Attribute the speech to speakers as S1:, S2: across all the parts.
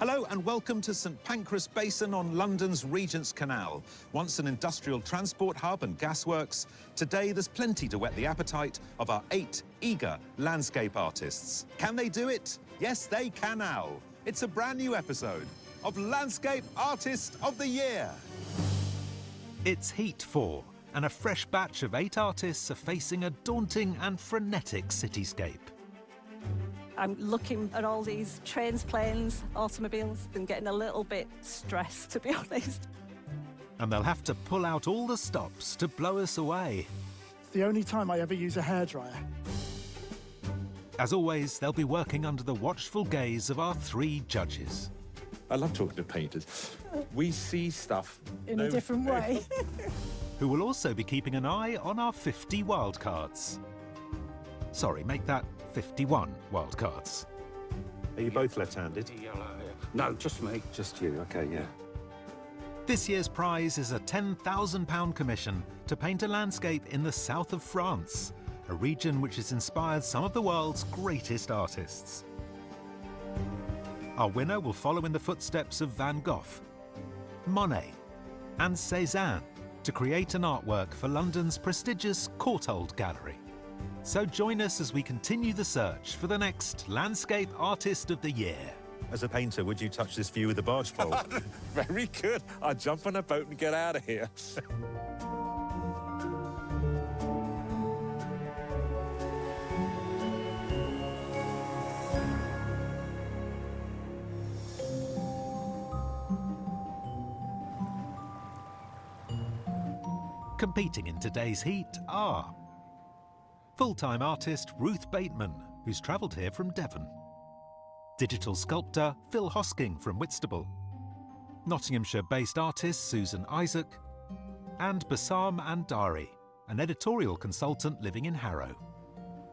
S1: Hello and welcome to St Pancras Basin on London's Regent's Canal. Once an industrial transport hub and gasworks, today there's plenty to whet the appetite of our 8 eager landscape artists. Can they do it? Yes, they can now. It's a brand new episode of Landscape Artist of the Year.
S2: It's Heat 4, and a fresh batch of 8 artists are facing a daunting and frenetic cityscape.
S3: I'm looking at all these trains, planes, automobiles and getting a little bit stressed, to be honest.
S2: And they'll have to pull out all the stops to blow us away.
S4: It's the only time I ever use a hairdryer.
S2: As always, they'll be working under the watchful gaze of our 3 judges.
S5: I love talking to painters. We see stuff
S3: In a different way.
S2: Who will also be keeping an eye on our 50 wildcards. Sorry, make that 51 wildcards.
S1: Are you both left-handed?
S6: No, just me.
S1: Just you, OK, yeah.
S2: This year's prize is a £10,000 commission to paint a landscape in the south of France, a region which has inspired some of the world's greatest artists. Our winner will follow in the footsteps of Van Gogh, Monet and Cézanne to create an artwork for London's prestigious Courtauld Gallery. So join us as we continue the search for the next Landscape Artist of the Year.
S1: As a painter, would you touch this view with a barge pole?
S5: Very good. I'll jump on a boat and get out of here.
S2: Competing in today's heat are full-time artist Ruth Bateman, who's travelled here from Devon, digital sculptor Phil Hosking from Whitstable, Nottinghamshire-based artist Susan Isaac, and Bassam Andari, an editorial consultant living in Harrow.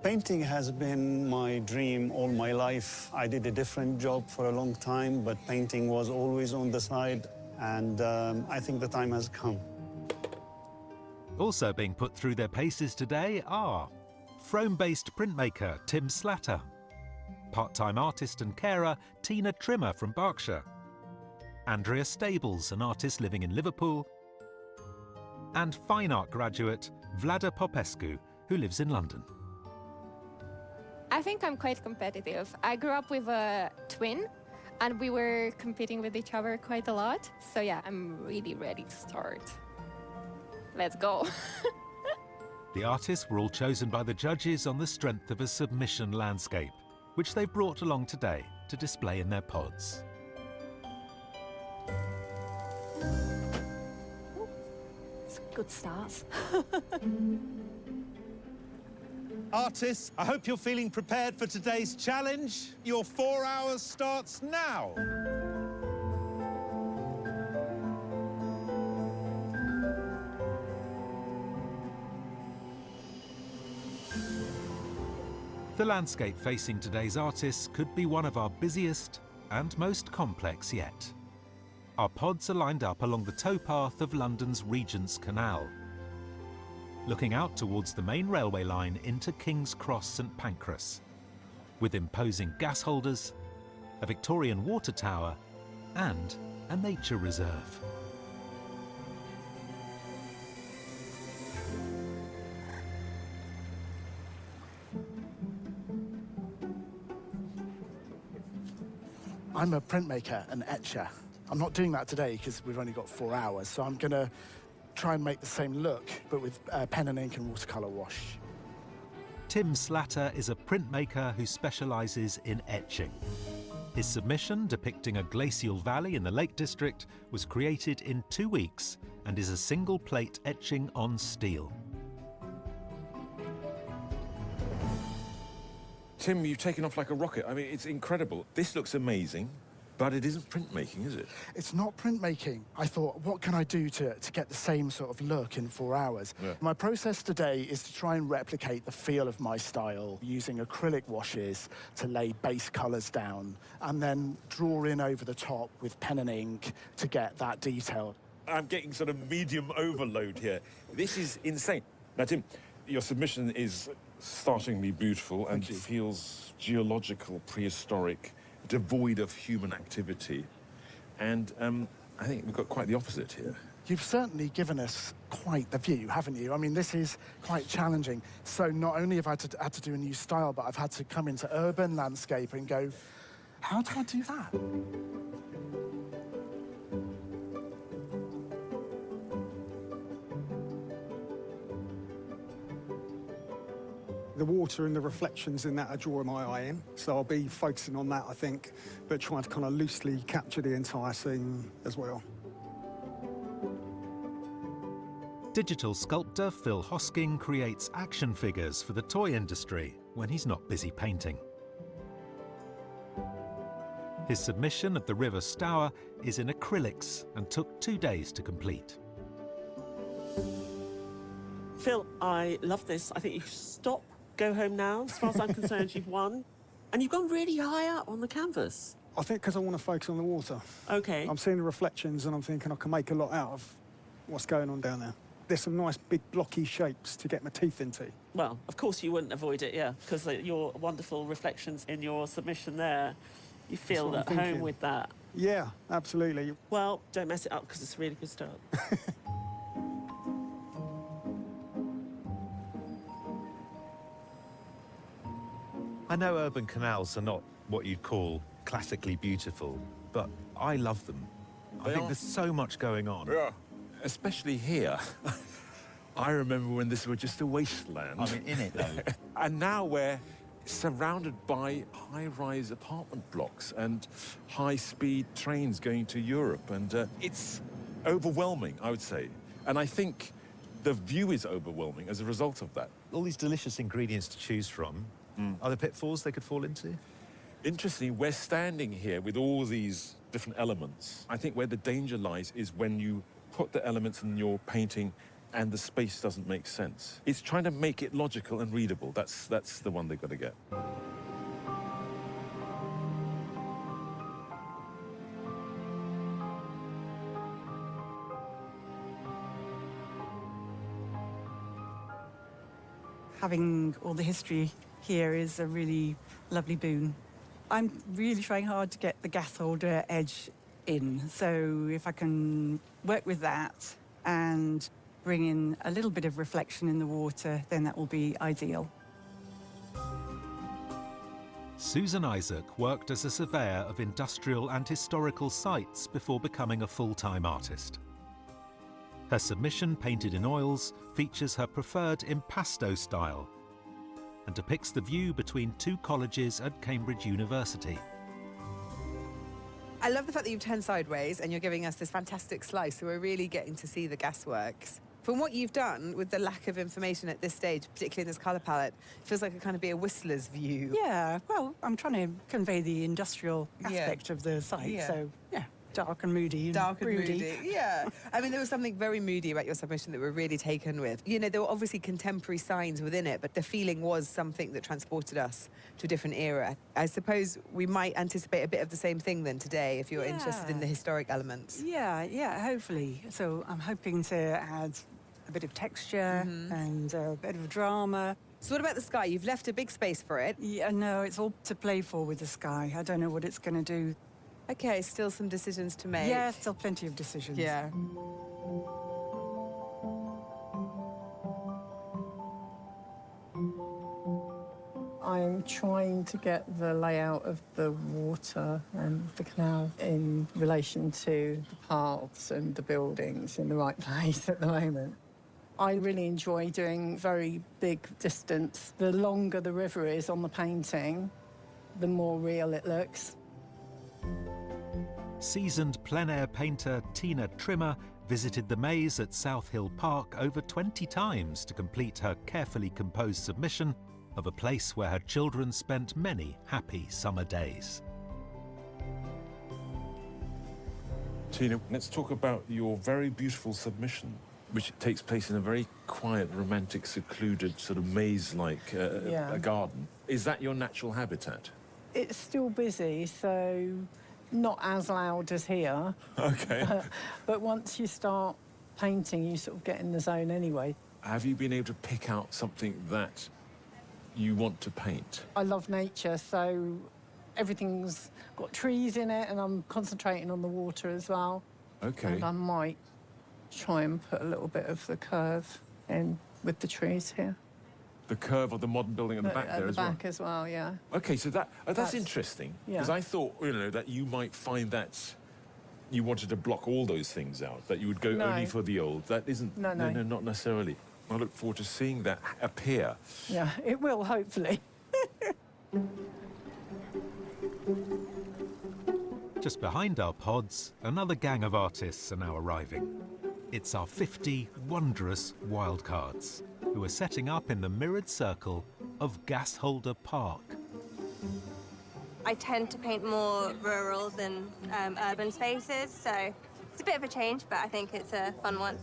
S7: Painting has been my dream all my life. I did a different job for a long time, but painting was always on the side, and I think the time has come.
S2: Also being put through their paces today are Frome-based printmaker Tim Slatter, part-time artist and carer Tina Trimmer from Berkshire, Andrea Stables, an artist living in Liverpool, and fine art graduate Vlada Popescu, who lives in London.
S8: I think I'm quite competitive. I grew up with a twin and we were competing with each other quite a lot. So yeah, I'm really ready to start. Let's go.
S2: The artists were all chosen by the judges on the strength of a submission landscape, which they brought along today to display in their pods.
S3: It's a good start.
S1: Artists, I hope you're feeling prepared for today's challenge. Your 4 hours starts now.
S2: The landscape facing today's artists could be one of our busiest and most complex yet. Our pods are lined up along the towpath of London's Regent's Canal, looking out towards the main railway line into King's Cross St Pancras, with imposing gas holders, a Victorian water tower and a nature reserve.
S4: I'm a printmaker and etcher. I'm not doing that today because we've only got 4 hours, so I'm going to try and make the same look, but with pen and ink and watercolour wash.
S2: Tim Slatter is a printmaker who specialises in etching. His submission, depicting a glacial valley in the Lake District, was created in 2 weeks and is a single plate etching on steel.
S5: Tim, you've taken off like a rocket. I mean, it's incredible. This looks amazing, but it isn't printmaking, is it?
S4: It's not printmaking. I thought, what can I do to get the same sort of look in 4 hours?
S5: Yeah.
S4: My process today is to try and replicate the feel of my style using acrylic washes to lay base colours down and then draw in over the top with pen and ink to get that detail.
S5: I'm getting sort of medium overload here. This is insane. Now, Tim, your submission is startlingly beautiful and feels geological, prehistoric. devoid of human activity. And I think we've got quite the opposite here.
S4: You've certainly given us quite the view, haven't you? I mean, this is quite challenging. So not only have I had to do a new style, but I've had to come into urban landscape and go, how do I do that?
S6: The water and the reflections in that are drawing my eye in, so I'll be focusing on that, I think, but trying to kind of loosely capture the entire scene as well.
S2: Digital sculptor Phil Hosking creates action figures for the toy industry when he's not busy painting. His submission of the River Stour is in acrylics and took 2 days to complete.
S9: Phil, I love this. I think you should stop, go home now. As far as I'm concerned, you've won. And you've gone really high up on the canvas.
S6: I think because I want to focus on the water.
S9: OK.
S6: I'm seeing the reflections and I'm thinking I can make a lot out of what's going on down there. There's some nice big blocky shapes to get my teeth into.
S9: Well, of course you wouldn't avoid it, yeah, because your wonderful reflections in your submission there, you feel at home with that.
S6: Yeah, absolutely.
S9: Well, don't mess it up because it's a really good start.
S1: I know urban canals are not what you'd call classically beautiful, but I love them. I think there's so much going on.
S5: Yeah. Especially here. I remember when this was just a wasteland.
S1: I mean, in it, though.
S5: And now we're surrounded by high-rise apartment blocks and high-speed trains going to Europe. And it's overwhelming, I would say. And I think the view is overwhelming as a result of that.
S1: All these delicious ingredients to choose from. Are there pitfalls they could fall into?
S5: Interestingly, we're standing here with all these different elements. I think where the danger lies is when you put the elements in your painting and the space doesn't make sense. It's trying to make it logical and readable. That's the one they've got to get.
S10: Having all the history here is a really lovely boon. I'm really trying hard to get the gas holder edge in, so if I can work with that and bring in a little bit of reflection in the water, then that will be ideal.
S2: Susan Isaac worked as a surveyor of industrial and historical sites before becoming a full-time artist. Her submission, painted in oils, features her preferred impasto style and depicts the view between two colleges at Cambridge University.
S11: I love the fact that you've turned sideways and you're giving us this fantastic slice, so we're really getting to see the gasworks. From what you've done, with the lack of information at this stage, particularly in this colour palette, it feels like it kind of be a Whistler's view.
S10: Yeah, well, I'm trying to convey the industrial aspect of the site, so yeah. Dark and moody and
S11: Dark and
S10: broody.
S11: moody, yeah. I mean, there was something very moody about your submission that we're really taken with. You know, there were obviously contemporary signs within it, but the feeling was something that transported us to a different era. I suppose we might anticipate a bit of the same thing then today, if you're interested in the historic elements.
S10: Yeah, hopefully. So I'm hoping to add a bit of texture and a bit of drama.
S11: So what about the sky? You've left a big space for it.
S10: Yeah, no, it's all to play for with the sky. I don't know what it's going to do.
S11: Okay, still some decisions to make.
S10: Yeah, still plenty of decisions.
S11: Yeah.
S12: I'm trying to get the layout of the water and the canal in relation to the paths and the buildings in the right place at the moment. I really enjoy doing very big distance. The longer the river is on the painting, the more real it looks.
S2: Seasoned plein-air painter Tina Trimmer visited the maze at South Hill Park over 20 times to complete her carefully composed submission of a place where her children spent many happy summer days.
S5: Tina, let's talk about your very beautiful submission, which takes place in a very quiet, romantic, secluded, sort of maze-like a garden. Is that your natural habitat?
S12: It's still busy, so not as loud as here.
S5: Okay.
S12: But once you start painting, you sort of get in the zone anyway.
S5: Have you been able to pick out something that you want to paint?
S12: I love nature, so everything's got trees in it, and I'm concentrating on the water as well.
S5: Okay.
S12: And I might try and put a little bit of the curve in with the trees here.
S5: The curve of the modern building at the back there as well?
S12: At the back as well, yeah.
S5: Okay, so that's interesting.
S12: Yeah.
S5: Because I thought, that you might find that you wanted to block all those things out, that you would go only for the old. That isn't...
S12: No,
S5: not necessarily. I look forward to seeing that appear.
S12: Yeah, it will, hopefully.
S2: Just behind our pods, another gang of artists are now arriving. It's our 50 wondrous wildcards, who are setting up in the mirrored circle of Gasholder Park.
S13: I tend to paint more rural than urban spaces, so it's a bit of a change, but I think it's a fun one.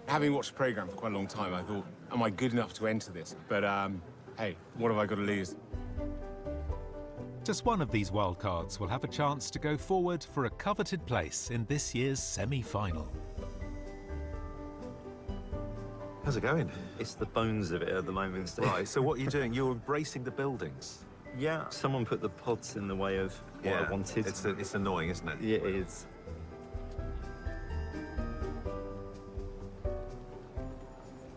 S14: Having watched the programme for quite a long time, I thought, am I good enough to enter this? But, hey, what have I got to lose?
S2: Just one of these wildcards will have a chance to go forward for a coveted place in this year's semi-final.
S1: How's it going?
S15: It's the bones of it at the moment.
S1: Right, so what are you doing? You're embracing the buildings?
S15: Yeah, someone put the pods in the way of what I wanted.
S1: It's annoying, isn't it?
S15: Yeah, it is.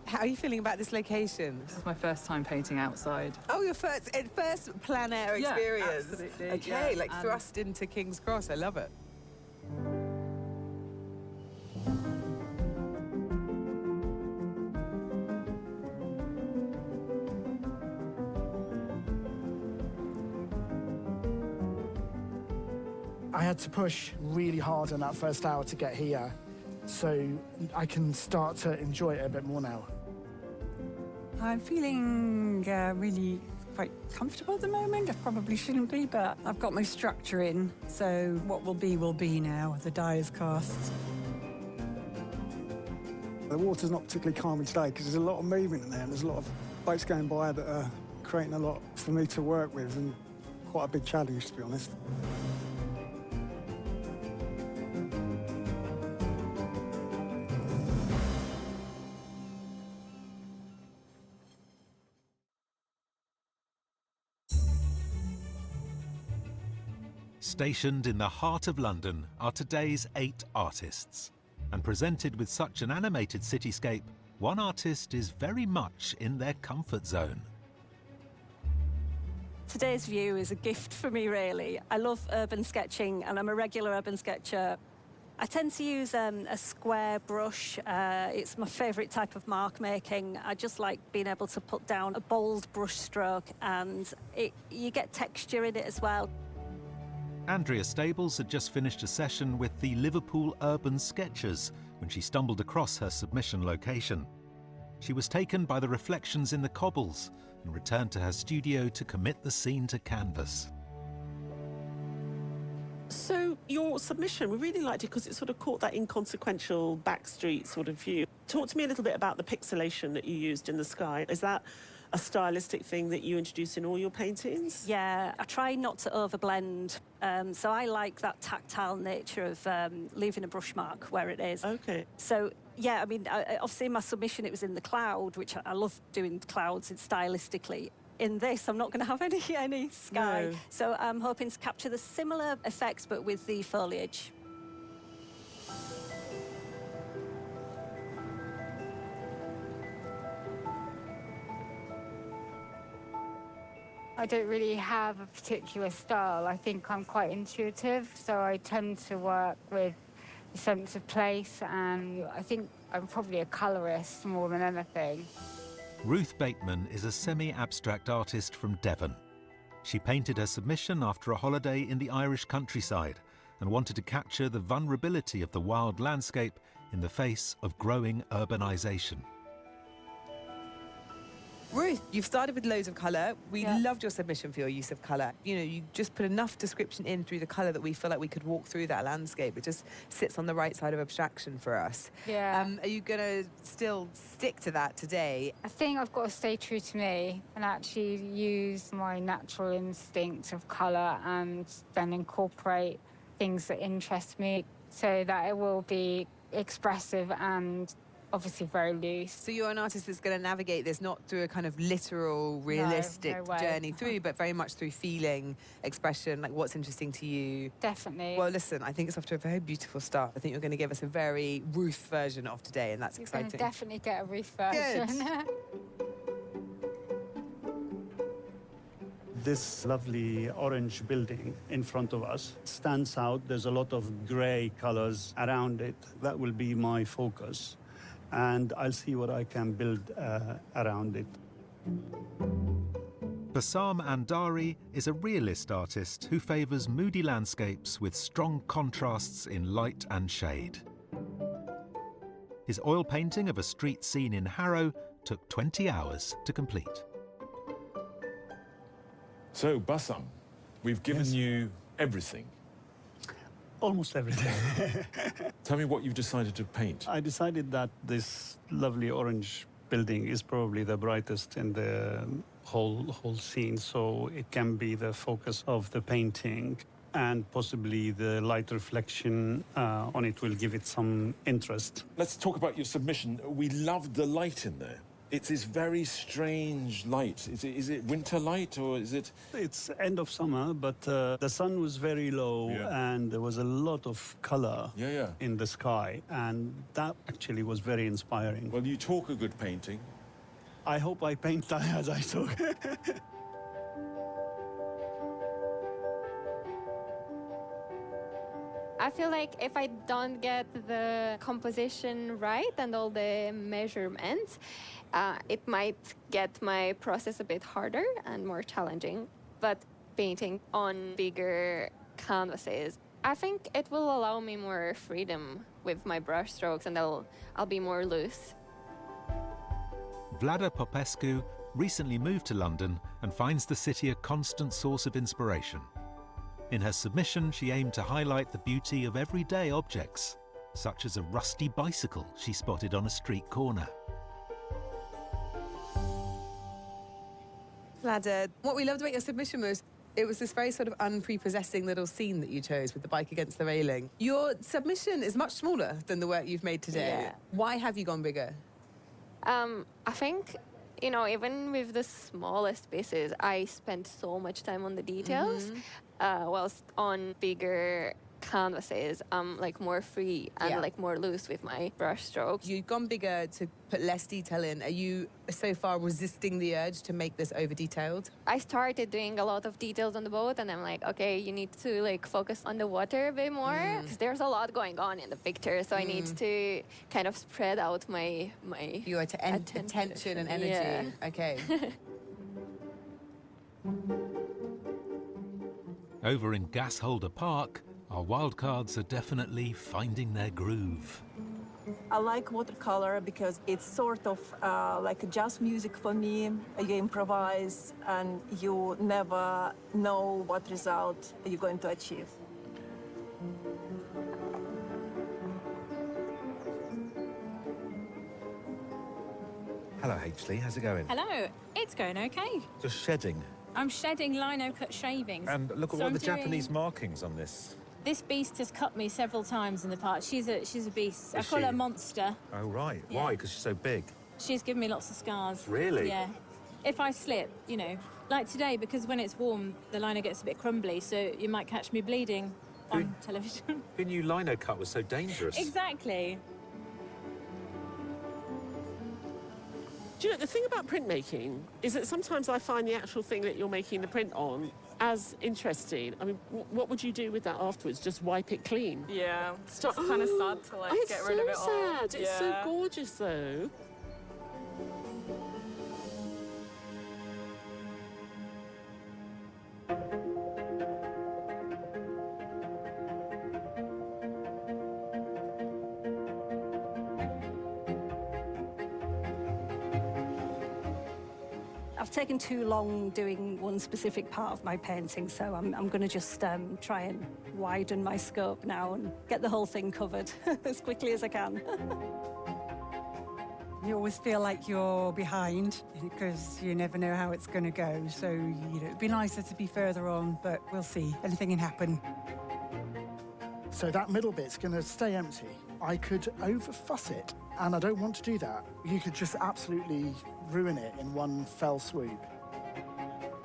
S11: How are you feeling about this location?
S16: This is my first time painting outside.
S11: Oh, your first plein air
S16: Yeah,
S11: experience.
S16: absolutely,
S11: Okay,
S16: yeah,
S11: like
S16: and-
S11: thrust into King's Cross. I love it.
S4: I had to push really hard in that first hour to get here, so I can start to enjoy it a bit more now.
S10: I'm feeling really quite comfortable at the moment. I probably shouldn't be, but I've got my structure in, so what will be now. The die is cast.
S6: The water's not particularly calming today because there's a lot of movement in there and there's a lot of boats going by that are creating a lot for me to work with and quite a big challenge, to be honest.
S2: Stationed in the heart of London are today's 8 artists. And presented with such an animated cityscape, one artist is very much in their comfort zone.
S3: Today's view is a gift for me, really. I love urban sketching, and I'm a regular urban sketcher. I tend to use a square brush. It's my favourite type of mark making. I just like being able to put down a bold brush stroke, and you get texture in it as well.
S2: Andrea Stables had just finished a session with the Liverpool Urban Sketchers when she stumbled across her submission location. She was taken by the reflections in the cobbles and returned to her studio to commit the scene to canvas.
S9: So your submission, we really liked it because it sort of caught that inconsequential backstreet sort of view. Talk to me a little bit about the pixelation that you used in the sky. Is that a stylistic thing that you introduce in all your paintings?
S3: Yeah, I try not to overblend. So I like that tactile nature of leaving a brush mark where it is.
S9: Okay.
S3: So, yeah, I mean, obviously in my submission it was in the cloud, which I love doing clouds stylistically. In this, I'm not going to have any sky.
S9: No.
S3: So I'm hoping to capture the similar effects, but with the foliage.
S17: I don't really have a particular style. I think I'm quite intuitive, so I tend to work with a sense of place, and I think I'm probably a colorist more than anything.
S2: Ruth Bateman is a semi-abstract artist from Devon. She painted her submission after a holiday in the Irish countryside and wanted to capture the vulnerability of the wild landscape in the face of growing urbanisation.
S11: Ruth, you've started with loads of colour. We loved your submission for your use of colour. You know, you just put enough description in through the colour that we feel like we could walk through that landscape. It just sits on the right side of abstraction for us.
S17: Yeah.
S11: Are you going to still stick to that today?
S17: I think I've got to stay true to me and actually use my natural instinct of colour and then incorporate things that interest me so that it will be expressive and obviously very loose.
S11: So you're an artist that's going to navigate this not through a kind of literal, realistic
S17: no way.
S11: journey through, but very much through feeling, expression, like what's interesting to you.
S17: Definitely.
S11: Well, listen, I think it's off to a very beautiful start. I think you're going to give us a very Ruth version of today, and that's
S17: You're
S11: exciting.
S17: going to definitely get a Ruth version.
S7: This lovely orange building in front of us stands out. There's a lot of grey colours around it. That will be my focus. And I'll see what I can build around it.
S2: Bassam Andari is a realist artist who favours moody landscapes with strong contrasts in light and shade. His oil painting of a street scene in Harrow took 20 hours to complete.
S5: So, Bassam, we've given you everything.
S7: Almost everything.
S5: Tell me what you've decided to paint.
S7: I decided that this lovely orange building is probably the brightest in the whole scene, so it can be the focus of the painting, and possibly the light reflection on it will give it some interest.
S5: Let's talk about your submission. We loved the light in there. It's this very strange light. Is it winter light, or is it...?
S7: It's end of summer, but the sun was very low, and there was a lot of colour in the sky, and that actually was very inspiring.
S5: Well, you talk a good painting.
S7: I hope I paint that as I talk.
S8: I feel like if I don't get the composition right and all the measurements, it might get my process a bit harder and more challenging. But painting on bigger canvases, I think it will allow me more freedom with my brush strokes, and I'll be more loose.
S2: Vlada Popescu recently moved to London and finds the city a constant source of inspiration. In her submission, she aimed to highlight the beauty of everyday objects, such as a rusty bicycle she spotted on a street corner.
S11: Vlada, what we loved about your submission was it was this very sort of unprepossessing little scene that you chose with the bike against the railing. Your submission is much smaller than the work you've made today.
S8: Yeah.
S11: Why have you gone bigger?
S8: I think, you know, even with the smallest pieces, I spent so much time on the details. Whilst on bigger canvases, I'm like more free and like more loose with my brush strokes.
S11: You've gone bigger to put less detail in. Are you so far resisting the urge to make this over detailed?
S8: I started doing a lot of details on the boat, and I'm like, okay, you need to like focus on the water a bit more, because there's a lot going on in the picture, so I need to kind of spread out my
S11: your attention and energy.
S8: Yeah.
S11: Okay.
S2: Over in Gasholder Park, our wildcards are definitely finding their groove.
S18: I like watercolor because it's sort of like jazz music for me. You improvise and you never know what result you're going to achieve.
S1: Hello, H. How's it going?
S19: Hello. It's going okay.
S1: Just shedding.
S19: I'm shedding lino cut shavings.
S1: And look at
S19: So
S1: all the
S19: I'm doing-
S1: Japanese markings on this.
S19: This beast has cut me several times in the past. She's a beast. I
S1: Is
S19: call her
S1: she?
S19: Monster.
S1: Oh, right.
S19: Yeah.
S1: Why? Because she's so big.
S19: She's given me lots of scars.
S1: Really?
S19: Yeah. If I slip, you know, like today, because when it's warm, the lino gets a bit crumbly, so you might catch me bleeding on television.
S1: Who knew lino cut was so dangerous?
S19: Exactly.
S9: Do you know, the thing about printmaking is that sometimes I find the actual thing that you're making the print on as interesting. I mean, what would you do with that afterwards? Just wipe it clean?
S16: Yeah, it's just kind of sad to like
S9: It's
S16: get rid of it
S9: so
S16: all.
S9: sad. It's so gorgeous, though.
S3: I've taken too long doing one specific part of my painting, so I'm going to just try and widen my scope now and get the whole thing covered as quickly as I can.
S10: You always feel like you're behind because you never know how it's going to go. So, you know, it'd be nicer to be further on, but we'll see. Anything can happen.
S4: So that middle bit's going to stay empty. I could over-fuss it And I don't want to do that. You could just absolutely ruin it in one fell swoop.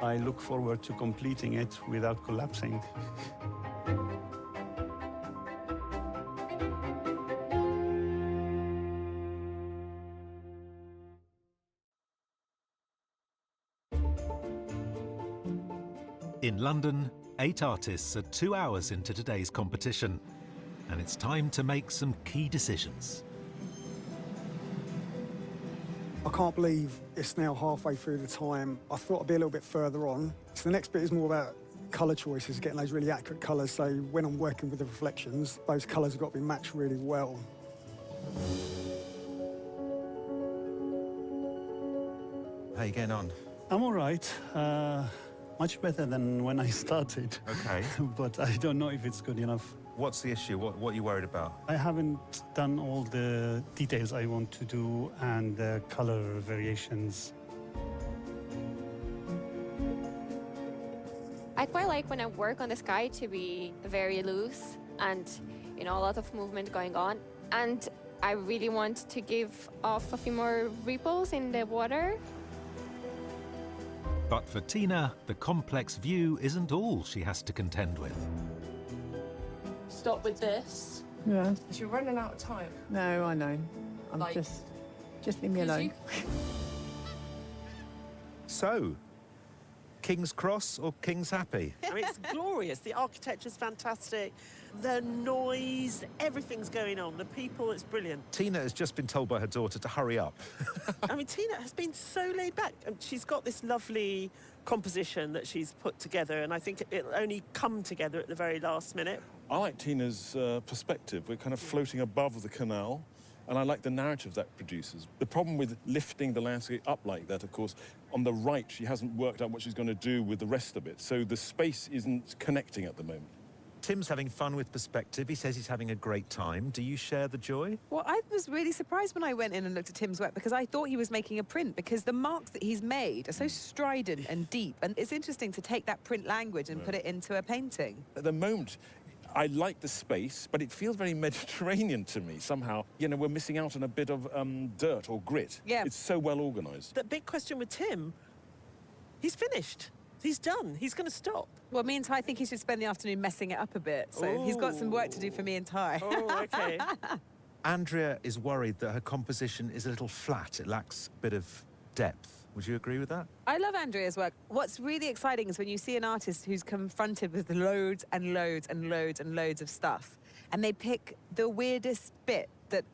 S7: I look forward to completing it without collapsing.
S2: In London, 8 artists are 2 hours into today's competition, and it's time to make some key decisions.
S6: I can't believe it's now halfway through the time. I thought I'd be a little bit further on. So the next bit is more about colour choices, getting those really accurate colours. So when I'm working with the reflections, those colours have got to be matched really well.
S1: How are you getting on?
S7: I'm all right. Much better than when I started.
S1: Okay.
S7: But I don't know if it's good enough.
S1: What's the issue? What are you worried about?
S7: I haven't done all the details I want to do and the color variations.
S8: I quite like when I work on the sky to be very loose and, you know, a lot of movement going on. And I really want to give off a few more ripples in the water.
S2: But for Tina, the complex view isn't all she has to contend with.
S9: Stop with this.
S12: Yeah.
S16: You're running out of time.
S12: No, I know. I'm
S16: Like-
S12: just leave me alone.
S1: So, King's Cross or King's Happy?
S9: I mean, it's glorious. The architecture's fantastic. The noise, everything's going on. The people, it's brilliant.
S1: Tina has just been told by her daughter to hurry up.
S9: I mean, Tina has been so laid back. And she's got this lovely composition that she's put together, and I think it'll only come together at the very last minute.
S5: I like Tina's perspective. We're kind of floating above the canal, and I like the narrative that produces. The problem with lifting the landscape up like that, of course, on the right, she hasn't worked out what she's going to do with the rest of it, so the space isn't connecting at the moment.
S1: Tim's having fun with perspective. He says he's having a great time. Do you share the joy?
S11: Well, I was really surprised when I went in and looked at Tim's work because I thought he was making a print because the marks that he's made are so strident and deep. And it's interesting to take that print language and put it into a painting.
S5: At the moment, I like the space, but it feels very Mediterranean to me somehow. You know, we're missing out on a bit of dirt or grit.
S9: Yeah.
S5: It's so well organised.
S9: The big question with Tim, he's finished. He's done. He's going to stop.
S11: Well, me and Ty think he should spend the afternoon messing it up a bit. So he's got some work to do for me and Ty.
S9: Oh, okay.
S1: Andrea is worried that her composition is a little flat. It lacks a bit of depth. Would you agree with that?
S11: I love Andrea's work. What's really exciting is when you see an artist who's confronted with loads and loads and loads and loads of stuff, and they pick the weirdest bit that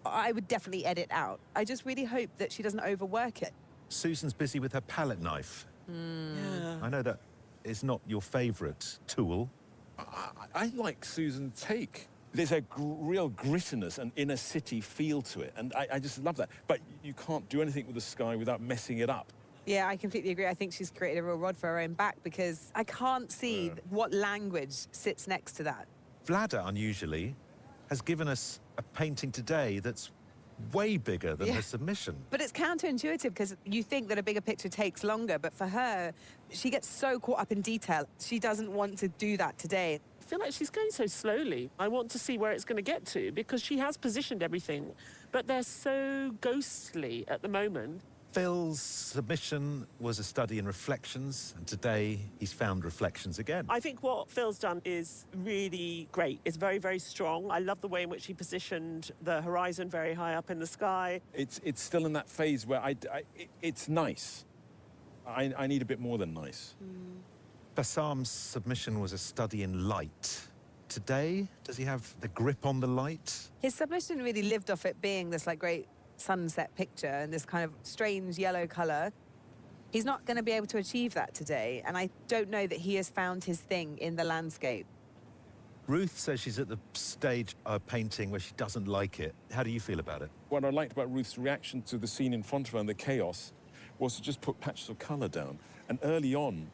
S11: I would definitely edit out. I just really hope that she doesn't overwork it.
S1: Susan's busy with her palette knife.
S9: Yeah.
S1: I know that is not your favourite tool.
S5: I like Susan's take. There's a real grittiness and inner city feel to it, and I just love that. But you can't do anything with the sky without messing it up.
S11: Yeah, I completely agree. I think she's created a real rod for her own back because I can't see what language sits next to that.
S1: Vlada, unusually, has given us a painting today that's way bigger than her submission.
S11: But it's counterintuitive because you think that a bigger picture takes longer, but for her, she gets so caught up in detail. She doesn't want to do that today.
S9: I feel like she's going so slowly. I want to see where it's going to get to because she has positioned everything, but they're so ghostly at the moment.
S1: Phil's submission was a study in reflections, and today he's found reflections again.
S9: I think what Phil's done is really great. It's very, very strong. I love the way in which he positioned the horizon very high up in the sky.
S5: It's still in that phase where it's nice. I need a bit more than nice.
S1: Bassam's submission was a study in light. Today, does he have the grip on the light?
S11: His submission really lived off it being this like great sunset picture and this kind of strange yellow colour. He's not going to be able to achieve that today, and I don't know that he has found his thing in the landscape.
S1: Ruth says she's at the stage of painting where she doesn't like it. How do you feel about it?
S5: What I liked about Ruth's reaction to the scene in front of her and the chaos was to just put patches of colour down. And early on,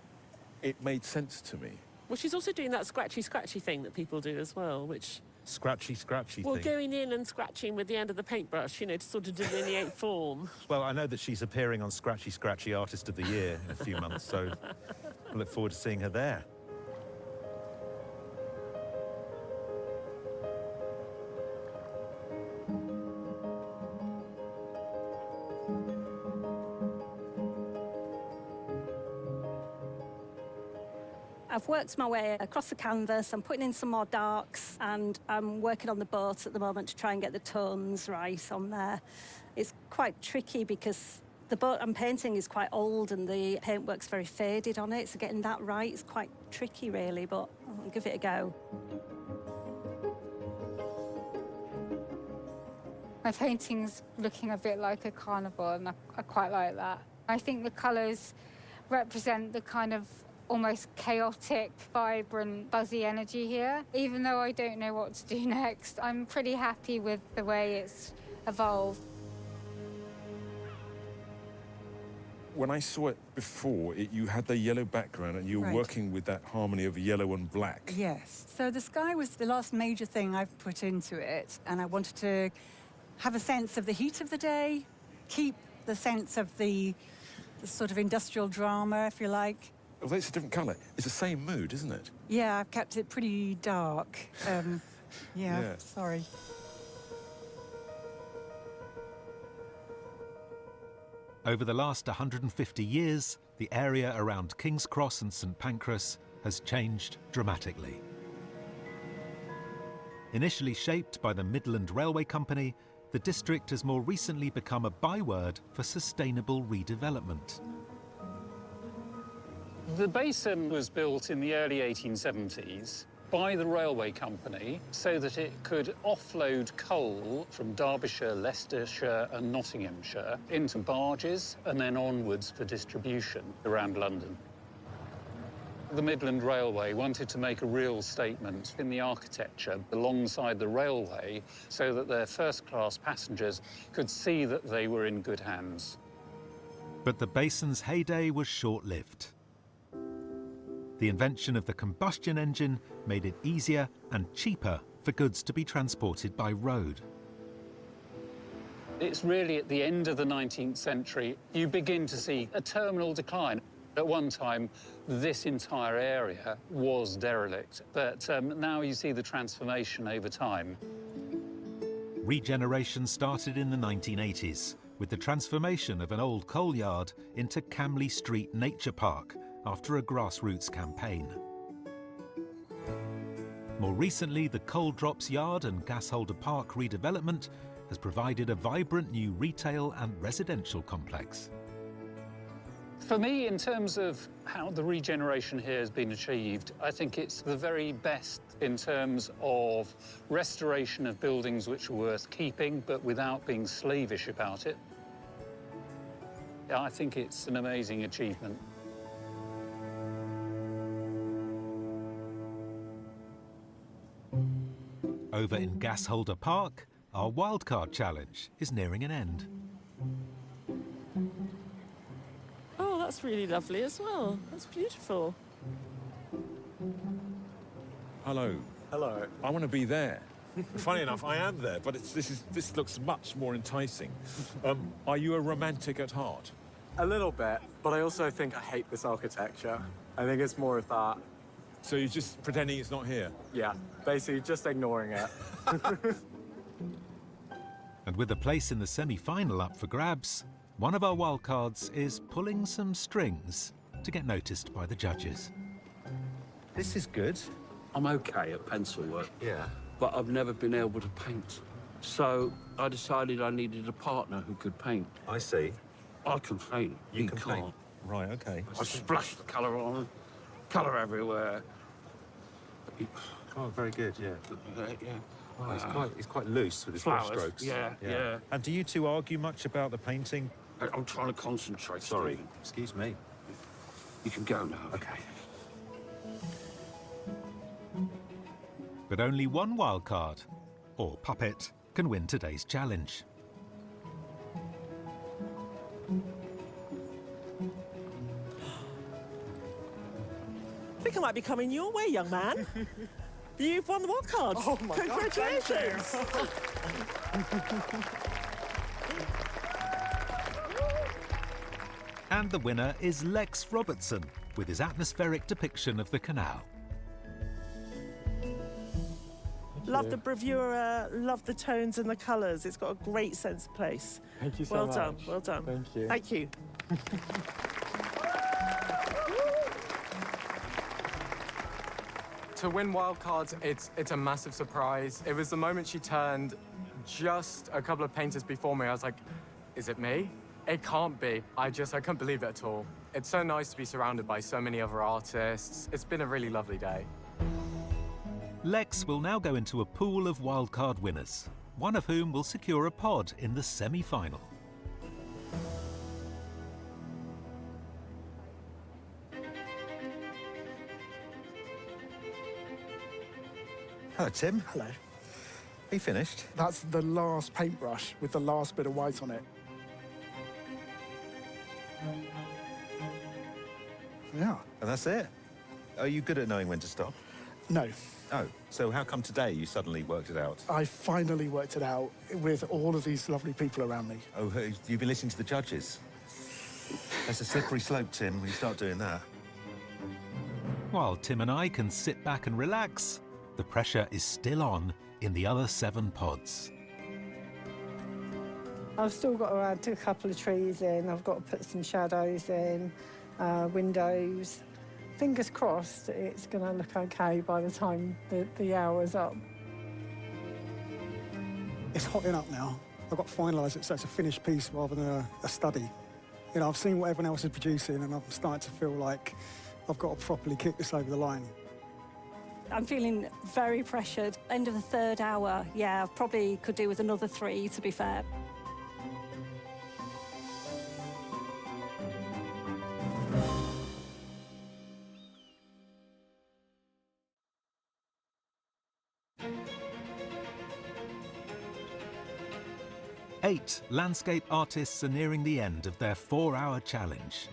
S5: it made sense to me.
S9: Well, she's also doing that scratchy thing that people do as well, which...
S1: Scratchy
S9: Well,
S1: thing.
S9: going in and scratching with the end of the paintbrush, you know, to sort of delineate form.
S1: Well, I know that she's appearing on Scratchy Artist of the Year in a few months, so I look forward to seeing her there.
S3: I've worked my way across the canvas. I'm putting in some more darks, and I'm working on the boat at the moment to try and get the tones right on there. It's quite tricky because the boat I'm painting is quite old and the paintwork's very faded on it, so getting that right is quite tricky, really, but I'll give it a go.
S17: My painting's looking a bit like a carnival, and I quite like that. I think the colours represent the kind of almost chaotic, vibrant, buzzy energy here. Even though I don't know what to do next, I'm pretty happy with the way it's evolved.
S5: When I saw it before, you had the yellow background and you were working with that harmony of yellow and black.
S10: Yes. So the sky was the last major thing I've put into it, and I wanted to have a sense of the heat of the day, keep the sense of the sort of industrial drama, if you like.
S5: Although it's a different colour, it's the same mood, isn't it?
S10: Yeah, I've kept it pretty dark. Yeah, sorry.
S2: Over the last 150 years, the area around King's Cross and St Pancras has changed dramatically. Initially shaped by the Midland Railway Company, the district has more recently become a byword for sustainable redevelopment.
S20: The basin was built in the early 1870s by the railway company so that it could offload coal from Derbyshire, Leicestershire and Nottinghamshire into barges and then onwards for distribution around London. The Midland Railway wanted to make a real statement in the architecture alongside the railway so that their first-class passengers could see that they were in good hands.
S2: But the basin's heyday was short-lived. The invention of the combustion engine made it easier and cheaper for goods to be transported by road.
S20: It's really at the end of the 19th century you begin to see a terminal decline. At one time, this entire area was derelict, but now you see the transformation over time.
S2: Regeneration started in the 1980s with the transformation of an old coal yard into Camley Street Nature Park, after a grassroots campaign. More recently, the Coal Drops Yard and Gasholder Park redevelopment has provided a vibrant new retail and residential complex.
S20: For me, in terms of how the regeneration here has been achieved, I think it's the very best in terms of restoration of buildings which are worth keeping, but without being slavish about it. I think it's an amazing achievement.
S2: Over in Gasholder Park, our wildcard challenge is nearing an end.
S9: Oh, that's really lovely as well. That's beautiful.
S5: Hello.
S21: Hello.
S5: I want to be there. Funny enough, I am there, but this looks much more enticing. Are you a romantic at heart?
S21: A little bit, but I also think I hate this architecture. I think it's more of that.
S5: So you're just pretending it's not here?
S21: Yeah, basically just ignoring it.
S2: And with a place in the semi-final up for grabs, one of our wildcards is pulling some strings to get noticed by the judges.
S22: This is good. I'm okay at pencil work.
S21: Yeah.
S22: But I've never been able to paint. So I decided I needed a partner who could paint.
S21: I see.
S22: I can paint.
S21: You can
S22: can't.
S21: paint. Right, okay.
S22: I splash the colour on, colour everywhere.
S21: Oh, very good, yeah.
S22: Yeah.
S21: Oh, he's quite loose with his
S22: Flowers,
S21: brushstrokes.
S22: yeah.
S21: And do you two argue much about the painting?
S22: I'm trying to concentrate.
S21: Sorry,
S22: Stephen.
S21: excuse me.
S22: You can go now.
S21: Okay.
S2: But only one wildcard, or puppet, can win today's challenge.
S9: I think I might be coming your way, young man. You've won the wildcard.
S4: Oh, my God,
S9: Congratulations.
S2: And the winner is Lex Robertson, with his atmospheric depiction of the canal.
S9: Love the bravura, love the tones and the colours. It's got a great sense of place.
S21: Thank you so
S9: well
S21: much.
S9: Well done, well done.
S21: Thank you.
S9: Thank you.
S21: To win wildcards, it's a massive surprise. It was the moment she turned just a couple of painters before me. I was like, is it me? It can't be. I couldn't believe it at all. It's so nice to be surrounded by so many other artists. It's been a really lovely day.
S2: Lex will now go into a pool of wildcard winners, one of whom will secure a pod in the semi-final.
S1: Hello, Tim.
S4: Hello.
S1: Are you finished?
S4: That's the last paintbrush with the last bit of white on it. Yeah.
S1: And that's it? Are you good at knowing when to stop?
S4: No.
S1: Oh, so how come today you suddenly worked it out?
S4: I finally worked it out with all of these lovely people around me.
S1: Oh, you've been listening to the judges? That's a slippery slope, Tim, when you start doing that.
S2: While Tim and I can sit back and relax, the pressure is still on in the other 7 pods.
S12: I've still got to add a couple of trees in. I've got to put some shadows in, windows. Fingers crossed it's going to look okay by the time the hour's up.
S6: It's hotting up now. I've got to finalise it so it's a finished piece rather than a study. You know, I've seen what everyone else is producing and I'm starting to feel like I've got to properly kick this over the line.
S3: I'm feeling very pressured. End of the 3rd hour, yeah, I probably could do with another 3, to be fair.
S2: Eight landscape artists are nearing the end of their 4-hour challenge.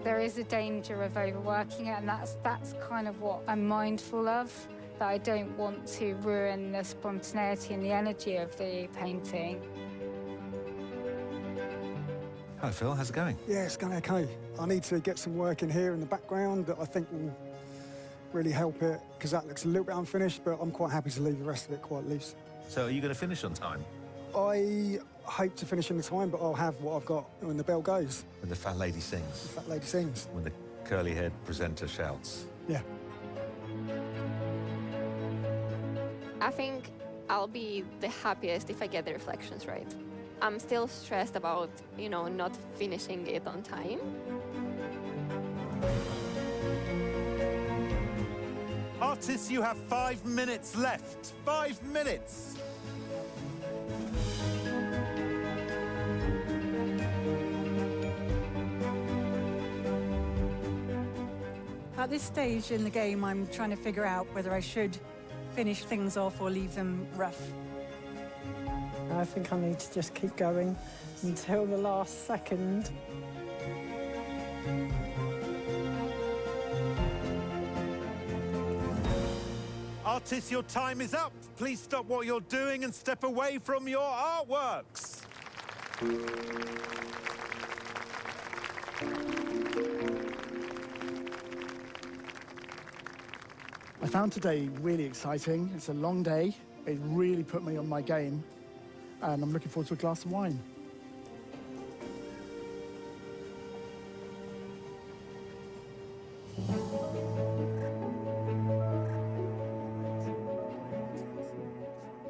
S17: There is a danger of overworking it, and that's kind of what I'm mindful of, that I don't want to ruin the spontaneity and the energy of the painting.
S1: Hello, Phil. How's it going?
S6: Yeah, it's going okay. I need to get some work in here in the background that I think will really help it, because that looks a little bit unfinished, but I'm quite happy to leave the rest of it quite loose.
S1: So are you going to finish on time?
S6: I hope to finish in the time, but I'll have what I've got when the bell goes.
S1: When the fat lady sings?
S6: The fat lady sings.
S1: When the curly-haired presenter shouts?
S6: Yeah.
S8: I think I'll be the happiest if I get the reflections right. I'm still stressed about, you know, not finishing it on time.
S1: Artists, you have 5 minutes left. 5 minutes!
S10: At this stage in the game, I'm trying to figure out whether I should finish things off or leave them rough.
S12: I think I need to just keep going until the last second.
S1: Artists, your time is up. Please stop what you're doing and step away from your artworks.
S4: I found today really exciting. It's a long day. It really put me on my game, and I'm looking forward to a glass of wine.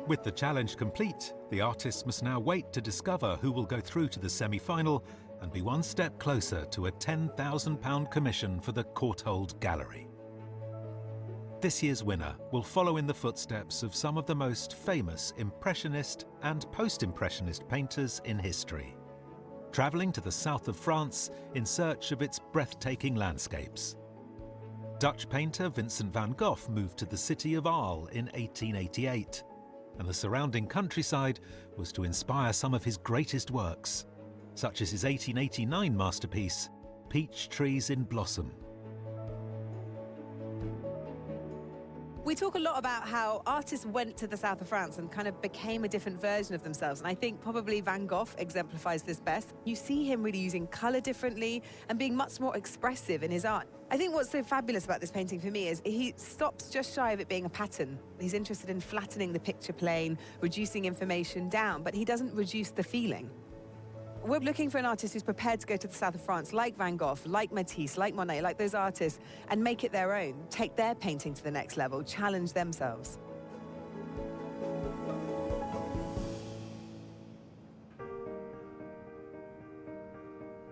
S2: With the challenge complete, the artists must now wait to discover who will go through to the semi-final and be one step closer to a £10,000 commission for the Courtauld Gallery. This year's winner will follow in the footsteps of some of the most famous Impressionist and Post-Impressionist painters in history, travelling to the south of France in search of its breathtaking landscapes. Dutch painter Vincent van Gogh moved to the city of Arles in 1888, and the surrounding countryside was to inspire some of his greatest works, such as his 1889 masterpiece, Peach Trees in Blossom.
S11: We talk a lot about how artists went to the south of France and kind of became a different version of themselves. And I think probably Van Gogh exemplifies this best. You see him really using colour differently and being much more expressive in his art. I think what's so fabulous about this painting for me is he stops just shy of it being a pattern. He's interested in flattening the picture plane, reducing information down, but he doesn't reduce the feeling. We're looking for an artist who's prepared to go to the south of France, like Van Gogh, like Matisse, like Monet, like those artists, and make it their own, take their painting to the next level, challenge themselves.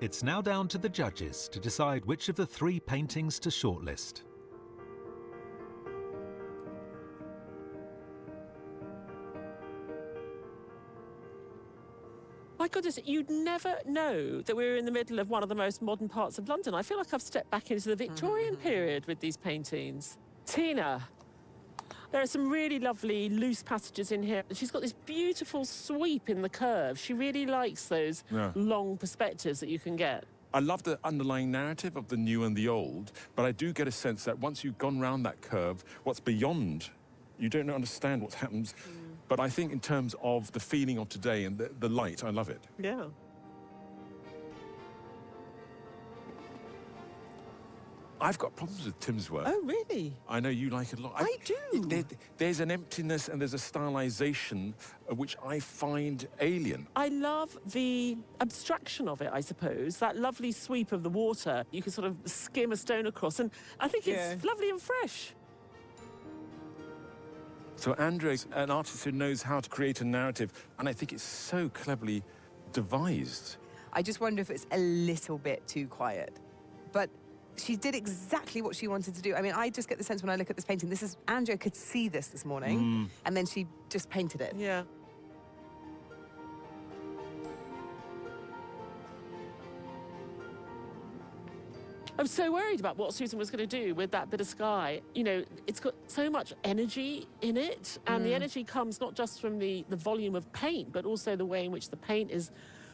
S2: It's now down to the judges to decide which of the 3 paintings to shortlist.
S9: My goodness, you'd never know that we were in the middle of one of the most modern parts of London. I feel like I've stepped back into the Victorian period with these paintings. Tina, there are some really lovely loose passages in here. She's got this beautiful sweep in the curve. She really likes those long perspectives that you can get.
S5: I love the underlying narrative of the new and the old, but I do get a sense that once you've gone round that curve, what's beyond, you don't understand what happens. But I think in terms of the feeling of today and the light, I love it.
S9: Yeah.
S5: I've got problems with Tim's work.
S9: Oh, really?
S5: I know you like it a lot.
S9: I do.
S5: There's an emptiness and there's a stylization which I find alien.
S9: I love the abstraction of it, I suppose. That lovely sweep of the water. You can sort of skim a stone across, and I think it's lovely and fresh.
S5: So Andrea's an artist who knows how to create a narrative, and I think it's so cleverly devised.
S11: I just wonder if it's a little bit too quiet. But she did exactly what she wanted to do. I mean, I just get the sense when I look at this painting, Andrea could see this morning, and then she just painted it.
S9: Yeah. I was so worried about what Susan was going to do with that bit of sky. You know, it's got so much energy in it, and the energy comes not just from the volume of paint, but also the way in which the paint is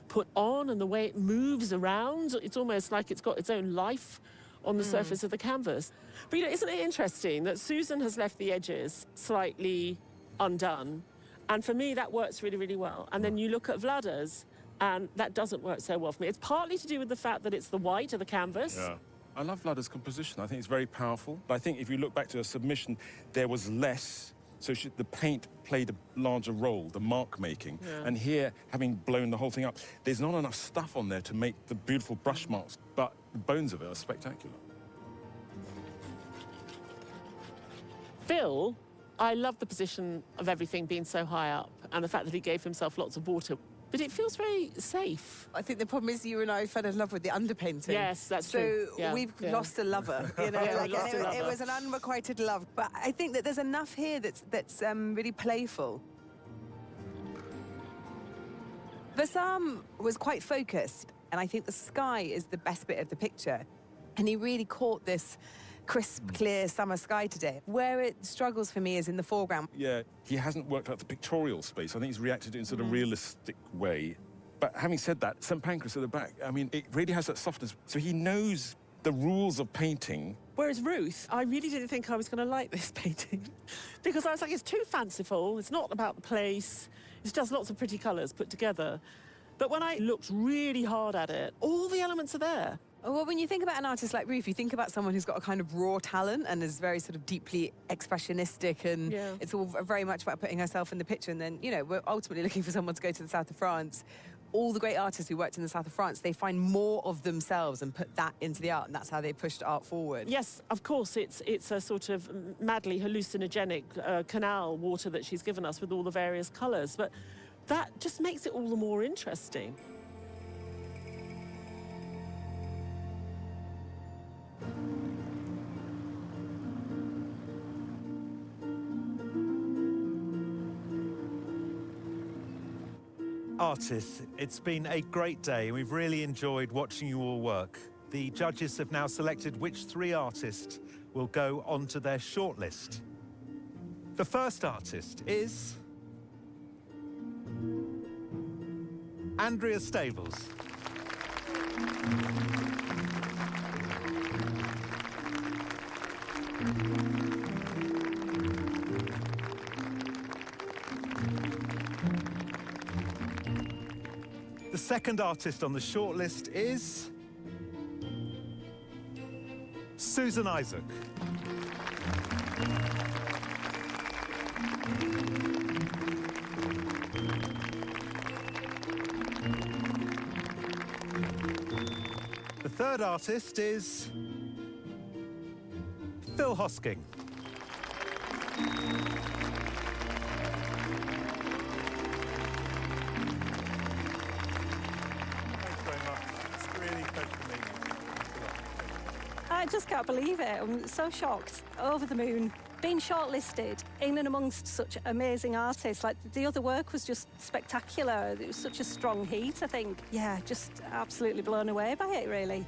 S9: put on and the way it moves around. It's almost like it's got its own life on the surface of the canvas. But, you know, isn't it interesting that Susan has left the edges slightly undone? And for me, that works really, really well. And then you look at Vlada's, and that doesn't work so well for me. It's partly to do with the fact that it's the white of the canvas.
S5: Yeah. I love Vlada's composition. I think it's very powerful. But I think if you look back to her submission, there was less. So the paint played a larger role, the mark making. Yeah. And here, having blown the whole thing up, there's not enough stuff on there to make the beautiful brush marks, but the bones of it are spectacular.
S9: Phil, I love the position of everything being so high up and the fact that he gave himself lots of water. But it feels very safe.
S11: I think the problem is you and I fell in love with the underpainting.
S9: Yes, that's true.
S11: So we've lost a lover. You know, it was an unrequited love. But I think that there's enough here that's really playful. Bassam was quite focused, and I think the sky is the best bit of the picture. And he really caught this crisp, clear summer sky today. Where it struggles for me is in the foreground.
S5: Yeah, he hasn't worked out the pictorial space. I think he's reacted in sort of realistic way. But having said that, St. Pancras at the back, I mean, it really has that softness. So he knows the rules of painting.
S9: Whereas Ruth, I really didn't think I was going to like this painting because I was like, it's too fanciful. It's not about the place. It's just lots of pretty colours put together. But when I looked really hard at it, all the elements are there.
S11: Well, when you think about an artist like Ruth, you think about someone who's got a kind of raw talent and is very sort of deeply expressionistic, and it's all very much about putting herself in the picture. And then, you know, we're ultimately looking for someone to go to the south of France. All the great artists who worked in the south of France, they find more of themselves and put that into the art, and that's how they pushed art forward.
S9: Yes, of course, it's a sort of madly hallucinogenic canal water that she's given us with all the various colours, but that just makes it all the more interesting.
S1: Artists, it's been a great day and we've really enjoyed watching you all work. The judges have now selected which 3 artists will go onto their shortlist. The first artist is Andrea Stables. The second artist on the shortlist is Susan Isaac. third artist is Phil Hosking. Thanks very much. It's really a pleasure to meet you.
S3: I just can't believe it. I'm so shocked, over the moon. Being shortlisted in and amongst such amazing artists, like the other work was just spectacular. It was such a strong heat, I think. Yeah, just absolutely blown away by it, really.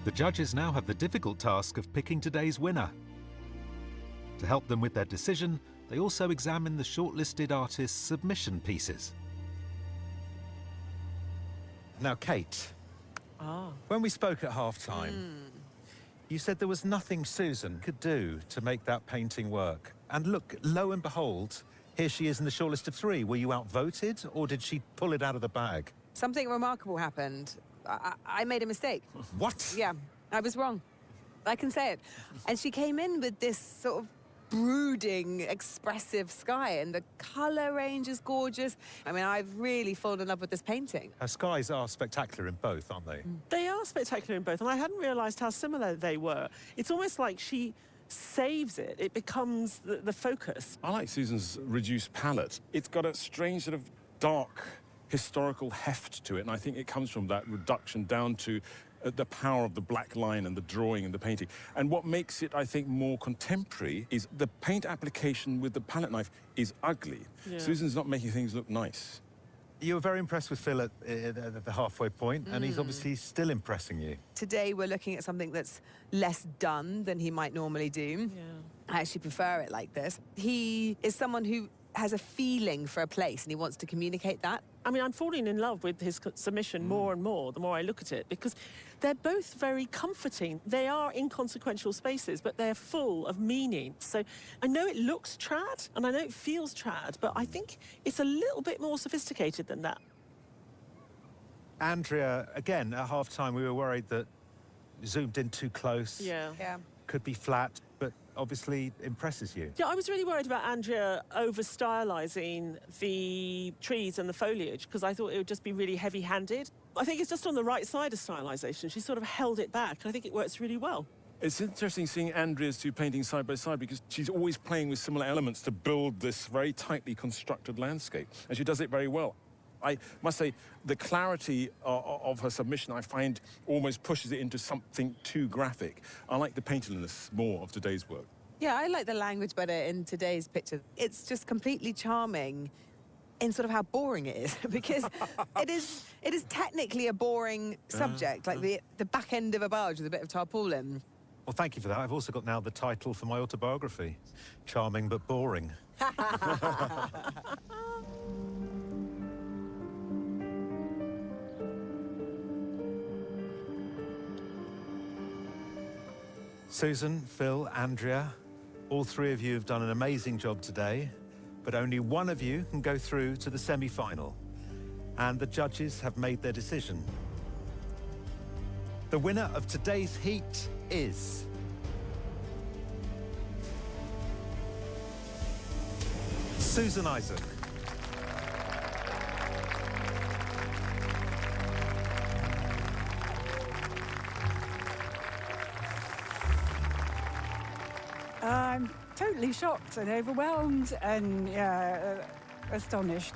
S2: The judges now have the difficult task of picking today's winner. To help them with their decision, they also examine the shortlisted artists' submission pieces.
S1: Now, Kate, when we spoke at half-time, you said there was nothing Susan could do to make that painting work. And look, lo and behold, here she is in the shortlist of 3. Were you outvoted, or did she pull it out of the bag?
S11: Something remarkable happened. I made a mistake.
S1: What?
S11: Yeah, I was wrong. I can say it. And she came in with this sort of brooding, expressive sky, and the colour range is gorgeous. I mean, I've really fallen in love with this painting.
S1: Her skies are spectacular in both, aren't they?
S9: They are spectacular in both, and I hadn't realised how similar they were. It's almost like she saves it. It becomes the focus.
S5: I like Susan's reduced palette. It's got a strange sort of dark historical heft to it, and I think it comes from that reduction down to the power of the black line and the drawing and the painting. And what makes it, I think, more contemporary is the paint application with the palette knife is ugly. Yeah. Susan's not making things look nice.
S1: You were very impressed with Phil at the halfway point, and he's obviously still impressing you.
S11: Today we're looking at something that's less done than he might normally do. Yeah. I actually prefer it like this. He is someone who has a feeling for a place, and he wants to communicate that.
S9: I mean, I'm falling in love with his submission more and more the more I look at it, because they're both very comforting. They are inconsequential spaces, but they're full of meaning. So I know it looks trad, and I know it feels trad, but I think it's a little bit more sophisticated than that.
S1: Andrea, again, at half-time, we were worried that zoomed in too close.
S9: Yeah.
S1: Could be flat, but obviously impresses you.
S9: Yeah, I was really worried about Andrea over-stylising the trees and the foliage, because I thought it would just be really heavy-handed. I think it's just on the right side of stylisation. She sort of held it back, and I think it works really well.
S5: It's interesting seeing Andrea's 2 paintings side by side, because she's always playing with similar elements to build this very tightly constructed landscape, and she does it very well. I must say, the clarity of her submission, I find, almost pushes it into something too graphic. I like the painterliness more of today's work.
S11: Yeah, I like the language better in today's picture. It's just completely charming in sort of how boring it is, because it is technically a boring subject, like the back end of a barge with a bit of tarpaulin.
S1: Well, thank you for that. I've also got now the title for my autobiography, Charming but Boring. Susan, Phil, Andrea, all 3 of you have done an amazing job today, but only one of you can go through to the semi-final. And the judges have made their decision. The winner of today's heat is... Susan Isaac.
S10: I'm totally shocked and overwhelmed and astonished.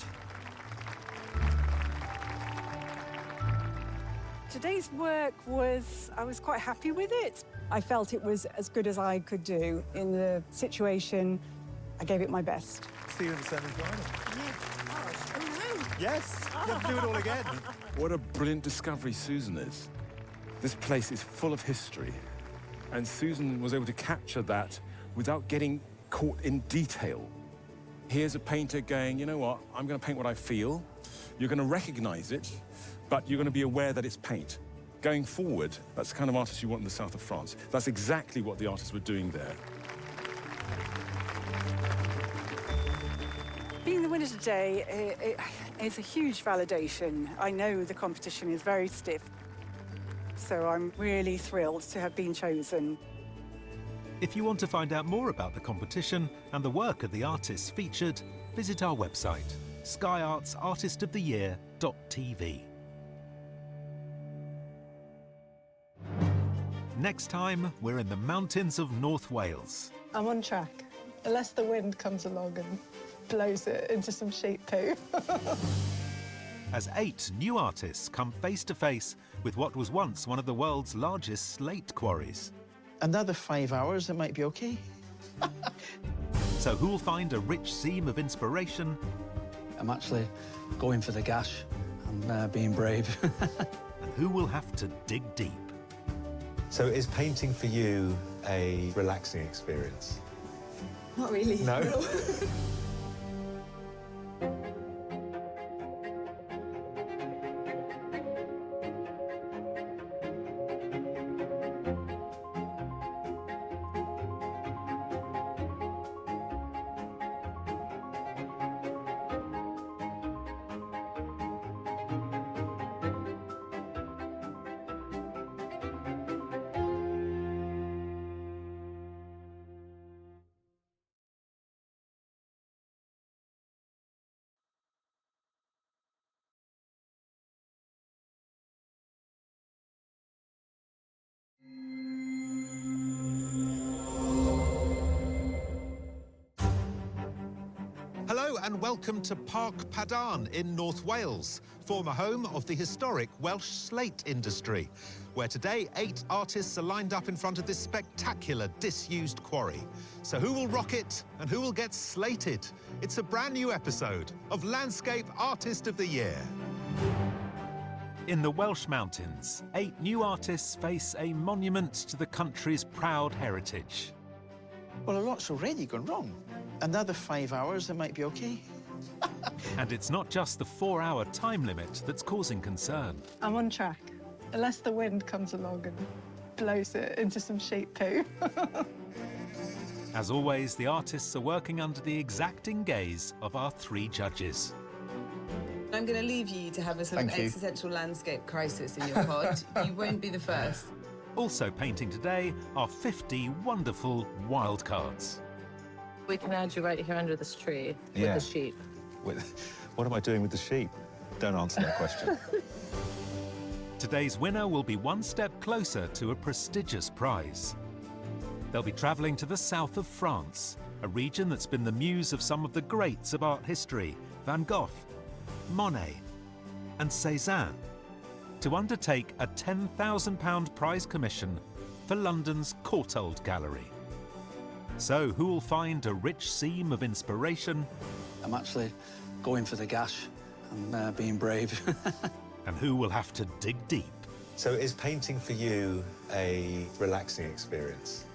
S10: Today's work I was quite happy with it. I felt it was as good as I could do in the situation. I gave it my best.
S1: See you in the semi-final. Yes, you have to do it all again.
S5: What a brilliant discovery Susan is. This place is full of history, and Susan was able to capture that without getting caught in detail. Here's a painter going, you know what, I'm going to paint what I feel. You're going to recognize it, but you're going to be aware that it's paint. Going forward, that's the kind of artist you want in the south of France. That's exactly what the artists were doing there.
S10: Being the winner today is a huge validation. I know the competition is very stiff, so I'm really thrilled to have been chosen.
S2: If you want to find out more about the competition and the work of the artists featured, visit our website, skyartsartistoftheyear.tv. next time, we're in the mountains of North Wales.
S12: I'm on track, unless the wind comes along and blows it into some sheep poo.
S2: As 8 new artists come face to face with what was once one of the world's largest slate quarries.
S13: Another 5 hours, it might be okay.
S2: So who'll find a rich seam of inspiration?
S14: I'm actually going for the gash. I'm being brave.
S2: And who will have to dig deep?
S1: So is painting for you a relaxing experience?
S18: Not really.
S1: No? Hello and welcome to Parc Padarn in North Wales, former home of the historic Welsh slate industry, where today 8 artists are lined up in front of this spectacular disused quarry. So who will rock it and who will get slated? It's a brand new episode of Landscape Artist of the Year.
S2: In the Welsh mountains, 8 new artists face a monument to the country's proud heritage.
S13: Well, a lot's already gone wrong. Another 5 hours, it might be okay.
S2: And it's not just the 4-hour time limit that's causing concern.
S12: I'm on track, unless the wind comes along and blows it into some sheep poo.
S2: As always, the artists are working under the exacting gaze of our 3 judges.
S11: I'm going to leave you to have a sort of existential landscape crisis in your pod. You won't be the first.
S2: Also painting today are 50 wonderful wild cards.
S23: We can add you right here under this tree with the sheep.
S1: What am I doing with the sheep? Don't answer that question.
S2: Today's winner will be one step closer to a prestigious prize. They'll be travelling to the south of France, a region that's been the muse of some of the greats of art history, Van Gogh, Monet and Cézanne, to undertake a £10,000 prize commission for London's Courtauld Gallery. So who will find a rich seam of inspiration?
S14: I'm actually going for the gash. I'm being brave.
S2: And who will have to dig deep?
S1: So is painting for you a relaxing experience?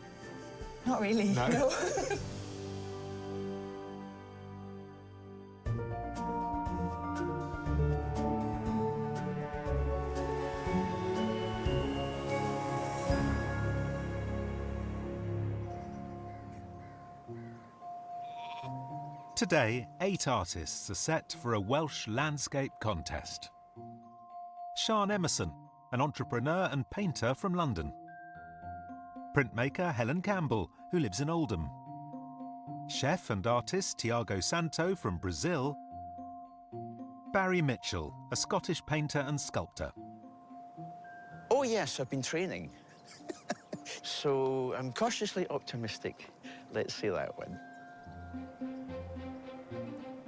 S18: Not really.
S1: No?
S2: Today, 8 artists are set for a Welsh landscape contest. Sian Emerson, an entrepreneur and painter from London. Printmaker Helen Campbell, who lives in Oldham. Chef and artist Tiago Santo from Brazil. Barry Mitchell, a Scottish painter and sculptor.
S13: Oh, yes, I've been training. So I'm cautiously optimistic. Let's see that one.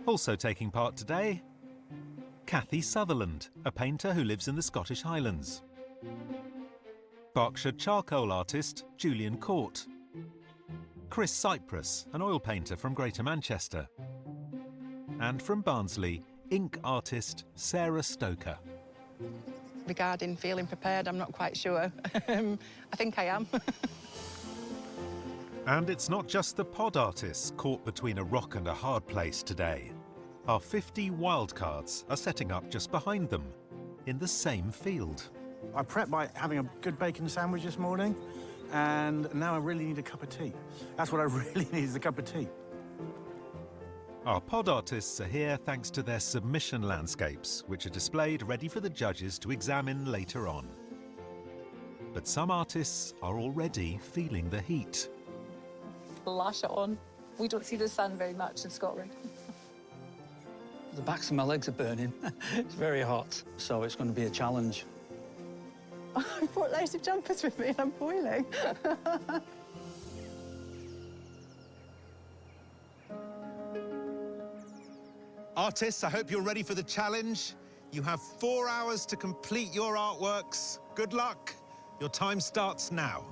S2: Also taking part today, Cathy Sutherland, a painter who lives in the Scottish Highlands. Berkshire charcoal artist Julian Court. Chris Cypress, an oil painter from Greater Manchester. And from Barnsley, ink artist Sarah Stoker.
S24: Regarding feeling prepared, I'm not quite sure. I think I am.
S2: And it's not just the pod artists caught between a rock and a hard place today. Our 50 wildcards are setting up just behind them, in the same field.
S25: I prepped by having a good bacon sandwich this morning, and now I really need a cup of tea. That's what I really need, is a cup of tea.
S2: Our pod artists are here thanks to their submission landscapes, which are displayed ready for the judges to examine later on. But some artists are already feeling the heat.
S16: Lash it on. We don't see the sun very much in Scotland.
S14: The backs of my legs are burning. It's very hot, so it's going to be a challenge.
S23: I brought loads of jumpers with me and I'm boiling.
S1: Artists, I hope you're ready for the challenge. You have 4 hours to complete your artworks. Good luck. Your time starts now.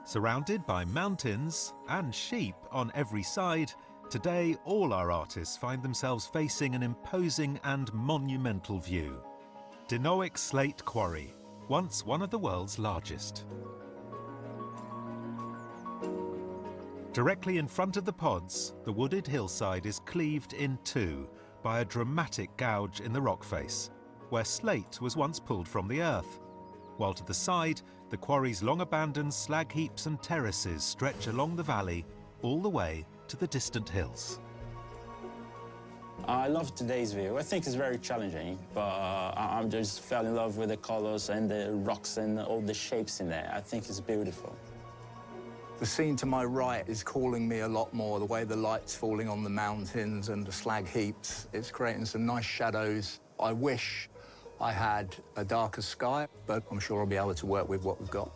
S2: Surrounded by mountains and sheep on every side, today all our artists find themselves facing an imposing and monumental view. Dinoic Slate Quarry, once one of the world's largest. Directly in front of the pods, the wooded hillside is cleaved in two by a dramatic gouge in the rock face, where slate was once pulled from the earth, while to the side, the quarry's long-abandoned slag heaps and terraces stretch along the valley all the way to the distant hills.
S7: I love today's view. I think it's very challenging, but I just fell in love with the colors and the rocks and all the shapes in there. I think it's beautiful.
S15: The scene to my right is calling me a lot more, the way the light's falling on the mountains and the slag heaps. It's creating some nice shadows. I wish I had a darker sky, but I'm sure I'll be able to work with what we've got.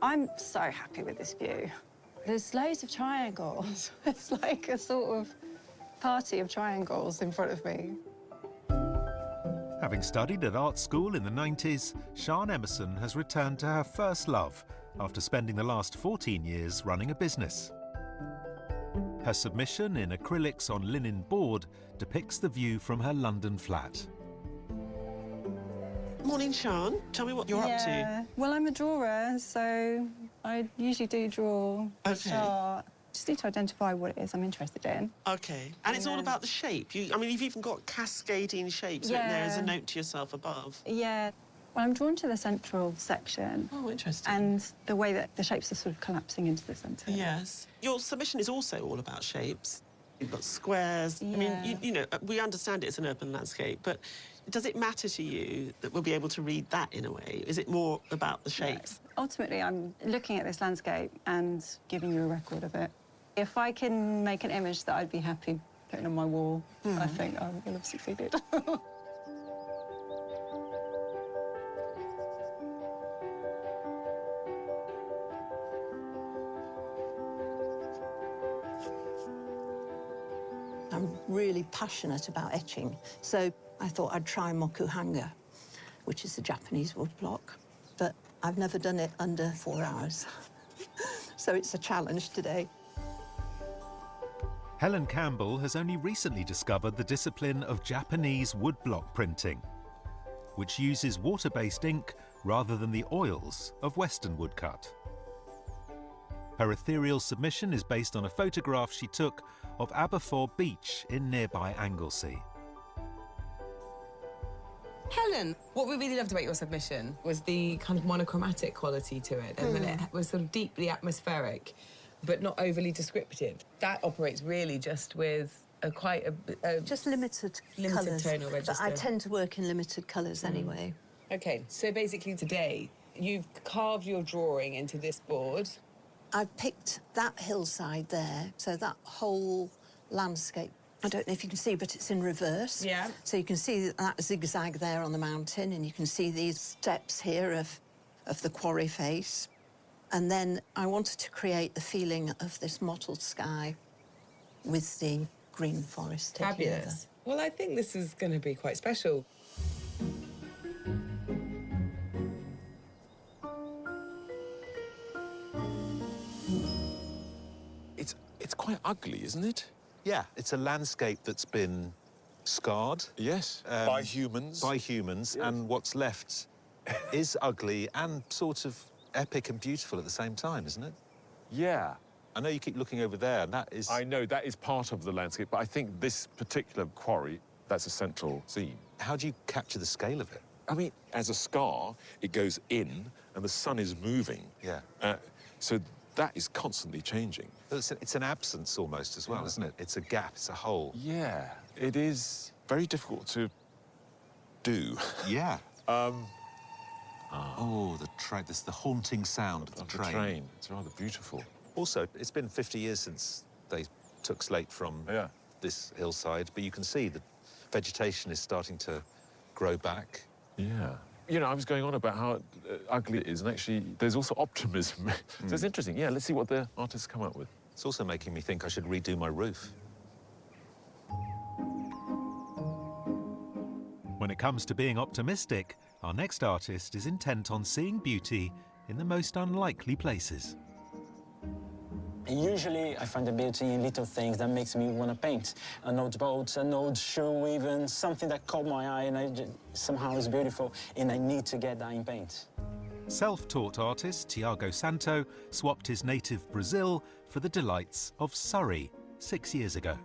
S19: I'm so happy with this view. There's loads of triangles. It's like a sort of party of triangles in front of me.
S2: Having studied at art school in the 90s, Sian Emerson has returned to her first love after spending the last 14 years running a business. Her submission in acrylics on linen board depicts the view from her London flat.
S9: Morning, Sian. Tell me what you're up to.
S19: Well, I'm a drawer, so I usually do draw a
S9: Okay.
S19: chart. Just need to identify what it is I'm interested in.
S9: Okay. And it's all about the shape. I mean, you've even got cascading shapes written there as a note to yourself above.
S19: Yeah. Well, I'm drawn to the central section.
S9: Oh, interesting.
S19: And the way that the shapes are sort of collapsing into the centre.
S9: Yes. Your submission is also all about shapes. You've got squares. I mean, you know, we understand it's an urban landscape, but does it matter to you that we'll be able to read that in a way? Is it more about the shapes?
S19: Ultimately, I'm looking at this landscape and giving you a record of it. If I can make an image that I'd be happy putting on my wall, I think I will have succeeded.
S20: I'm really passionate about etching, so I thought I'd try mokuhanga, which is a Japanese woodblock, but I've never done it under 4 hours. So it's a challenge today.
S2: Helen Campbell has only recently discovered the discipline of Japanese woodblock printing, which uses water-based ink rather than the oils of Western woodcut. Her ethereal submission is based on a photograph she took of Aberfoyle Beach in nearby Anglesey.
S11: Helen, what we really loved about your submission was the kind of monochromatic quality to it, and then it was sort of deeply atmospheric, but not overly descriptive. That operates really just with quite a
S20: just limited colours,
S11: tonal register.
S20: but I tend to work in limited colours anyway.
S11: Okay, so basically today, you've carved your drawing into this board.
S20: I've picked that hillside there, so that whole landscape. I don't know if you can see, but it's in reverse.
S11: Yeah.
S20: So you can see that zigzag there on the mountain, and you can see these steps here of the quarry face. And then I wanted to create the feeling of this mottled sky with the green forest taking over.
S11: Fabulous. Well, I think this is going to be quite special.
S5: It's quite ugly, isn't it?
S1: Yeah, it's a landscape that's been scarred.
S5: Yes, by humans.
S1: By humans, and what's left is ugly and sort of epic and beautiful at the same time, isn't it?
S5: Yeah.
S1: I know you keep looking over there, and that is...
S5: I know, that is part of the landscape, but I think this particular quarry, that's a central theme.
S1: How do you capture the scale of it?
S5: I mean, as a scar, it goes in, and the sun is moving.
S1: Yeah.
S5: So that is constantly changing.
S1: It's an absence almost as well, isn't it? It's a gap, it's a hole.
S5: Yeah, it is very difficult to do.
S1: Yeah. Oh, the train. This is the haunting sound of the train.
S5: It's rather beautiful.
S1: Also, it's been 50 years since they took slate from this hillside, but you can see the vegetation is starting to grow back.
S5: Yeah. You know, I was going on about how ugly it is, and actually there's also optimism. So it's interesting. Yeah, let's see what the artists come up with.
S1: It's also making me think I should redo my roof.
S2: When it comes to being optimistic, our next artist is intent on seeing beauty in the most unlikely places.
S7: Usually I find the beauty in little things that makes me want to paint. An old boat, an old shoe even, something that caught my eye and somehow is beautiful, and I need to get that in paint.
S2: Self-taught artist Tiago Santo swapped his native Brazil for the delights of Surrey 6 years ago.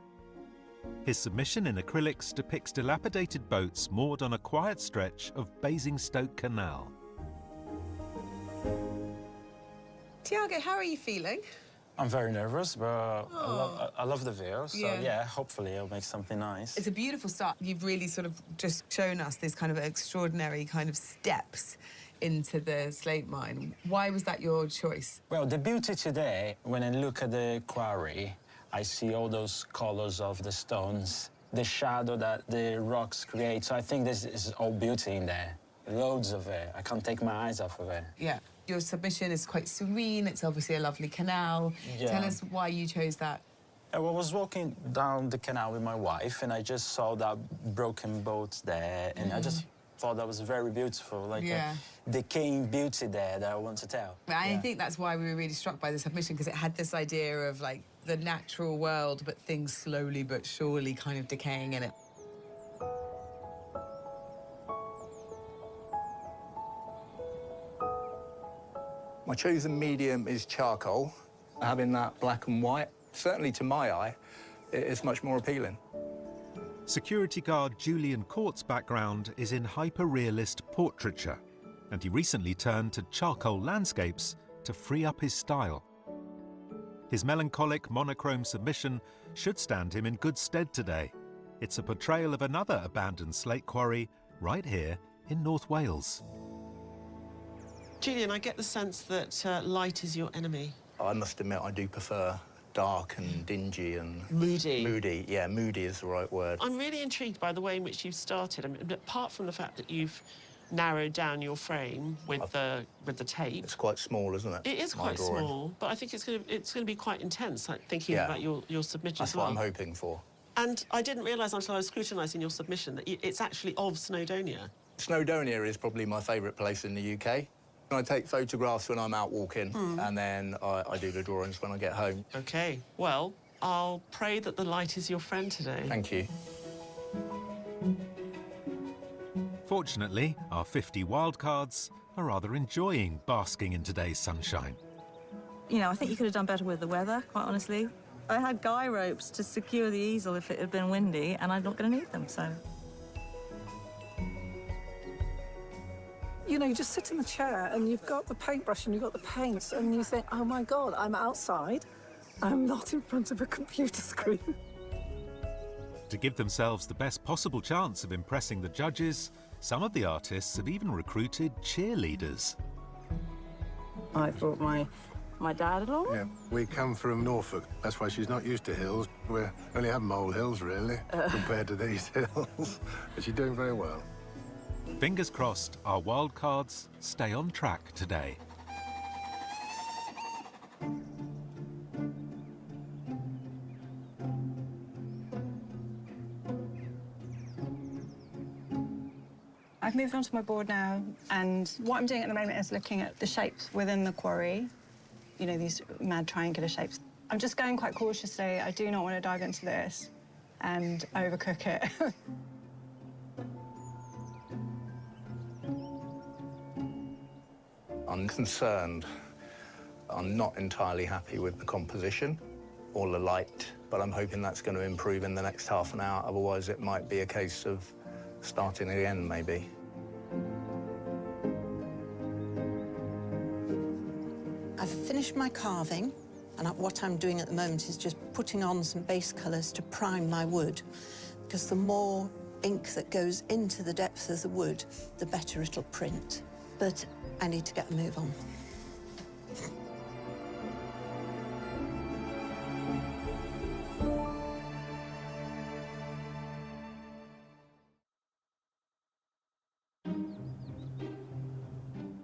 S2: His submission in acrylics depicts dilapidated boats moored on a quiet stretch of Basingstoke Canal.
S11: Tiago, how are you feeling?
S7: I'm very nervous, but I love the view, so yeah, hopefully it'll make something nice.
S11: It's a beautiful start. You've really sort of just shown us this kind of extraordinary kind of steps into the slate mine. Why was that your choice?
S7: Well, the beauty today, when I look at the quarry, I see all those colors of the stones, the shadow that the rocks create. So I think this is all beauty in there. Loads of it. I can't take my eyes off of it.
S11: Yeah. Your submission is quite serene. It's obviously a lovely canal.
S7: Yeah.
S11: Tell us why you chose that.
S7: I was walking down the canal with my wife, and I just saw that broken boat there, and I just thought that was very beautiful, like a decaying beauty there that I want to tell.
S11: I think that's why we were really struck by the submission, because it had this idea of, like, the natural world, but things slowly but surely kind of decaying in it.
S15: My chosen medium is charcoal. Having that black and white, certainly to my eye, it is much more appealing.
S2: Security guard Julian Court's background is in hyper-realist portraiture, and he recently turned to charcoal landscapes to free up his style. His melancholic monochrome submission should stand him in good stead today. It's a portrayal of another abandoned slate quarry right here in North Wales.
S9: Julian, I get the sense that light is your enemy.
S15: I must admit, I do prefer dark and dingy and...
S9: Moody.
S15: Moody, yeah, moody is the right word.
S9: I'm really intrigued by the way in which you've started. I mean, apart from the fact that you've narrowed down your frame with the tape.
S15: It's quite small, isn't it?
S9: It is quite small, but I think it's going to be quite intense, like, thinking about your submission
S15: That's
S9: as well.
S15: what I'm hoping for.
S9: And I didn't realise until I was scrutinising your submission that it's actually of Snowdonia.
S15: Snowdonia is probably my favourite place in the UK. I take photographs when I'm out walking, and then I do the drawings when I get home.
S9: OK. Well, I'll pray that the light is your friend today.
S15: Thank you.
S2: Fortunately, our 50 wildcards are rather enjoying basking in today's sunshine.
S6: You know, I think you could have done better with the weather, quite honestly. I had guy ropes to secure the easel if it had been windy, and I'm not going to need them, so...
S8: You know, you just sit in the chair and you've got the paintbrush and you've got the paints and you think, oh, my God, I'm outside. I'm not in front of a computer screen.
S2: To give themselves the best possible chance of impressing the judges, some of the artists have even recruited cheerleaders.
S6: I brought my dad along.
S17: Yeah, we come from Norfolk. That's why she's not used to hills. We only have molehills, really, compared to these hills. But she's doing very well.
S2: Fingers crossed our wildcards stay on track today.
S19: I've moved on to my board now, and what I'm doing at the moment is looking at the shapes within the quarry. You know, these mad triangular shapes. I'm just going quite cautiously. I do not want to dive into this and overcook it.
S15: I'm concerned. I'm not entirely happy with the composition or the light, but I'm hoping that's going to improve in the next half an hour. Otherwise, it might be a case of starting again, maybe.
S20: I've finished my carving, and what I'm doing at the moment is just putting on some base colours to prime my wood, because the more ink that goes into the depth of the wood, the better it'll print. But I need to get a move on.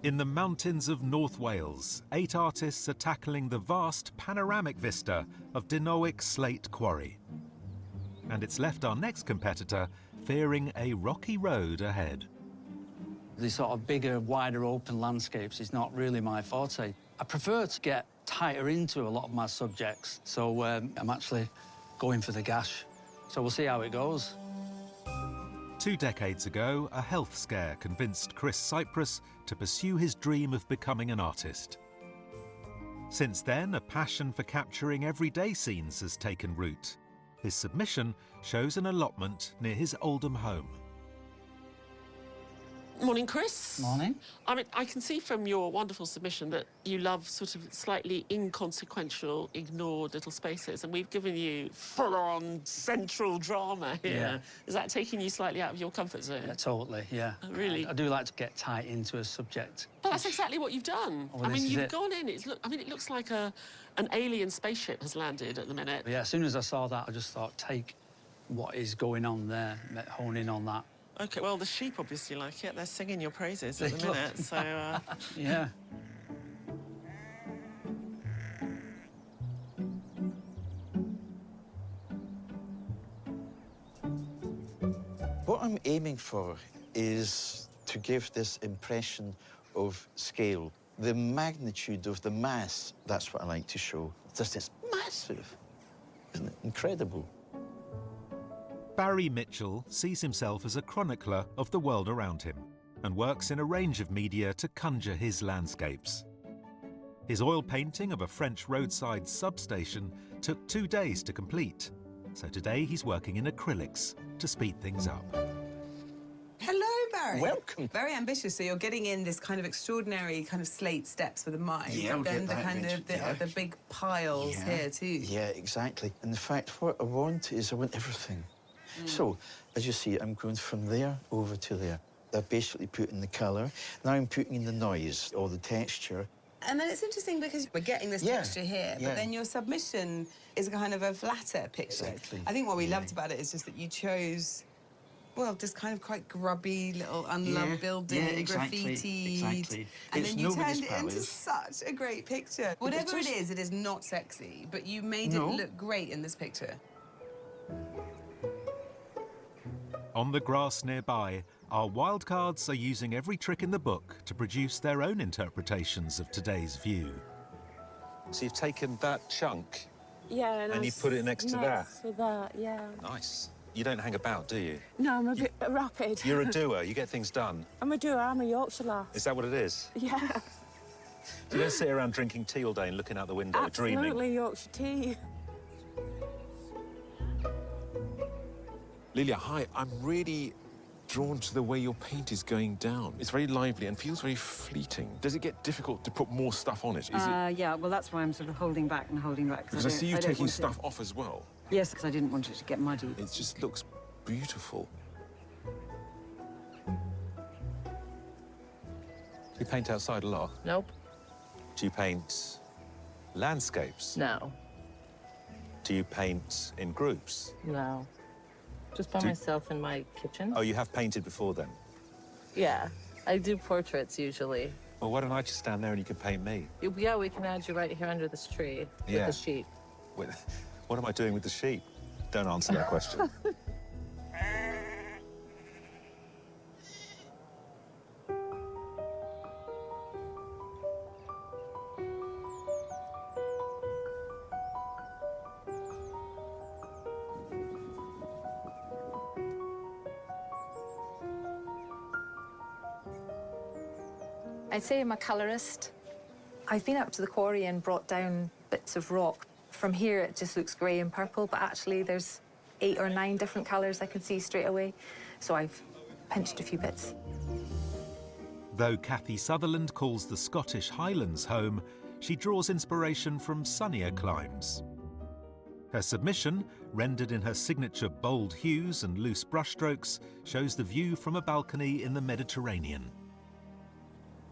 S2: In the mountains of North Wales, 8 artists are tackling the vast panoramic vista of Denowick Slate Quarry. And it's left our next competitor fearing a rocky road ahead.
S14: The sort of bigger, wider, open landscapes is not really my forte. I prefer to get tighter into a lot of my subjects, so I'm actually going for the gash. So we'll see how it goes.
S2: 2 decades ago, a health scare convinced Chris Cyprus to pursue his dream of becoming an artist. Since then, a passion for capturing everyday scenes has taken root. His submission shows an allotment near his Oldham home.
S9: Morning, Chris.
S14: Morning.
S9: I mean, I can see from your wonderful submission that you love sort of slightly inconsequential, ignored little spaces, and we've given you full-on central drama here.
S14: Yeah.
S9: Is that taking you slightly out of your comfort zone?
S14: Yeah, totally, yeah.
S9: Oh, really?
S14: I do like to get tight into a subject.
S9: Well, that's exactly what you've done.
S14: Oh,
S9: I mean,
S14: this is
S9: you've
S14: it.
S9: gone in. It looks like an alien spaceship has landed at the minute.
S14: Yeah, as soon as I saw that, I just thought, take what is going on there, hone in on that.
S9: OK, well, the sheep obviously like it. They're singing your praises at the minute, so...
S14: Yeah.
S13: What I'm aiming for is to give this impression of scale. The magnitude of the mass, that's what I like to show. Just it's massive. Isn't it incredible?
S2: Barry Mitchell sees himself as a chronicler of the world around him and works in a range of media to conjure his landscapes. His oil painting of a French roadside substation took 2 days to complete, so today he's working in acrylics to speed things up.
S11: Hello, Barry.
S13: Welcome.
S11: Very ambitious. So you're getting in this kind of extraordinary kind of slate steps with a mine.
S13: Yeah,
S11: but
S13: we'll
S11: then
S13: get
S11: the
S13: that
S11: kind of
S13: eventually.
S11: the big piles here too.
S13: Yeah, exactly. In fact, what I want is I want everything. So, as you see, I'm going from there over to there. They're basically putting the colour. Now I'm putting in the noise or the texture.
S11: And then it's interesting because we're getting this texture here, but then your submission is a kind of a flatter picture.
S13: Exactly.
S11: I think what we loved about it is just that you chose, well, this kind of quite grubby little unloved building, graffiti.
S13: Exactly.
S11: And
S13: It's
S11: then you
S13: nobody's
S11: turned it into
S13: palace.
S11: such a great picture. Whatever it is not sexy, but you made it look great in this picture.
S2: On the grass nearby, our wildcards are using every trick in the book to produce their own interpretations of today's view.
S1: So you've taken that chunk
S18: Yeah,
S1: and you put it next to that?
S18: Next to that, yeah.
S1: Nice. You don't hang about, do you?
S18: No, I'm a bit rapid.
S1: You're a doer. You get things done.
S18: I'm a doer. I'm a Yorkshire lass.
S1: Is that what it is?
S18: Yeah.
S1: You don't sit around drinking tea all day and looking out the window, dreaming.
S18: Absolutely Yorkshire tea.
S5: Lilia, hi. I'm really drawn to the way your paint is going down. It's very lively and feels very fleeting. Does it get difficult to put more stuff on it? Is it...
S3: Yeah, well, that's why I'm sort of holding back.
S5: Because I see you taking stuff off as well.
S3: Yes, because I didn't want it to get muddy.
S5: It just looks beautiful.
S1: Do you paint outside a lot?
S23: Nope.
S1: Do you paint landscapes?
S23: No.
S1: Do you paint in groups?
S23: No. Just by
S1: Do-
S23: myself in my kitchen.
S1: Oh, you have painted before then?
S23: Yeah. I do portraits usually.
S1: Well, why don't I just stand there and you can paint me?
S23: Yeah, we can add you right here under this tree with
S1: Yeah.
S23: the sheep.
S1: What am I doing with the sheep? Don't answer that question.
S16: I'd say I'm a colourist. I've been up to the quarry and brought down bits of rock. From here, it just looks grey and purple, but actually there's 8 or 9 different colours I can see straight away. So I've pinched a few bits.
S2: Though Kathy Sutherland calls the Scottish Highlands home, she draws inspiration from sunnier climes. Her submission, rendered in her signature bold hues and loose brushstrokes, shows the view from a balcony in the Mediterranean.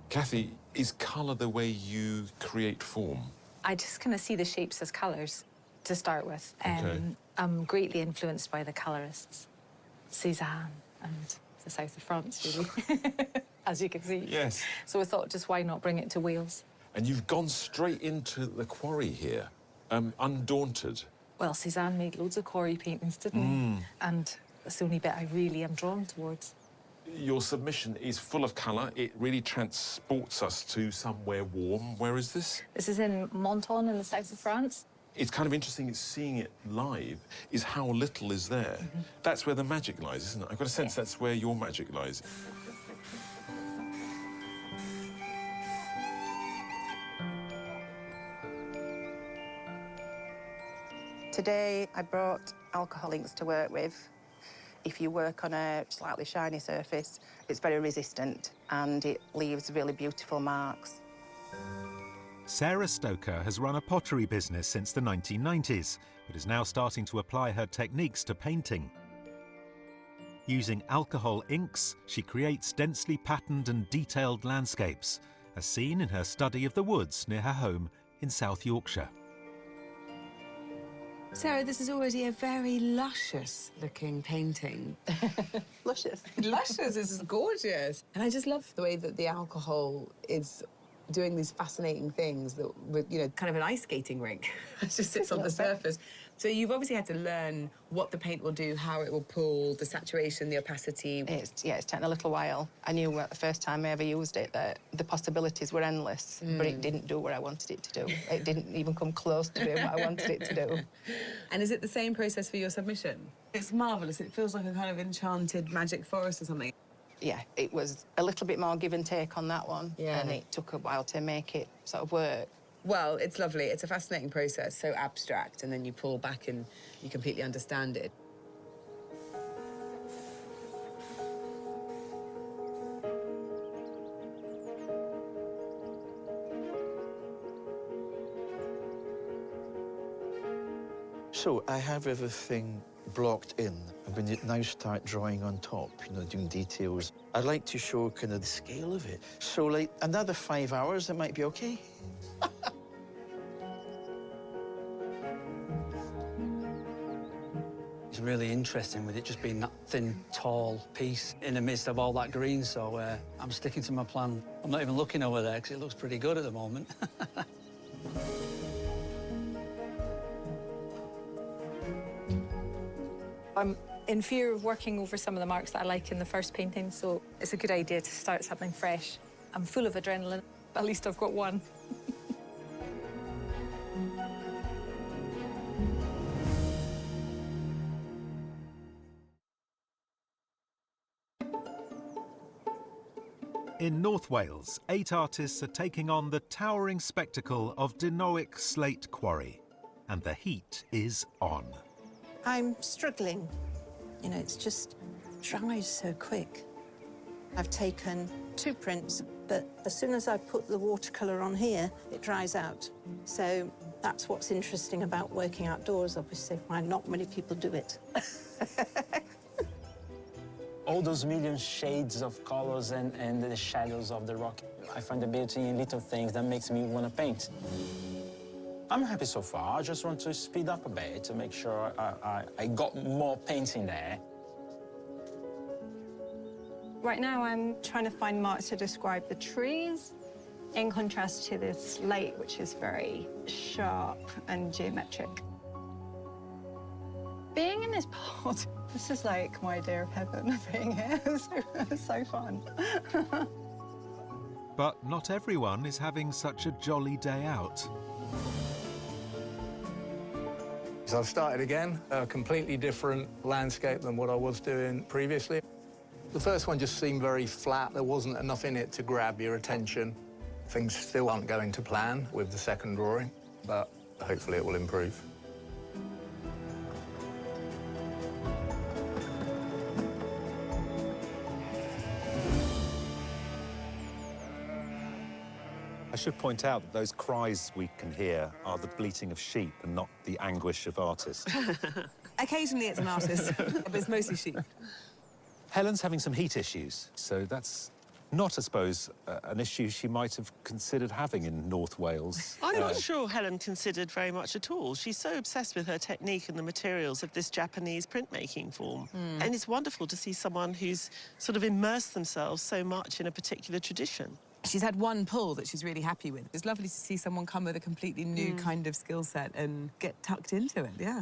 S5: Kathy, is colour the way you create form?
S16: I just kind of see the shapes as colours to start with.
S5: Okay.
S16: I'm greatly influenced by the colourists, Cézanne and the south of France, really, as you can see.
S5: Yes.
S16: So I thought, just why not bring it to Wales?
S5: And you've gone straight into the quarry here, undaunted.
S16: Well, Cézanne made loads of quarry paintings, didn't he? And that's the only bit I really am drawn towards.
S5: Your submission is full of colour. It really transports us to somewhere warm. Where is this?
S16: This is in Menton in the south of France.
S5: It's kind of interesting seeing it live, is how little is there. That's where the magic lies, isn't it? I've got a sense that's where your magic lies.
S24: Today, I brought alcohol inks to work with. If you work on a slightly shiny surface, it's very resistant and it leaves really beautiful marks.
S2: Sarah Stoker has run a pottery business since the 1990s, but is now starting to apply her techniques to painting. Using alcohol inks, she creates densely patterned and detailed landscapes, as seen in her study of the woods near her home in South Yorkshire.
S11: Sarah, this is already a very luscious-looking painting.
S24: Luscious.
S11: Luscious, this is gorgeous. And I just love the way that the alcohol is doing these fascinating things that, with, you know, kind of an ice skating rink. It just sits on the surface. So you've obviously had to learn what the paint will do, how it will pull, the saturation, the opacity.
S24: It's taken a little while. I knew the first time I ever used it that the possibilities were endless, but it didn't do what I wanted it to do. It didn't even come close to doing what I wanted it to do.
S11: And is it the same process for your submission? It's marvellous. It feels like a kind of enchanted magic forest or something.
S24: Yeah, it was a little bit more give and take on that one,
S11: Yeah.
S24: and it took a while to make it sort of work.
S11: Well, it's lovely. It's a fascinating process, so abstract, and then you pull back and you completely understand it.
S13: So I have everything blocked in. I'm going to now start drawing on top, you know, doing details. I'd like to show kind of the scale of it. So, like, another 5 hours, that might be okay.
S14: It's really interesting with it just being that thin, tall piece in the midst of all that green, so I'm sticking to my plan. I'm not even looking over there because it looks pretty good at the moment.
S16: I'm in fear of working over some of the marks that I like in the first painting, so it's a good idea to start something fresh. I'm full of adrenaline, but at least I've got one.
S2: In North Wales, 8 artists are taking on the towering spectacle of Denowick Slate Quarry, and the heat is on.
S20: I'm struggling. You know, it's just dries so quick. I've taken 2 prints, but as soon as I put the watercolour on here, it dries out. So that's what's interesting about working outdoors, obviously, why not many people do it.
S7: All those million shades of colors and the shadows of the rock. I find the beauty in little things that makes me want to paint. I'm happy so far. I just want to speed up a bit to make sure I got more painting there.
S19: Right now, I'm trying to find marks to describe the trees in contrast to this slate, which is very sharp and geometric. Being in this pod, this is like my idea of heaven, being here. It's so fun.
S2: But not everyone is having such a jolly day out.
S15: So I've started again, a completely different landscape than what I was doing previously. The first one just seemed very flat. There wasn't enough in it to grab your attention. Things still aren't going to plan with the second drawing, but hopefully it will improve. I
S1: should point out that those cries we can hear are the bleating of sheep and not the anguish of artists.
S11: Occasionally it's an artist, but it's mostly sheep.
S1: Helen's having some heat issues, so that's not, I suppose, an issue she might have considered having in North Wales.
S9: I'm not sure Helen considered very much at all. She's so obsessed with her technique and the materials of this Japanese printmaking form. And it's wonderful to see someone who's sort of immersed themselves so much in a particular tradition.
S11: She's had one pull that she's really happy with. It's lovely to see someone come with a completely new kind of skill set and get tucked into it, yeah.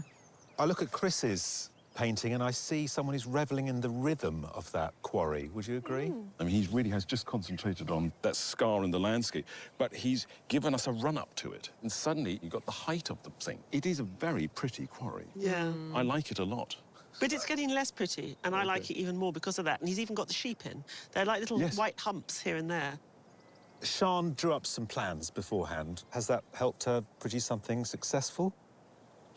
S1: I look at Chris's painting and I see someone who's revelling in the rhythm of that quarry. Would you agree?
S5: I mean, he really has just concentrated on that scar in the landscape, but he's given us a run-up to it. And suddenly, you've got the height of the thing. It is a very pretty quarry.
S9: Yeah.
S5: I like it a lot.
S9: But it's getting less pretty, and I like it even more because of that. And he's even got the sheep in. They're like little white humps here and there.
S1: Sian drew up some plans beforehand. Has that helped her produce something successful?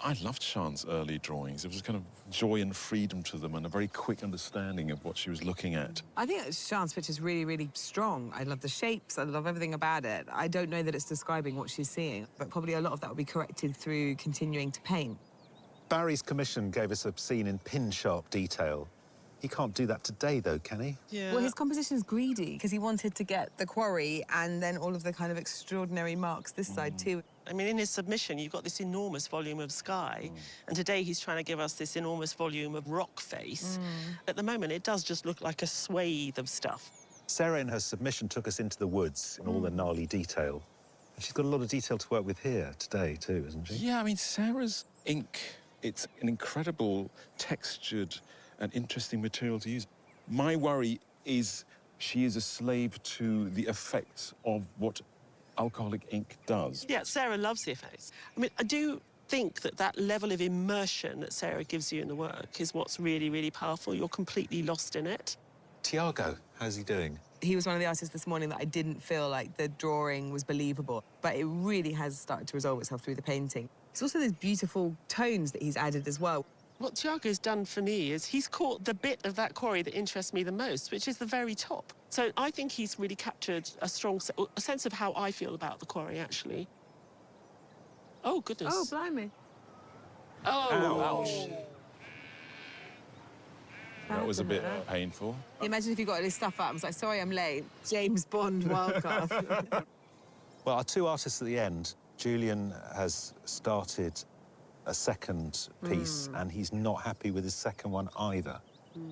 S5: I loved Sian's early drawings. There was a kind of joy and freedom to them and a very quick understanding of what she was looking at.
S11: I think Sian's picture's really, really strong. I love the shapes, I love everything about it. I don't know that it's describing what she's seeing, but probably a lot of that will be corrected through continuing to paint.
S1: Barry's commission gave us a scene in pin-sharp detail. He can't do that today, though, can he?
S9: Yeah.
S11: Well, his composition's greedy, because he wanted to get the quarry and then all of the kind of extraordinary marks this side, too.
S9: I mean, in his submission, you've got this enormous volume of sky, and today he's trying to give us this enormous volume of rock face. At the moment, it does just look like a swathe of stuff.
S1: Sarah, in her submission, took us into the woods in all the gnarly detail. And she's got a lot of detail to work with here today, too, isn't she?
S5: Yeah, I mean, Sarah's ink, it's an incredible textured and interesting material to use. My worry is she is a slave to the effects of what alcoholic ink does.
S9: Yeah, Sarah loves the effects. I mean, I do think that that level of immersion that Sarah gives you in the work is what's really, really powerful. You're completely lost in it.
S1: Tiago, how's he doing?
S11: He was one of the artists this morning that I didn't feel like the drawing was believable, but it really has started to resolve itself through the painting. It's also those beautiful tones that he's added as well.
S9: What Tiago's done for me is he's caught the bit of that quarry that interests me the most, which is the very top. So I think he's really captured a strong sense of how I feel about the quarry, actually. Oh, goodness.
S3: Oh, blimey.
S9: Oh,
S5: ouch. That was a bit painful.
S11: Imagine if you got his stuff up and was like, sorry, I'm late. James Bond wildcard.
S1: Well, our two artists at the end, Julian has started a second piece, and he's not happy with his second one either.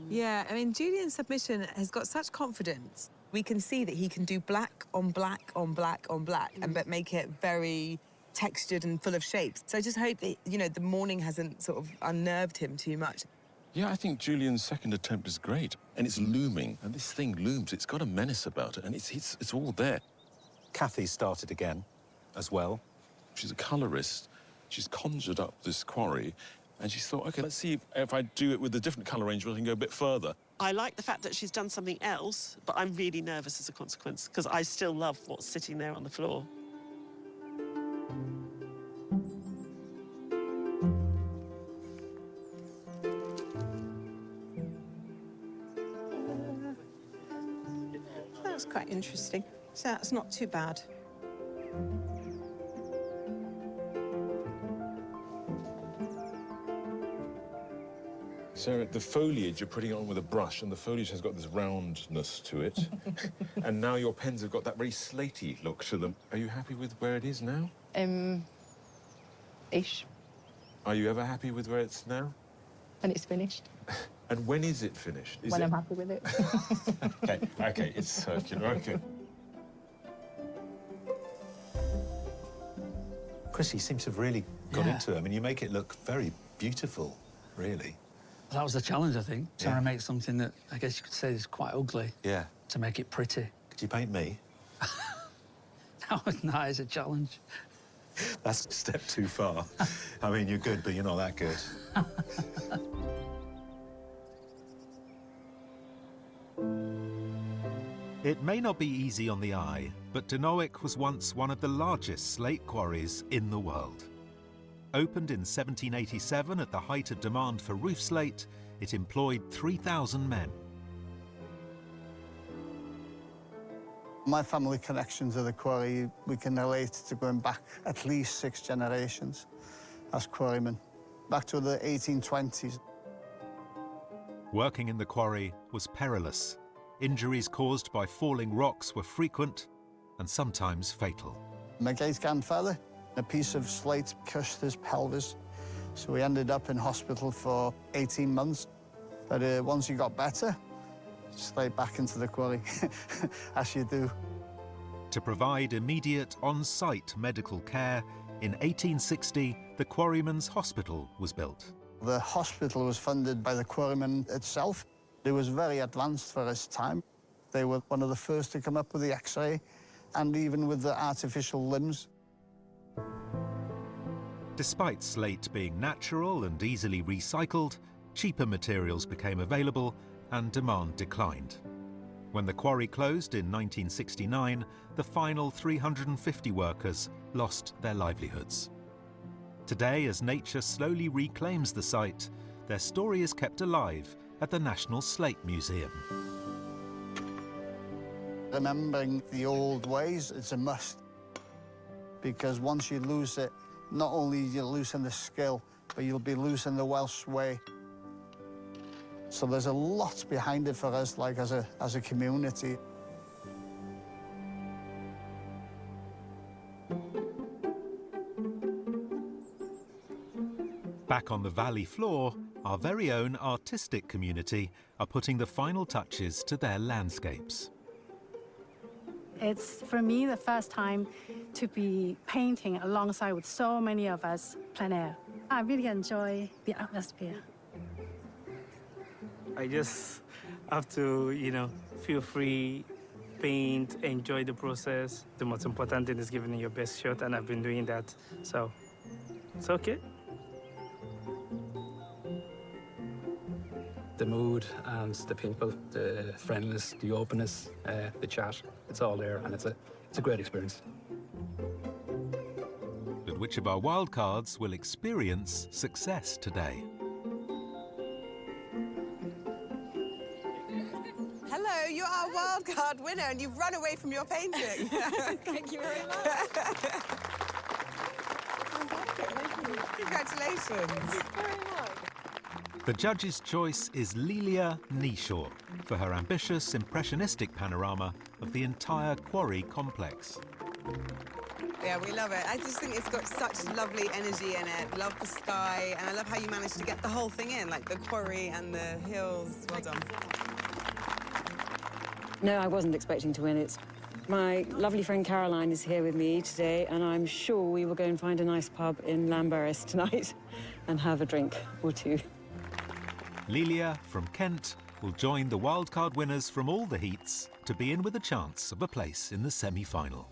S11: Yeah, I mean, Julian's submission has got such confidence. We can see that he can do black on black on black on black, but make it very textured and full of shapes. So I just hope that, you know, the morning hasn't sort of unnerved him too much.
S5: Yeah, I think Julian's second attempt is great. And it's looming. And this thing looms. It's got a menace about it. And it's all there.
S1: Kathy started again as well.
S5: She's a colourist. She's conjured up this quarry. And she thought, OK, let's see if I do it with a different colour range, we can go a bit further.
S9: I like the fact that she's done something else, but I'm really nervous as a consequence, because I still love what's sitting there on the floor.
S4: That's quite interesting. So that's not too bad.
S5: Sarah, the foliage you're putting it on with a brush, and the foliage has got this roundness to it. And now your pens have got that very slaty look to them. Are you happy with where it is now?
S10: Ish.
S5: Are you ever happy with where it's now?
S10: And it's finished.
S5: And when is it finished?
S10: When I'm happy with it.
S5: OK, it's circular, OK.
S1: Chris, you seem to have really got into it. I mean, you make it look very beautiful, really.
S14: That was the challenge, I think. Trying to make something that I guess you could say is quite ugly.
S1: Yeah.
S14: To make it pretty.
S1: Could you paint me?
S14: That is a challenge.
S1: That's a step too far. I mean, you're good, but you're not that good.
S2: It may not be easy on the eye, but Dernowic was once one of the largest slate quarries in the world. Opened in 1787 at the height of demand for roof slate, it employed 3,000 men.
S8: My family connection to the quarry, we can relate to going back at least 6 generations as quarrymen, back to the 1820s.
S2: Working in the quarry was perilous. Injuries caused by falling rocks were frequent and sometimes fatal.
S8: My great-grandfather, a piece of slate crushed his pelvis, so he ended up in hospital for 18 months. But once he got better, straight back into the quarry, as you do.
S2: To provide immediate on-site medical care, in 1860, the Quarrymen's Hospital was built.
S8: The hospital was funded by the quarrymen itself. It was very advanced for its time. They were one of the first to come up with the X-ray and even with the artificial limbs.
S2: Despite slate being natural and easily recycled, cheaper materials became available and demand declined. When the quarry closed in 1969, the final 350 workers lost their livelihoods. Today, as nature slowly reclaims the site, their story is kept alive at the National Slate Museum.
S8: Remembering the old ways, it's a must. Because once you lose it, not only you're losing the skill, but you'll be losing the Welsh way. So there's a lot behind it for us, like as a community.
S2: Back on the valley floor, our very own artistic community are putting the final touches to their landscapes.
S12: It's, for me, the first time to be painting alongside with so many of us plein air. I really enjoy the atmosphere.
S21: I just have to, feel free, paint, enjoy the process. The most important thing is giving it your best shot, and I've been doing that, so it's okay.
S22: The mood and the people, the friendliness, the openness, the chat, it's all there, and it's a great experience.
S2: But which of our wildcards will experience success today?
S11: Hello, you're our wildcard winner and you've run away from your painting.
S12: Thank you very much.
S11: Congratulations.
S2: The judge's choice is Lelia Neeshaw for her ambitious, impressionistic panorama of the entire quarry complex.
S11: Yeah, we love it. I just think it's got such lovely energy in it. Love the sky, and I love how you managed to get the whole thing in, like the quarry and the hills. Well done.
S3: No, I wasn't expecting to win it. My lovely friend Caroline is here with me today, and I'm sure we will go and find a nice pub in Llanberis tonight and have a drink or two.
S2: Lelia from Kent will join the wildcard winners from all the heats to be in with a chance of a place in the semi-final.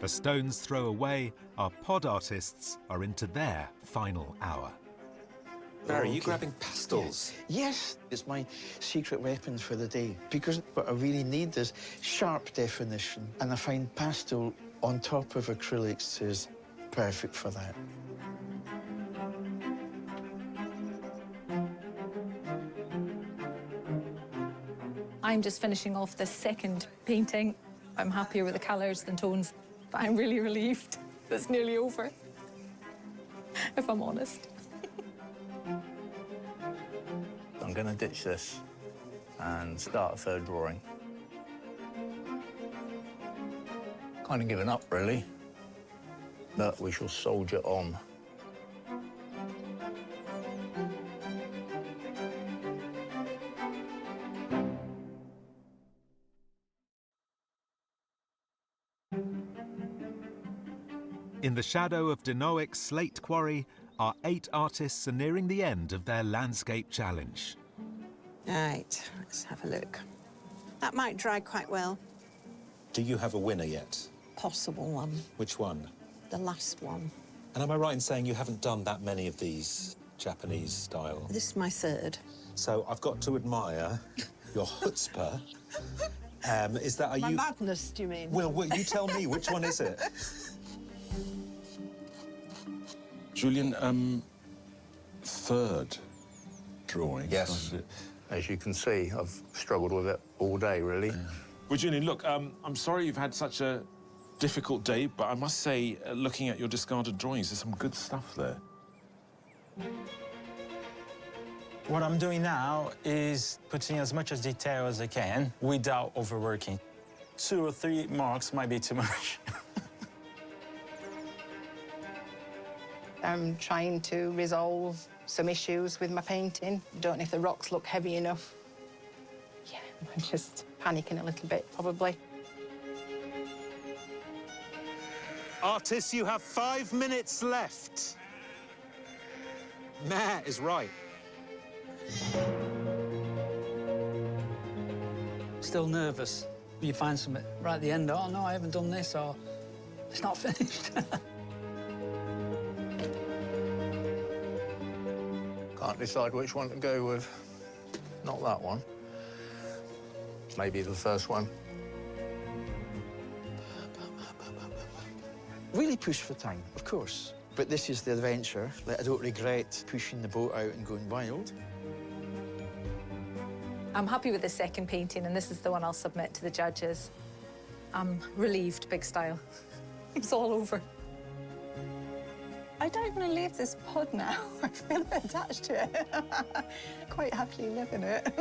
S2: A stone's throw away, our pod artists are into their final hour.
S1: Barry, you grabbing pastels?
S13: Yes, it's my secret weapon for the day, because what I really need is sharp definition, and I find pastel on top of acrylics is perfect for that.
S16: I'm just finishing off the second painting. I'm happier with the colours than tones, but I'm really relieved that it's nearly over, if I'm honest.
S15: I'm going to ditch this and start a third drawing. Kind of given up, really, but we shall soldier on.
S2: In the shadow of Denowick's slate quarry, our 8 artists are nearing the end of their landscape challenge.
S11: All right, let's have a look. That might dry quite well.
S1: Do you have a winner yet?
S20: Possible one.
S1: Which one?
S20: The last one.
S1: And am I right in saying you haven't done that many of these Japanese style?
S20: This is my third.
S1: So I've got to admire your chutzpah. Is that,
S20: My madness, do you mean?
S1: Well, you tell me, which one is it?
S5: Julian, third drawing.
S1: Yes.
S15: As you can see, I've struggled with it all day, really.
S5: Well, Julian, look, I'm sorry you've had such a difficult day, but I must say, looking at your discarded drawings, there's some good stuff there.
S7: What I'm doing now is putting as much as detail as I can without overworking. 2 or 3 marks might be too much.
S24: I'm trying to resolve some issues with my painting. Don't know if the rocks look heavy enough. Yeah, I'm just panicking a little bit, probably.
S1: Artists, you have 5 minutes left. Mayor is right.
S14: Still nervous. You find something right at the end, oh, no, I haven't done this, or it's not finished.
S15: Can't decide which one to go with. Not that one. Maybe the first one.
S13: Really push for time, of course. But this is the adventure. Like, I don't regret pushing the boat out and going wild.
S16: I'm happy with the second painting, and this is the one I'll submit to the judges. I'm relieved, big style. It's all over.
S19: I don't want to leave this pod now. I feel a bit attached to it. Quite happily live in it.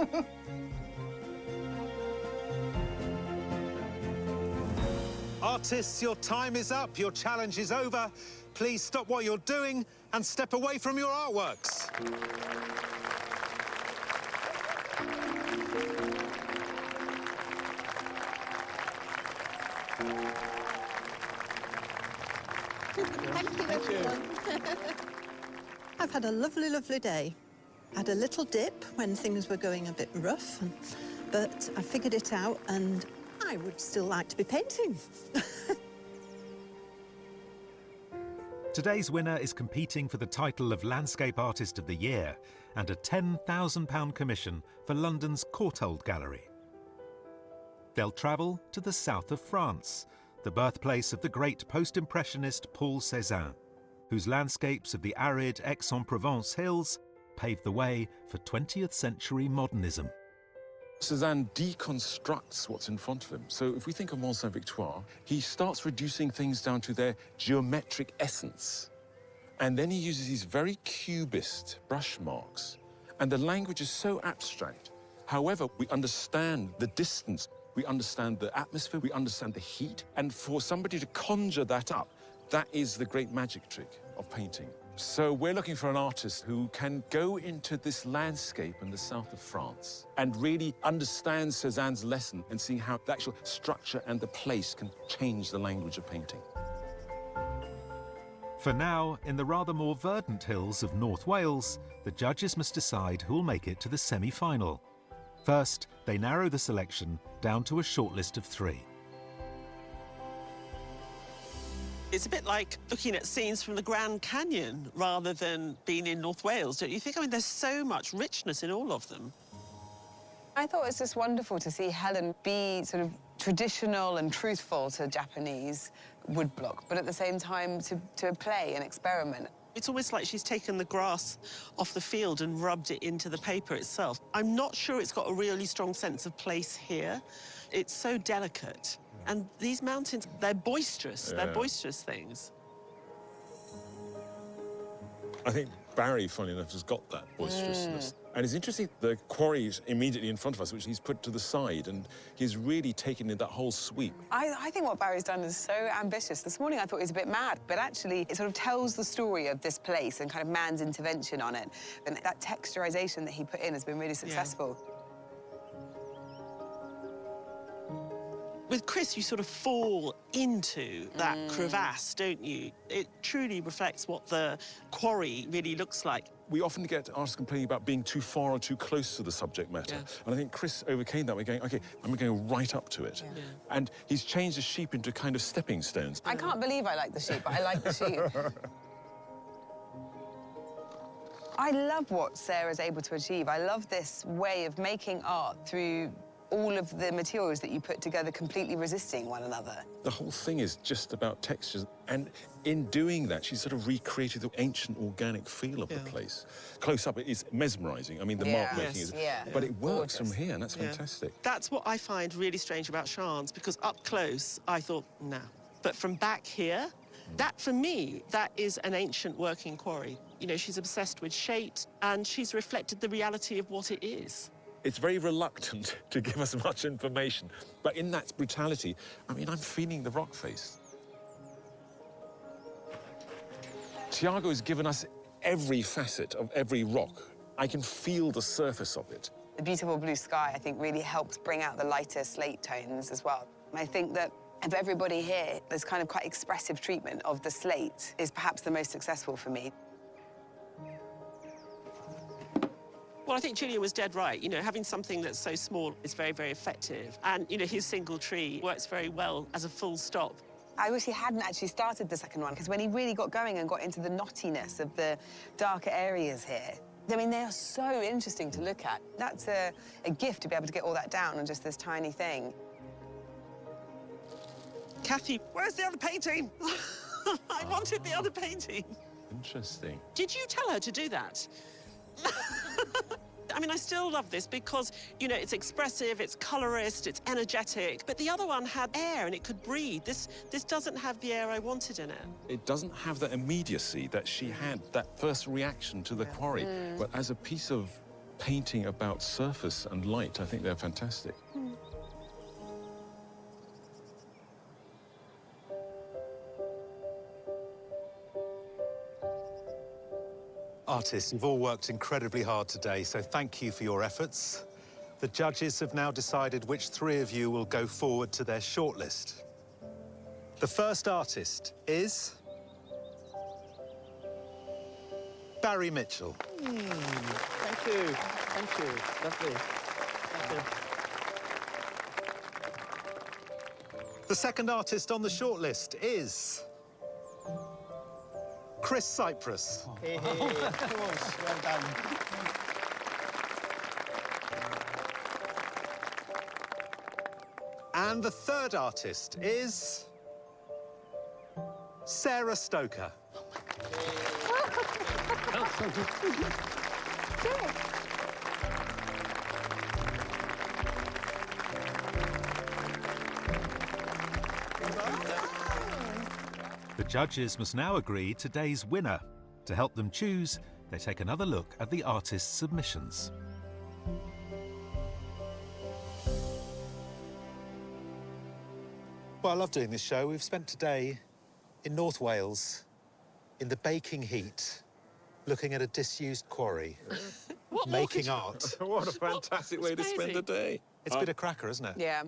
S1: Artists, your time is up. Your challenge is over. Please stop what you're doing and step away from your artworks.
S20: Thank you, everyone. I've had a lovely, lovely day. Had a little dip when things were going a bit rough, but I figured it out, and I would still like to be painting.
S2: Today's winner is competing for the title of Landscape Artist of the Year and a £10,000 commission for London's Courtauld Gallery. They'll travel to the south of France, the birthplace of the great post-impressionist Paul Cézanne, whose landscapes of the arid Aix-en-Provence hills paved the way for 20th century modernism.
S5: Cézanne deconstructs what's in front of him. So if we think of Mont Saint-Victoire, he starts reducing things down to their geometric essence. And then he uses these very cubist brush marks. And the language is so abstract. However, we understand the distance, we understand the atmosphere, we understand the heat. And for somebody to conjure that up, that is the great magic trick of painting. So we're looking for an artist who can go into this landscape in the south of France and really understand Cézanne's lesson and see how the actual structure and the place can change the language of painting.
S2: For now, in the rather more verdant hills of North Wales, the judges must decide who'll make it to the semi-final. First, they narrow the selection down to a shortlist of 3.
S9: It's a bit like looking at scenes from the Grand Canyon rather than being in North Wales, don't you think? I mean, there's so much richness in all of them.
S6: I thought it was just wonderful to see Helen be sort of traditional and truthful to Japanese woodblock, but at the same time to play and experiment.
S9: It's almost like she's taken the grass off the field and rubbed it into the paper itself. I'm not sure it's got a really strong sense of place here. It's so delicate. And these mountains, they're boisterous.
S5: Yeah.
S9: They're boisterous things.
S5: I think Barry, funnily enough, has got that boisterousness. And it's interesting, the quarry is immediately in front of us, which he's put to the side, and he's really taken in that whole sweep.
S6: I think what Barry's done is so ambitious. This morning I thought he was a bit mad, but actually it sort of tells the story of this place and kind of man's intervention on it. And that texturization that he put in has been really successful.
S9: With Chris, you sort of fall into that crevasse, don't you? It truly reflects what the quarry really looks like.
S5: We often get artists complaining about being too far or too close to the subject matter.
S9: Yeah.
S5: And I think Chris overcame that by going, OK, I'm going right up to it.
S6: Yeah.
S5: And he's changed the sheep into kind of stepping stones.
S6: I can't believe I like the sheep, but I like the sheep. I love what Sarah's able to achieve. I love this way of making art through all of the materials that you put together completely resisting one another.
S5: The whole thing is just about textures. And in doing that, she sort of recreated the ancient organic feel of the place. Close up, it is mesmerising. I mean, the mark making is... But it works from here, and that's fantastic.
S9: That's what I find really strange about Siân's, because up close, I thought, nah. But from back here, that, for me, that is an ancient working quarry. You know, she's obsessed with shapes, and she's reflected the reality of what it is.
S5: It's very reluctant to give us much information, but in that brutality, I mean, I'm feeling the rock face. Thiago has given us every facet of every rock. I can feel the surface of it.
S6: The beautiful blue sky, I think, really helps bring out the lighter slate tones as well. I think that of everybody here, this kind of quite expressive treatment of the slate is perhaps the most successful for me.
S9: Well, I think Julian was dead right. You know, having something that's so small is very, very effective. And, you know, his single tree works very well as a full stop.
S6: I wish he hadn't actually started the second one, because when he really got going and got into the knottiness of the darker areas here, I mean, they are so interesting to look at. That's a gift to be able to get all that down on just this tiny thing.
S9: Kathy, where's the other painting? I wanted the other painting.
S5: Interesting.
S9: Did you tell her to do that? I mean, I still love this because, you know, it's expressive, it's colorist, it's energetic, but the other one had air and it could breathe. This doesn't have the air I wanted in it.
S5: It doesn't have that immediacy that she had, that first reaction to the quarry. But as a piece of painting about surface and light, I think they're fantastic.
S2: Artists, you've all worked incredibly hard today, so thank you for your efforts. The judges have now decided which 3 of you will go forward to their shortlist. The first artist is Barry Mitchell.
S4: Thank you. Thank you. Lovely. Thank you.
S2: The second artist on the shortlist is Chris Cypress.
S8: Hey, hey, of course. Well done.
S2: And the third artist is Sarah Stoker. The judges must now agree today's winner. To help them choose, they take another look at the artists' submissions. Well, I love doing this show. We've spent today in North Wales, in the baking heat, looking at a disused quarry, making art.
S5: What a fantastic way to spend the day.
S2: It's been a cracker, isn't it?
S6: Yeah.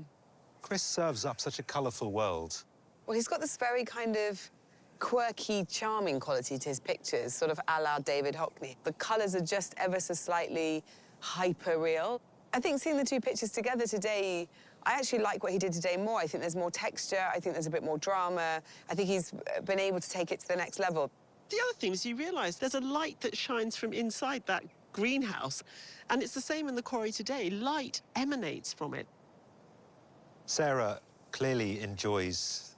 S2: Chris serves up such a colourful world.
S6: Well, he's got this very kind of quirky, charming quality to his pictures, sort of a la David Hockney. The colours are just ever so slightly hyper-real. I think seeing the 2 pictures together today, I actually like what he did today more. I think there's more texture. I think there's a bit more drama. I think he's been able to take it to the next level.
S9: The other thing is you realise there's a light that shines from inside that greenhouse, and it's the same in the quarry today. Light emanates from it.
S2: Sarah clearly enjoys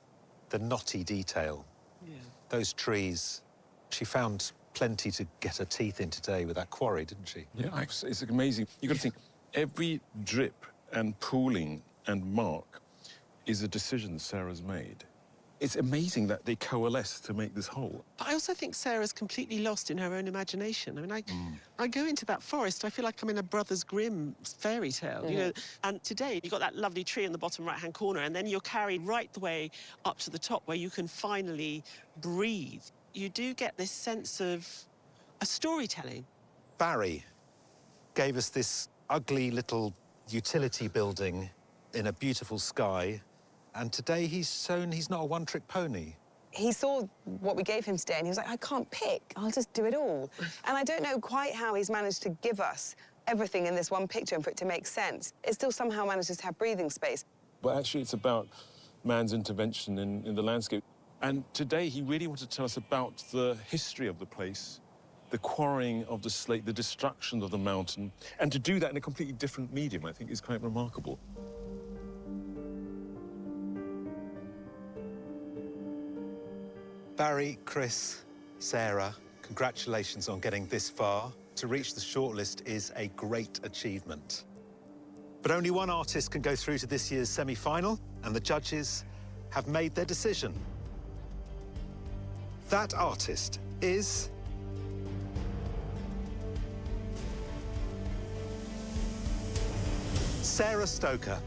S2: the knotty detail.
S9: Yeah.
S2: Those trees. She found plenty to get her teeth in today with that quarry, didn't she?
S5: Yeah, it's amazing. You've got to think, every drip and pooling and mark is a decision Sarah's made. It's amazing that they coalesce to make this whole.
S9: But I also think Sarah's completely lost in her own imagination. I mean, I go into that forest, I feel like I'm in a Brothers Grimm fairy tale, you know. And today, you've got that lovely tree in the bottom right-hand corner, and then you're carried right the way up to the top where you can finally breathe. You do get this sense of a storytelling.
S2: Barry gave us this ugly little utility building in a beautiful sky. And today he's shown he's not a one-trick pony.
S6: He saw what we gave him today and he was like, I can't pick, I'll just do it all. And I don't know quite how he's managed to give us everything in this one picture and for it to make sense. It still somehow manages to have breathing space.
S5: But actually, it's about man's intervention in the landscape. And today, he really wanted to tell us about the history of the place the quarrying of the slate, the destruction of the mountain, and to do that in a completely different medium, I think, is quite remarkable.
S1: Barry, Chris, Sarah, congratulations on getting this far. To reach the shortlist is a great achievement. But only one artist can go through to this year's semi-final, and the judges have made their decision. That artist is... Sarah Stoker.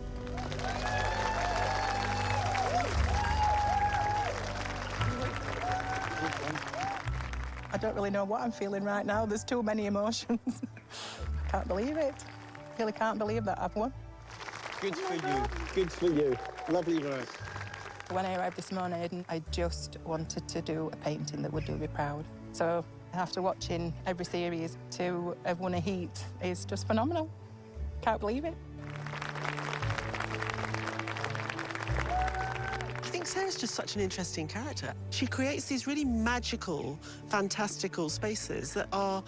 S24: I don't really know what I'm feeling right now. There's too many emotions. I can't believe it. Really can't believe that I've won.
S4: Good for you. Good for you. Lovely work.
S24: When I arrived this morning, I just wanted to do a painting that would do me proud. So after watching every series, to have won a heat is just phenomenal. Can't believe it.
S9: I think Sarah's just such an interesting character. She creates these really magical, fantastical spaces that are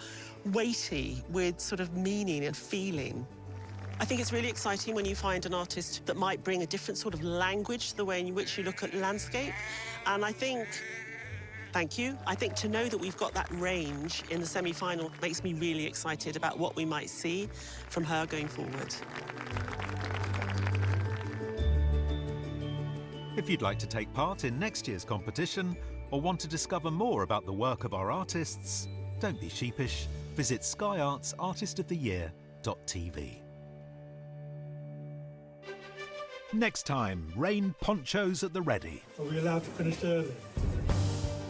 S9: weighty with sort of meaning and feeling. I think it's really exciting when you find an artist that might bring a different sort of language to the way in which you look at landscape. And I think, thank you, I think to know that we've got that range in the semi-final makes me really excited about what we might see from her going forward.
S2: If you'd like to take part in next year's competition or want to discover more about the work of our artists, don't be sheepish. Visit skyartsartistoftheyear.tv. Next time, rain ponchos at the ready.
S10: Are we allowed to finish early?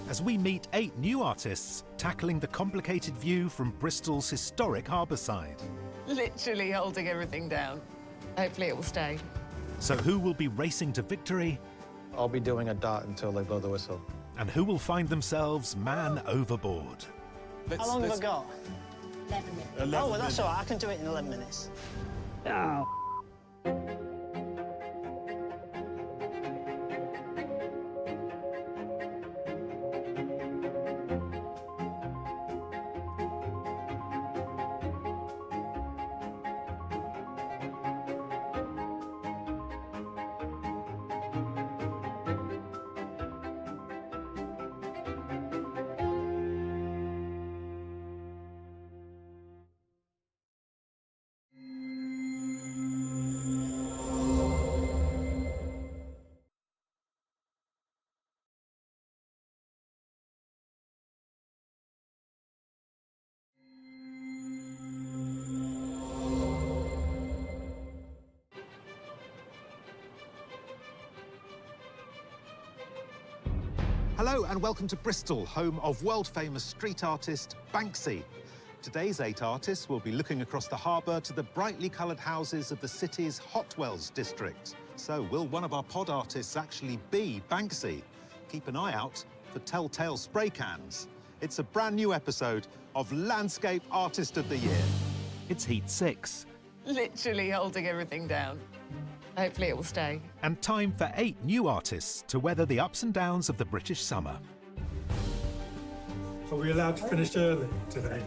S2: As we meet 8 new artists tackling the complicated view from Bristol's historic harbourside.
S17: Literally holding everything down. Hopefully it will stay.
S2: So who will be racing to victory?
S4: I'll be doing a dart until they blow the whistle.
S2: And who will find themselves man overboard?
S18: How long have I got?
S17: 11 minutes.
S18: Oh, well, that's all right. I can do it in 11 minutes.
S17: Oh.
S1: Hello and welcome to Bristol, home of world-famous street artist Banksy. Today's 8 artists will be looking across the harbour to the brightly coloured houses of the city's Hotwells district. So will one of our pod artists actually be Banksy? Keep an eye out for telltale spray cans. It's a brand new episode of Landscape Artist of the Year.
S2: It's Heat 6.
S17: Literally holding everything down. Hopefully it will stay.
S2: And time for 8 new artists to weather the ups and downs of the British summer.
S10: Are we allowed to finish early today?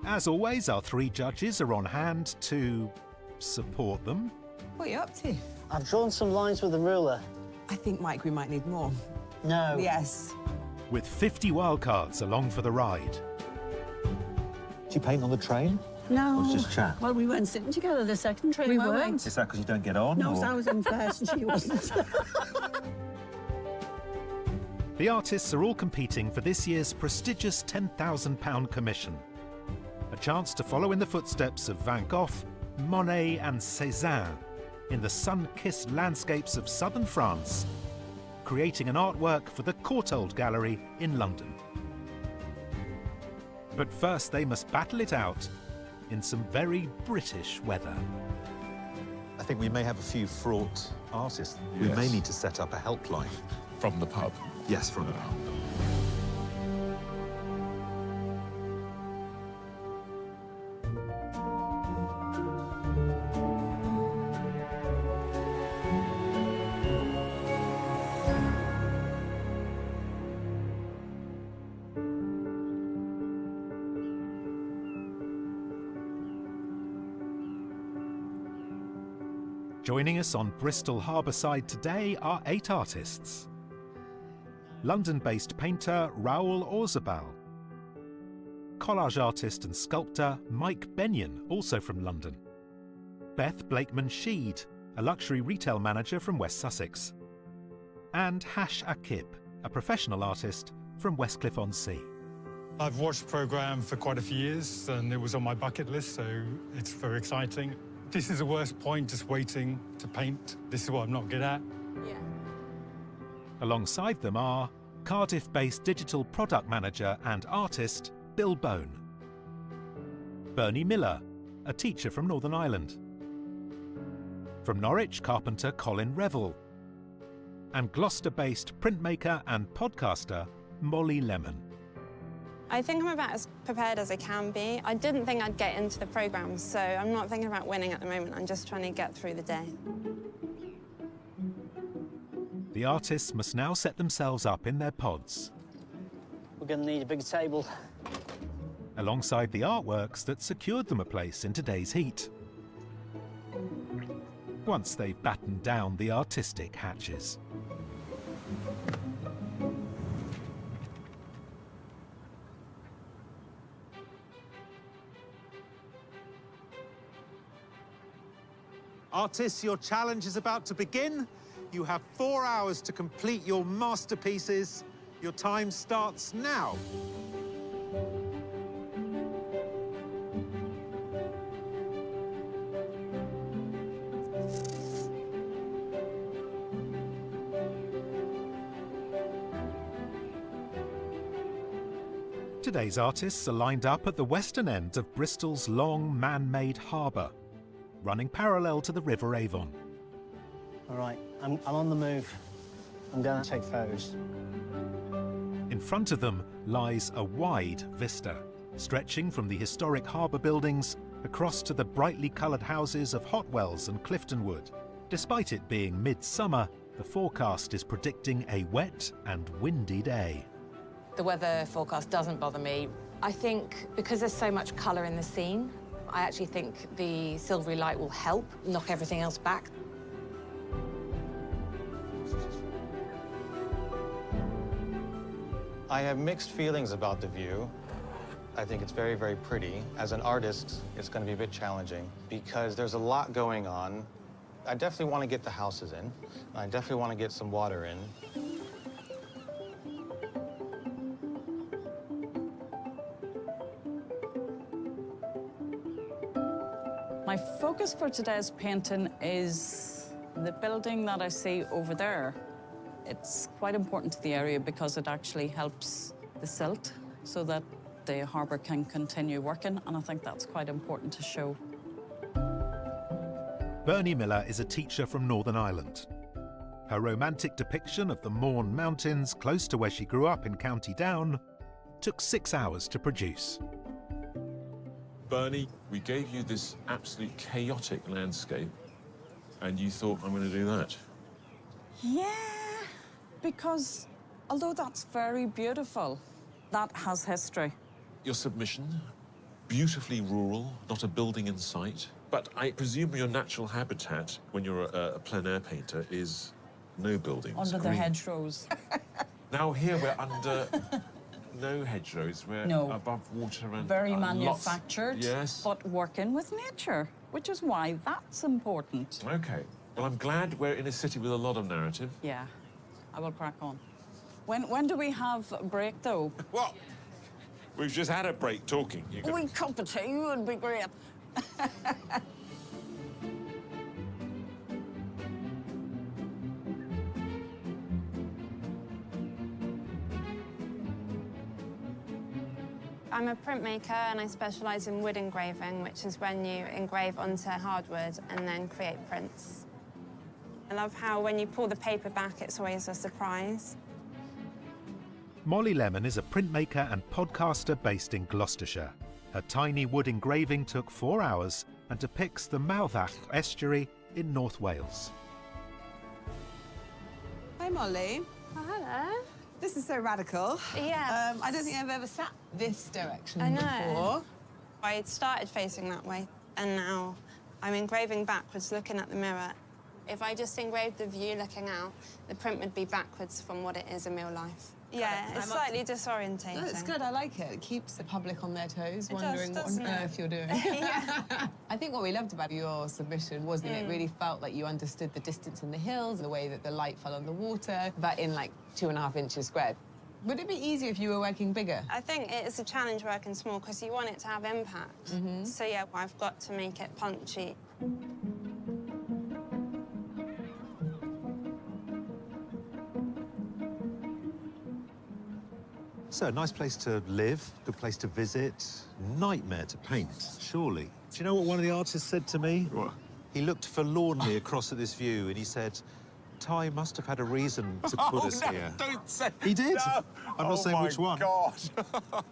S2: As always, our 3 judges are on hand to support them.
S11: What are you up to?
S18: I've drawn some lines with a ruler.
S11: I think, Mike, we might need more.
S18: No.
S11: Yes.
S2: With 50 wildcards along for the ride.
S1: Do you paint on the train?
S23: No.
S1: Or just chat?
S23: Well, we weren't sitting together the second train, We were weren't.
S1: Is that because you don't get on?
S23: No,
S1: or?
S23: so I was in first and she wasn't.
S2: The artists are all competing for this year's prestigious £10,000 commission. A chance to follow in the footsteps of Van Gogh, Monet and Cézanne in the sun-kissed landscapes of southern France, creating an artwork for the Courtauld Gallery in London. But first they must battle it out in some very British weather.
S1: I think we may have a few fraught artists.
S5: Yes.
S1: We may need to set up a helpline.
S5: From the pub.
S1: Yes, from the pub.
S2: Joining us on Bristol Harbourside today are 8 artists. London-based painter Raoul Orzabal, collage artist and sculptor Mike Benyon, also from London, Beth Blakeman-Sheed, a luxury retail manager from West Sussex, and Hash Akib, a professional artist from Westcliff-on-Sea.
S10: I've watched the programme for quite a few years and it was on my bucket list, so it's very exciting. This is the worst point, just waiting to paint. This is what I'm not good at.
S6: Yeah.
S2: Alongside them are Cardiff-based digital product manager and artist Bill Bone, Bernie Miller, a teacher from Northern Ireland, from Norwich carpenter Colin Revel, and Gloucester-based printmaker and podcaster Molly Lemon.
S3: I think I'm about as prepared as I can be. I didn't think I'd get into the programme, so I'm not thinking about winning at the moment. I'm just trying to get through the day.
S2: The artists must now set themselves up in their pods,
S18: We're going to need a bigger table.
S2: alongside the artworks that secured them a place in today's heat, once they've battened down the artistic hatches.
S1: Artists, your challenge is about to begin. You have 4 hours to complete your masterpieces. Your time starts now.
S2: Today's artists are lined up at the western end of Bristol's long man-made harbour, running parallel to the River Avon.
S18: All right, I'm on the move. I'm going to take photos.
S2: In front of them lies a wide vista, stretching from the historic harbour buildings across to the brightly coloured houses of Hotwells and Clifton Wood. Despite it being midsummer, the forecast is predicting a wet and windy day.
S12: The weather forecast doesn't bother me. I think because there's so much colour in the scene, I actually think the silvery light will help knock everything else back.
S21: I have mixed feelings about the view. I think it's very, very pretty. As an artist, it's going to be a bit challenging because there's a lot going on. I definitely want to get the houses in. I definitely want to get some water in.
S22: My focus for today's painting is the building that I see over there. It's quite important to the area because it actually helps the silt so that the harbour can continue working, and I think that's quite important to show.
S2: Bernie Miller is a teacher from Northern Ireland. Her romantic depiction of the Mourne Mountains, close to where she grew up in County Down, took 6 hours to produce.
S5: Bernie, we gave you this absolute chaotic landscape, and you thought, I'm going to do that.
S22: Yeah, because although that's very beautiful, that has history.
S5: Your submission, beautifully rural, not a building in sight. But I presume your natural habitat, when you're a plein air painter, is no buildings.
S22: Under the hedgerows.
S5: Now here we're under no hedgerows. We're above water and
S22: very manufactured,
S5: yes,
S22: but working with nature, which is why that's important.
S5: Okay. Well, I'm glad we're in a city with a lot of narrative.
S22: Yeah, I will crack on. When do we have a break, though?
S5: What? We've just had a break talking.
S22: A wee cup of tea would be great.
S3: I'm a printmaker and I specialise in wood engraving, which is when you engrave onto hardwood and then create prints. I love how when you pull the paper back, it's always a surprise.
S2: Molly Lemon is a printmaker and podcaster based in Gloucestershire. Her tiny wood engraving took 4 hours and depicts the Mawddach estuary in North Wales.
S11: Hi, Molly.
S3: Oh, hello.
S11: This is so radical.
S3: Yeah.
S11: I don't think I've ever sat this direction
S3: I know.
S11: before.
S3: I started facing that way, and now I'm engraving backwards, looking at the mirror, If I just engraved the view looking out, the print would be backwards from what it is in real life. Yeah, it's slightly disorientating.
S6: No, it's good. I like it. It keeps the public on their toes,
S3: It
S6: wondering
S3: does,
S6: what on
S3: doesn't it?
S6: earth you're doing.
S3: Yeah.
S6: I think what we loved about your submission was that it really felt like you understood the distance in the hills, the way that the light fell on the water, but in like 2.5 inches squared. Would it be easier if you were working bigger?
S3: I think it's a challenge working small because you want it to have impact. So yeah, I've got to make it punchy.
S1: So, a nice place to live, good place to visit, nightmare to paint, surely. Do you know what one of the artists said to me? What? He looked forlornly across at this view and he said, Ty must have had a reason to put us here.
S5: Don't say.
S1: He did.
S5: No.
S1: I'm not saying which one.
S5: God.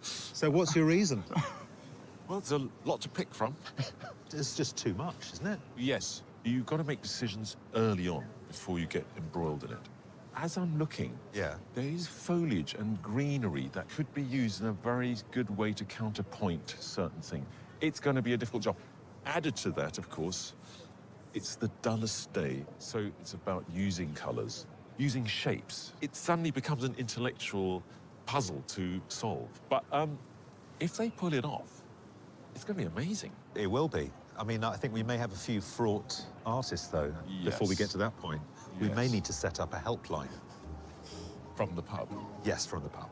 S1: So what's your reason?
S5: Well, there's a lot to pick from.
S1: It's just too much, isn't it?
S5: Yes. You've got to make decisions early on before you get embroiled in it. As I'm looking, there is foliage and greenery that could be used in a very good way to counterpoint certain things. It's going to be a difficult job. Added to that, of course, it's the dullest day, so it's about using colours, using shapes. It suddenly becomes an intellectual puzzle to solve. But if they pull it off, it's going to be amazing.
S1: It will be. I mean, I think we may have a few fraught artists, though, before we get to that point. We may need to set up a helpline.
S5: From the pub?
S1: Yes, from the pub.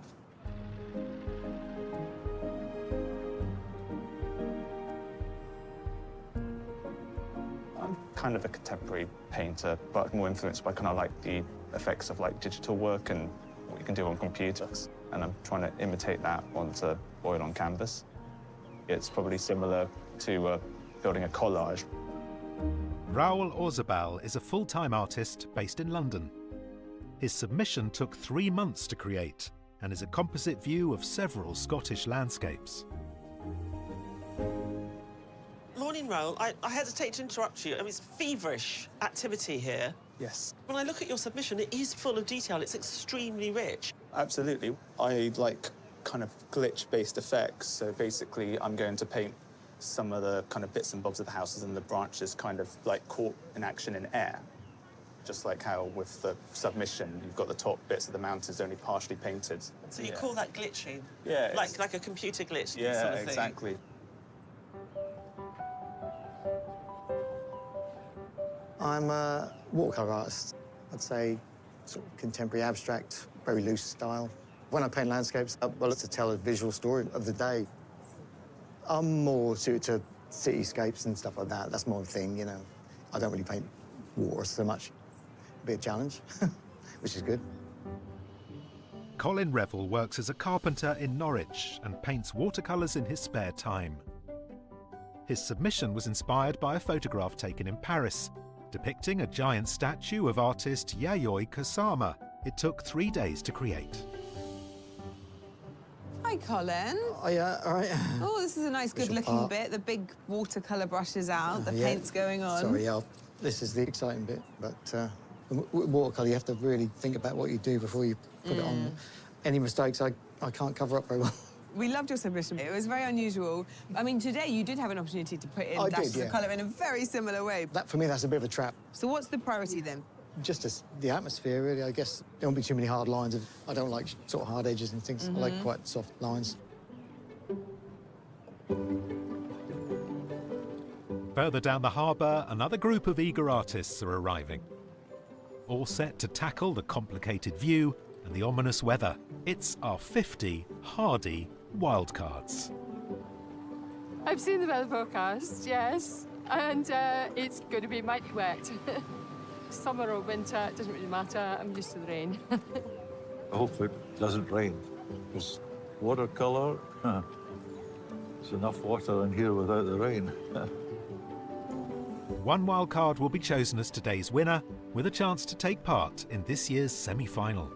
S7: I'm kind of a contemporary painter, but more influenced by kind of like the effects of like digital work and what you can do on computers. And I'm trying to imitate that onto oil on canvas. It's probably similar to building a collage.
S2: Raoul Orzabal is a full-time artist based in London. His submission took 3 months to create and is a composite view of several Scottish landscapes.
S9: Morning, Raoul. I hesitate to interrupt you. I mean, it's feverish activity here.
S18: Yes.
S9: When I look at your submission, it is full of detail. It's extremely rich.
S18: Absolutely. I like kind of glitch-based effects. So basically, I'm going to paint some of the kind of bits and bobs of the houses and the branches kind of like caught in action in air. Just like how with the submission, you've got the top bits of the mountains only partially painted.
S9: So you call that glitching?
S18: Yeah.
S9: Like a computer glitch
S18: Yeah,
S9: sort of thing?
S18: exactly.
S13: I'm a watercolour artist. I'd say sort of contemporary abstract, very loose style. When I paint landscapes, I like to tell a visual story of the day. I'm more suited to cityscapes and stuff like that. That's my thing, you know. I don't really paint water so much. Be a challenge, which is good.
S2: Colin Revel works as a carpenter in Norwich and paints watercolours in his spare time. His submission was inspired by a photograph taken in Paris, depicting a giant statue of artist Yayoi Kusama. It took 3 days to create.
S6: Hi, Colin.
S13: Oh, yeah, all right.
S6: Oh, this is a nice, good-looking bit. The big watercolour brushes out, the paint's going on.
S13: Sorry, this is the exciting bit, but with watercolour, you have to really think about what you do before you put it on. Any mistakes, I can't cover up very well.
S6: We loved your submission. It was very unusual. I mean, today you did have an opportunity to put in
S13: I
S6: dashes
S13: did, yeah.
S6: of colour in a very similar way.
S13: That, for me, that's a bit of a trap.
S6: So what's the priority then?
S13: Just the atmosphere, really. I guess there won't be too many hard lines. I don't like sort of hard edges and things. I like quite soft lines.
S2: Further down the harbour, another group of eager artists are arriving. All set to tackle the complicated view and the ominous weather. It's our 50 hardy wildcards.
S14: I've seen the weather forecast, yes, and it's going to be mighty wet. Summer or winter, it doesn't really matter. I'm used to the rain.
S15: I hope it doesn't rain, because watercolour, there's enough water in here without the rain.
S2: One wildcard will be chosen as today's winner, with a chance to take part in this year's semi-final.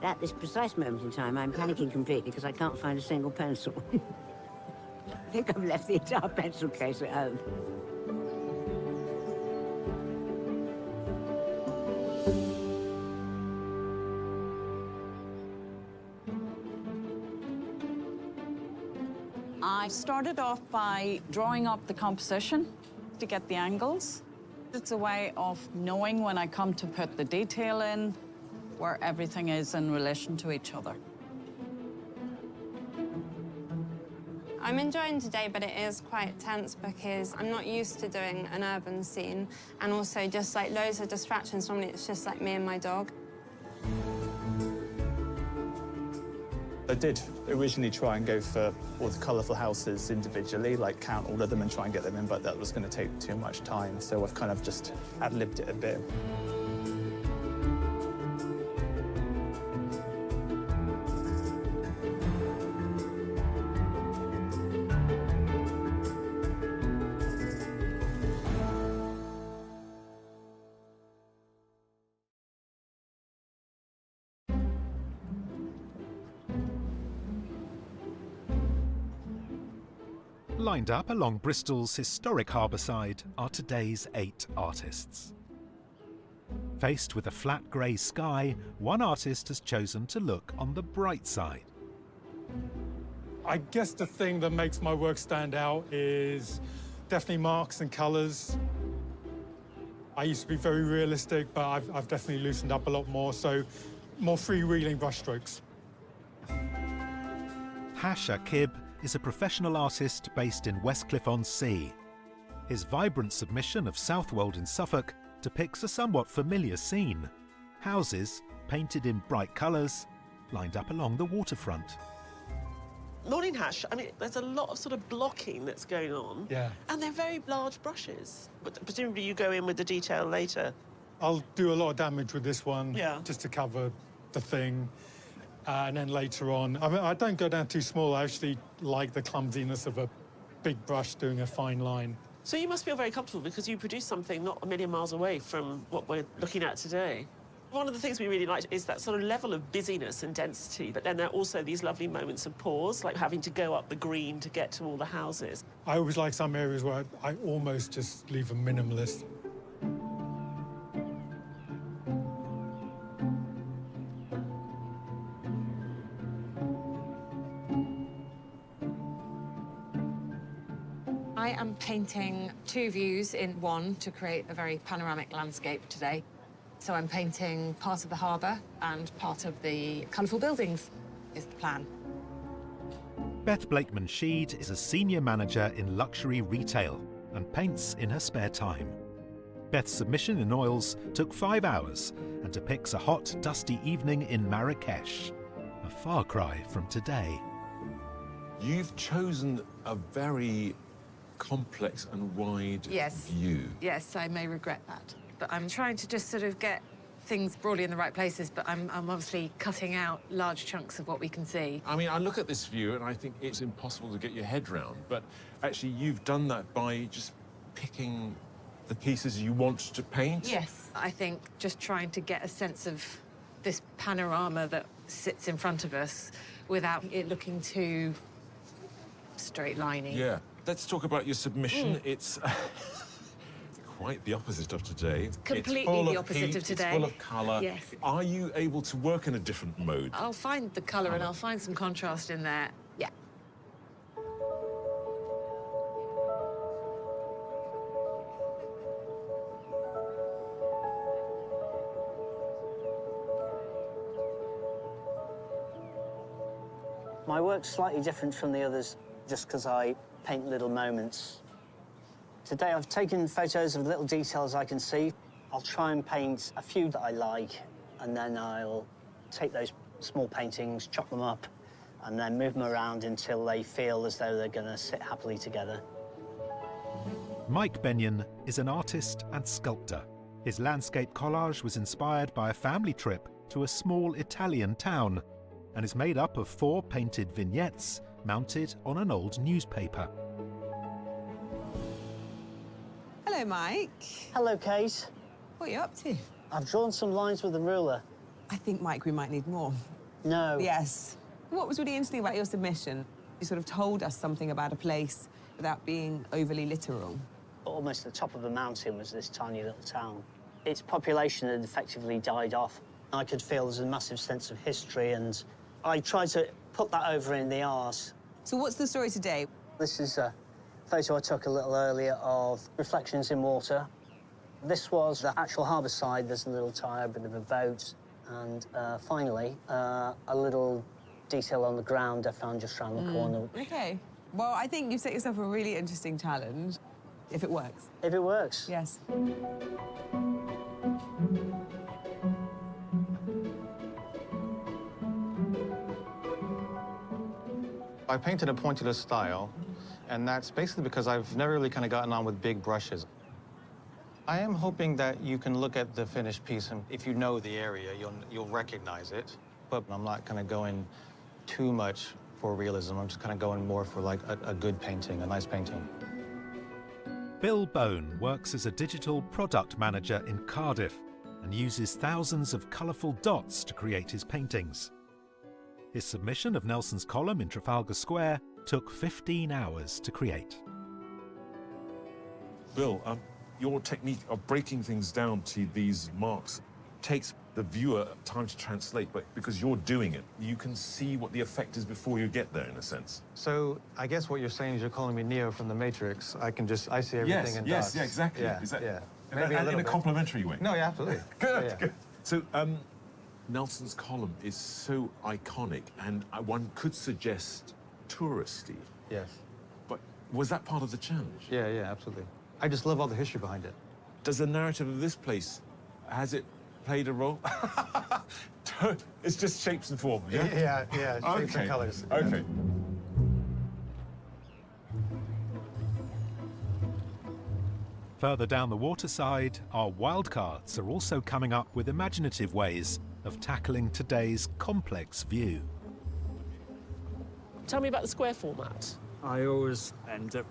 S25: At this precise moment in time, I'm panicking completely because I can't find a single pencil. I think I've left the entire pencil case at home.
S22: I started off by drawing up the composition to get the angles. It's a way of knowing when I come to put the detail in, where everything is in relation to each other.
S3: I'm enjoying today, but it is quite tense because I'm not used to doing an urban scene, and also just like loads of distractions. Normally it's just like me and my dog.
S18: I did originally try and go for all the colourful houses individually, like count all of them and try and get them in, but that was going to take too much time, so I've kind of just ad-libbed it a bit.
S2: Lined up along Bristol's historic harbour side are today's 8 artists. Faced with a flat grey sky, one artist has chosen to look on the bright side.
S10: I guess the thing that makes my work stand out is definitely marks and colours. I used to be very realistic, but I've definitely loosened up a lot more, so more freewheeling brushstrokes.
S2: Hash Akib is a professional artist based in Westcliff-on-Sea. His vibrant submission of Southwold in Suffolk depicts a somewhat familiar scene. Houses, painted in bright colours, lined up along the waterfront.
S9: Morning, Hash. I mean, there's a lot of sort of blocking that's going on.
S10: Yeah.
S9: And they're very large brushes. But presumably you go in with the detail later.
S10: I'll do a lot of damage with this one,
S9: Yeah.
S10: just to cover the thing. And then later on, I mean, I don't go down too small. I actually like the clumsiness of a big brush doing a fine line.
S9: So you must feel very comfortable because you produce something not a million miles away from what we're looking at today. One of the things we really like is that sort of level of busyness and density, but then there are also these lovely moments of pause, like having to go up the green to get to all the houses.
S10: I always like some areas where I almost just leave them minimalist.
S12: I am painting 2 views in one to create a very panoramic landscape today. So I'm painting part of the harbour and part of the colourful buildings, is the plan.
S2: Beth Blakeman-Sheed is a senior manager in luxury retail and paints in her spare time. Beth's submission in oils took 5 hours and depicts a hot, dusty evening in Marrakesh, a far cry from today.
S5: You've chosen a very complex and wide view.
S12: Yes, I may regret that. But I'm trying to just sort of get things broadly in the right places, but I'm obviously cutting out large chunks of what we can see.
S5: I mean, I look at this view and I think it's impossible to get your head round, but actually you've done that by just picking the pieces you want to paint.
S12: Yes, I think just trying to get a sense of this panorama that sits in front of us without it looking too straight-liney.
S5: Yeah. Let's talk about your submission. It's quite the opposite of today.
S12: Completely
S5: it's full
S12: the
S5: of
S12: opposite
S5: heat,
S12: of today.
S5: It's full of colour.
S12: Yes.
S5: Are you able to work in a different mode?
S12: I'll find the colour and I'll find some contrast in there. Yeah.
S8: My work's slightly different from the others just because I paint little moments. Today I've taken photos of little details I can see. I'll try and paint a few that I like, and then I'll take those small paintings, chop them up, and then move them around until they feel as though they're going to sit happily together.
S2: Mike Benyon is an artist and sculptor. His landscape collage was inspired by a family trip to a small Italian town and is made up of 4 painted vignettes mounted on an old newspaper.
S11: Hello, Mike.
S8: Hello, Kate.
S11: What are you up to?
S8: I've drawn some lines with a ruler.
S11: I think, Mike, we might need more.
S8: No.
S11: Yes. What was really interesting about your submission, you sort of told us something about a place without being overly literal.
S8: Almost the top of a mountain was this tiny little town. Its population had effectively died off. I could feel there's a massive sense of history, and I tried to put that over in the art.
S11: So what's the story today?
S8: This is a photo I took a little earlier of reflections in water. This was the actual harbour side. There's a little tyre, a bit of a boat, and finally, a little detail on the ground I found just round the corner.
S11: OK. Well, I think you've set yourself a really interesting challenge, if it works.
S8: If it works.
S11: Yes.
S21: I painted a pointillist style, and that's basically because I've never really kind of gotten on with big brushes. I am hoping that you can look at the finished piece, and if you know the area, you'll recognize it. But I'm not kind of going too much for realism. I'm just kind of going more for like a good painting, a nice painting.
S2: Bill Bone works as a digital product manager in Cardiff and uses thousands of colourful dots to create his paintings. His submission of Nelson's column in Trafalgar Square took 15 hours to create.
S5: Bill, your technique of breaking things down to these marks takes the viewer time to translate, but because you're doing it, you can see what the effect is before you get there, in a sense.
S21: So I guess what you're saying is you're calling me Neo from The Matrix. I see everything in dots.
S5: Yes, yeah, exactly.
S21: Yeah, Maybe
S5: in a complimentary way.
S21: No, yeah, absolutely.
S5: Good, good. So, Nelson's column is so iconic, and one could suggest touristy.
S21: Yes.
S5: But was that part of the challenge?
S21: Yeah, absolutely. I just love all the history behind it.
S5: Does the narrative of this place, has it played a role? It's just shapes and forms, yeah?
S21: Yeah, shapes and colors.
S5: Okay.
S2: Further down the waterside, our wildcards are also coming up with imaginative ways of tackling today's complex view.
S9: Tell me about the square format.
S4: I always end up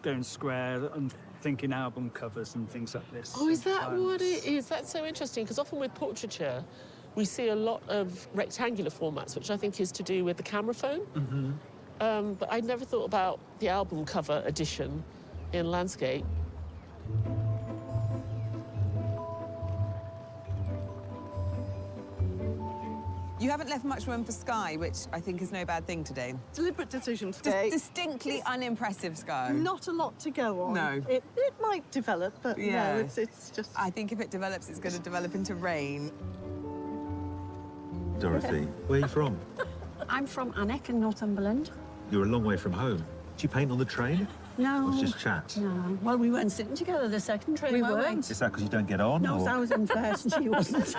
S4: going square and thinking album covers and things like this.
S9: Oh, is that what it is? That's so interesting, because often with portraiture, we see a lot of rectangular formats, which I think is to do with the camera phone.
S4: Mm-hmm.
S9: But I'd never thought about the album cover edition in landscape.
S11: You haven't left much room for sky, which I think is no bad thing today.
S23: Deliberate decision today.
S11: Distinctly unimpressive sky.
S23: Not a lot to go on.
S11: No.
S23: It might develop, but
S11: yeah.
S23: no, it's just...
S11: I think if it develops, it's going to develop into rain.
S15: Dorothy, where are you from?
S23: I'm from Alnwick in Northumberland.
S15: You're a long way from home. Do you paint on the train?
S23: No.
S15: Or it's just chat?
S23: No. Well, we weren't sitting together the second train, we were weren't.
S15: Is that because you don't get on?
S23: No,
S15: or?
S23: so I was in first and she wasn't.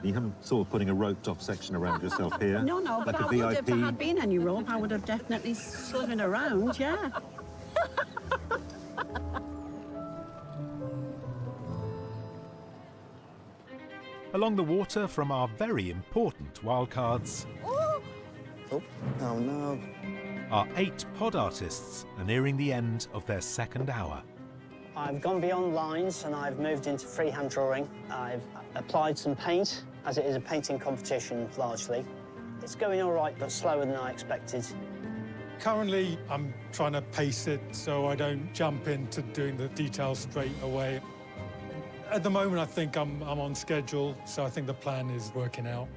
S15: You haven't sort of putting a roped-off section around yourself here?
S23: No,
S15: like
S23: but
S15: a
S23: I
S15: VIP?
S23: would, if there had been any rope, I would have definitely slung it around, yeah.
S2: Along the water from our very important wildcards,
S13: Oh no.
S2: our 8 pod artists are nearing the end of their second hour.
S8: I've gone beyond lines and I've moved into freehand drawing. I've applied some paint, as it is a painting competition largely. It's going all right, but slower than I expected.
S10: Currently, I'm trying to pace it so I don't jump into doing the details straight away. At the moment, I think I'm on schedule, so I think the plan is working out.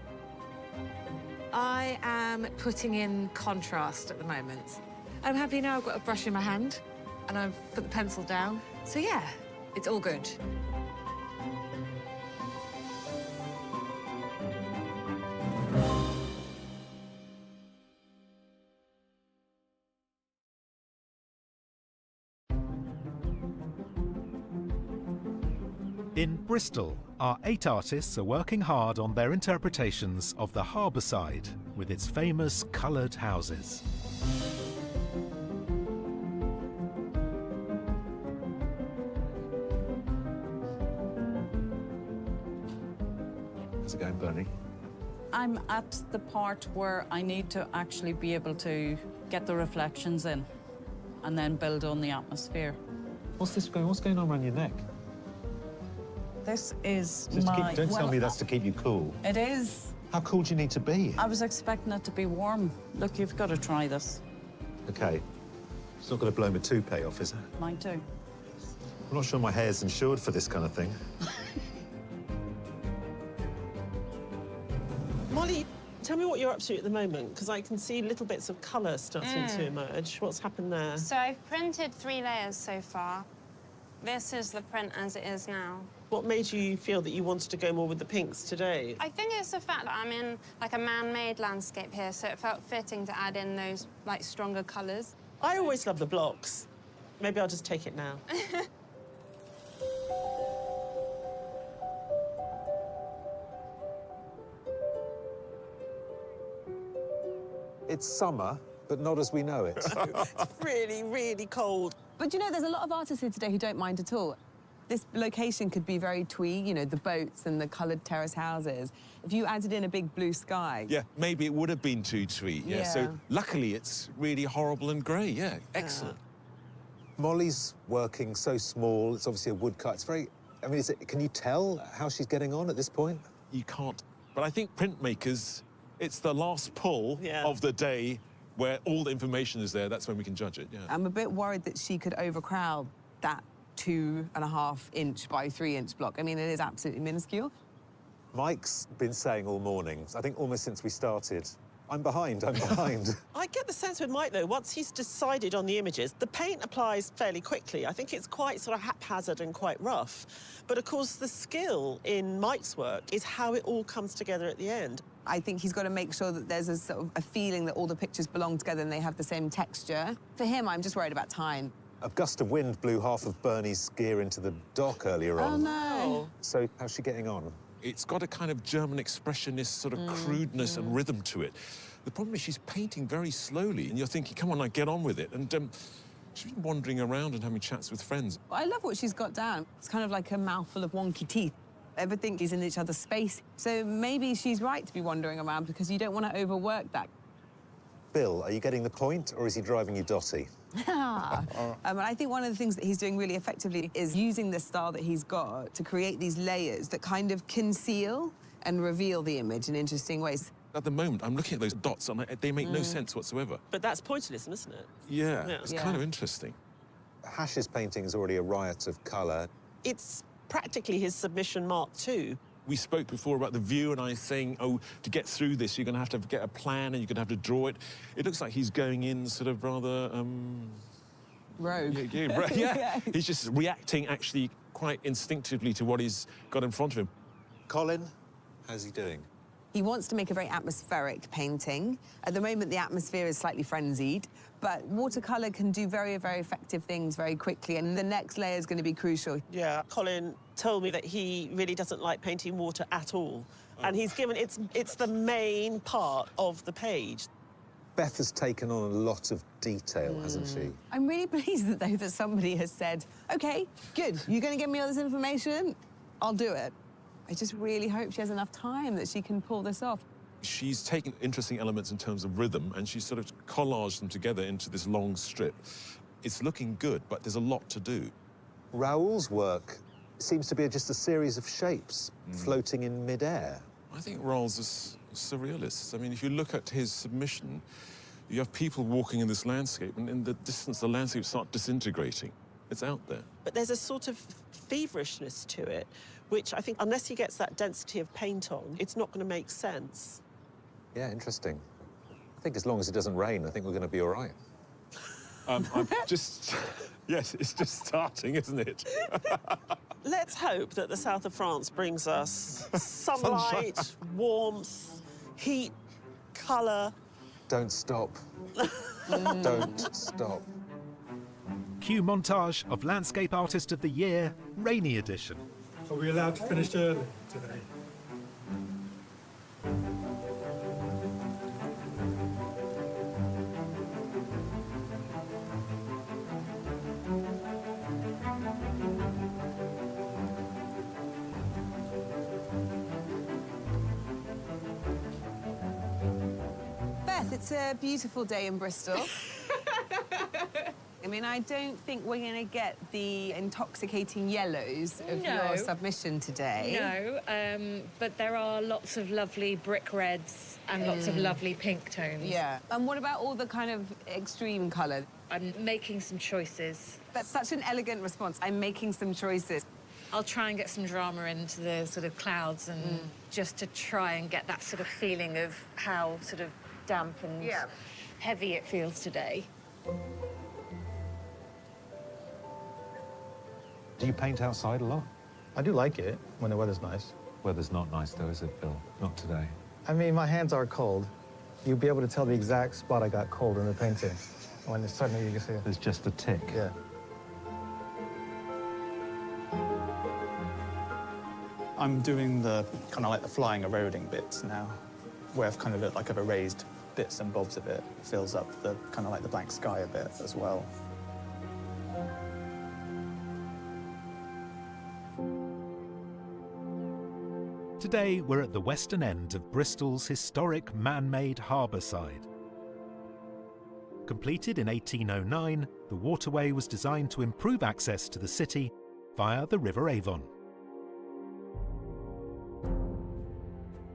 S12: I am putting in contrast at the moment. I'm happy now I've got a brush in my hand and I've put the pencil down. So yeah, it's all good.
S2: In Bristol, our 8 artists are working hard on their interpretations of the harbour side with its famous coloured houses.
S15: How's it going, Bernie?
S22: I'm at the part where I need to actually be able to get the reflections in and then build on the atmosphere.
S15: What's going on around your neck?
S22: This is
S15: Don't tell me that's to keep you cool.
S22: It is.
S15: How cool do you need to be?
S22: I was expecting it to be warm. Look, you've got to try this.
S15: Okay. It's not going to blow my toupee off, is it?
S22: Mine too.
S15: I'm not sure my hair's insured for this kind of thing.
S9: Molly, tell me what you're up to at the moment, because I can see little bits of colour starting to emerge. What's happened there?
S3: So I've printed 3 layers so far. This is the print as it is now.
S9: What made you feel that you wanted to go more with the pinks today?
S3: I think it's the fact that I'm in like a man-made landscape here, so it felt fitting to add in those like stronger colours.
S9: I always love the blocks. Maybe I'll just take it now.
S2: It's summer, but not as we know it.
S9: It's really, really cold.
S11: But you know, there's a lot of artists here today who don't mind at all. This location could be very twee, you know, the boats and the coloured terrace houses. If you added in a big blue sky.
S5: Yeah, maybe it would have been too sweet. Yeah. So luckily it's really horrible and grey. Yeah, excellent.
S2: Molly's working so small. It's obviously a woodcut. It's very... I mean, can you tell how she's getting on at this point?
S5: You can't. But I think printmakers, it's the last pull of the day where all the information is there. That's when we can judge it, yeah.
S11: I'm a bit worried that she could overcrowd that 2.5-inch by 3-inch block. I mean, it is absolutely minuscule.
S2: Mike's been saying all morning, I think almost since we started, I'm behind, I'm behind.
S9: I get the sense with Mike, though, once he's decided on the images, the paint applies fairly quickly. I think it's quite sort of haphazard and quite rough. But, of course, the skill in Mike's work is how it all comes together at the end.
S11: I think he's got to make sure that there's a sort of a feeling that all the pictures belong together and they have the same texture. For him, I'm just worried about time.
S2: A gust of wind blew half of Bernie's gear into the dock earlier on.
S11: Oh, no.
S2: So how's she getting on?
S5: It's got a kind of German expressionist sort of crudeness and rhythm to it. The problem is she's painting very slowly, and you're thinking, come on, like, get on with it. And she's been wandering around and having chats with friends.
S11: I love what she's got down. It's kind of like a mouthful of wonky teeth. Everything is in each other's space. So maybe she's right to be wandering around because you don't want to overwork that.
S2: Bill, are you getting the point, or is he driving you dotty?
S11: And I think one of the things that he's doing really effectively is using the style that he's got to create these layers that kind of conceal and reveal the image in interesting ways.
S5: At the moment, I'm looking at those dots, and they make no sense whatsoever.
S9: But that's pointillism, isn't it?
S5: Yeah, it's kind of interesting.
S2: Hash's painting is already a riot of colour.
S9: It's practically his submission Mark II.
S5: We spoke before about the view, and I was saying, oh, to get through this, you're going to get a plan, and you're going to have to draw it. It looks like he's going in sort of rather...
S11: rogue.
S5: Yeah. He's just reacting, actually, quite instinctively to what he's got in front of him.
S2: Colin, how's he doing?
S11: He wants to make a very atmospheric painting. At the moment, the atmosphere is slightly frenzied, but watercolour can do very, very effective things very quickly, and the next layer is going to be crucial.
S9: Yeah, Colin told me that he really doesn't like painting water at all, and he's given it's the main part of the page.
S2: Beth has taken on a lot of detail, hasn't she?
S11: I'm really pleased, though, that somebody has said, OK, good, you're going to give me all this information? I'll do it. I just really hope she has enough time that she can pull this off.
S5: She's taken interesting elements in terms of rhythm, and she's sort of collaged them together into this long strip. It's looking good, but there's a lot to do.
S2: Raoul's work seems to be just a series of shapes floating in mid-air.
S5: I think Raoul's a surrealist. I mean, if you look at his submission, you have people walking in this landscape, and in the distance, the landscape starts disintegrating. It's out there.
S9: But there's a sort of feverishness to it, which I think, unless he gets that density of paint on, it's not going to make sense.
S2: Yeah, interesting. I think as long as it doesn't rain, I think we're going to be all right.
S5: I'm just... Yes, it's just starting, isn't it?
S9: Let's hope that the south of France brings us sunlight, warmth, heat, colour.
S2: Don't stop. Don't stop. Cue montage of Landscape Artist of the Year, Rainy Edition.
S10: Are we allowed to finish early today?
S11: Beth, it's a beautiful day in Bristol. I mean, I don't think we're going to get the intoxicating yellows of your submission today.
S12: No, but there are lots of lovely brick reds and lots of lovely pink tones.
S11: Yeah. And what about all the kind of extreme colour?
S12: I'm making some choices.
S11: That's such an elegant response. I'm making some choices.
S12: I'll try and get some drama into the sort of clouds and just to try and get that sort of feeling of how sort of damp and heavy it feels today.
S2: Do you paint outside a lot?
S21: I do like it when the weather's nice.
S2: Weather's not nice though, is it, Bill? Not today.
S21: I mean, my hands are cold. You'll be able to tell the exact spot I got cold in the painting. When it's suddenly you can see it.
S2: There's just a tick.
S21: Yeah.
S18: I'm doing the kind of like the flying, eroding bits now, where I've kind of looked like I've erased bits and bobs of it. Fills up the kind of like the blank sky a bit as well.
S2: Today, we're at the western end of Bristol's historic man-made harbour side. Completed in 1809, the waterway was designed to improve access to the city via the River Avon.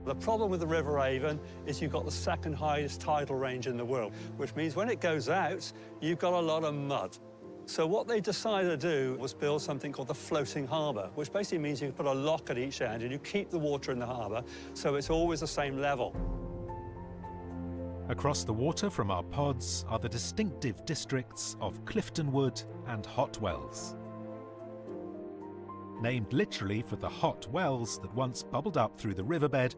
S16: The problem with the River Avon is you've got the second highest tidal range in the world, which means when it goes out, you've got a lot of mud. So what they decided to do was build something called the floating harbour, which basically means you put a lock at each end and you keep the water in the harbour, so it's always the same level.
S2: Across the water from our pods are the distinctive districts of Clifton Wood and Hot Wells. Named literally for the hot wells that once bubbled up through the riverbed,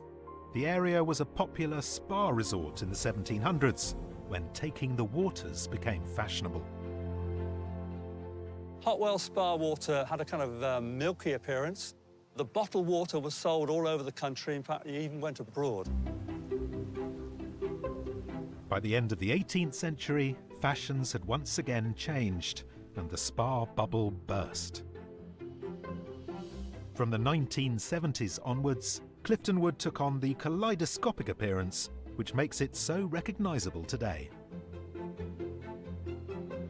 S2: the area was a popular spa resort in the 1700s, when taking the waters became fashionable.
S16: Hot Well spa water had a kind of milky appearance. The bottled water was sold all over the country. In fact, it even went abroad.
S2: By the end of the 18th century, fashions had once again changed, and the spa bubble burst. From the 1970s onwards, Clifton Wood took on the kaleidoscopic appearance, which makes it so recognisable today.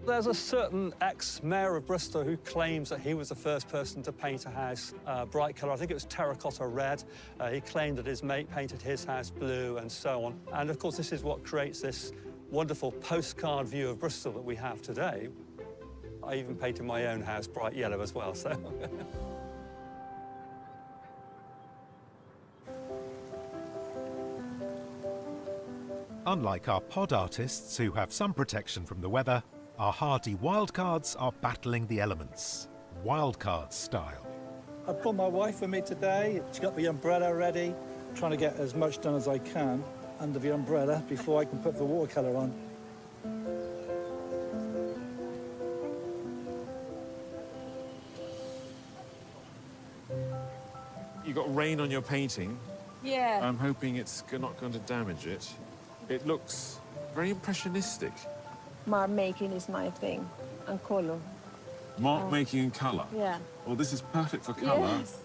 S16: There's a certain ex-mayor of Bristol who claims that he was the first person to paint a house bright colour. I think it was terracotta red. He claimed that his mate painted his house blue and so on. And of course, this is what creates this wonderful postcard view of Bristol that we have today. I even painted my own house bright yellow as well, so.
S2: Unlike our pod artists, who have some protection from the weather, our hardy wildcards are battling the elements, wildcard style.
S17: I brought my wife with me today. She's got the umbrella ready, trying to get as much done as I can under the umbrella before I can put the watercolour on.
S5: You got rain on your painting.
S3: Yeah.
S5: I'm hoping it's not going to damage it. It looks very impressionistic.
S19: Mark making is my thing, and colour.
S5: Mark making and colour?
S19: Yeah.
S5: Well, this is perfect for colour.
S19: Yes.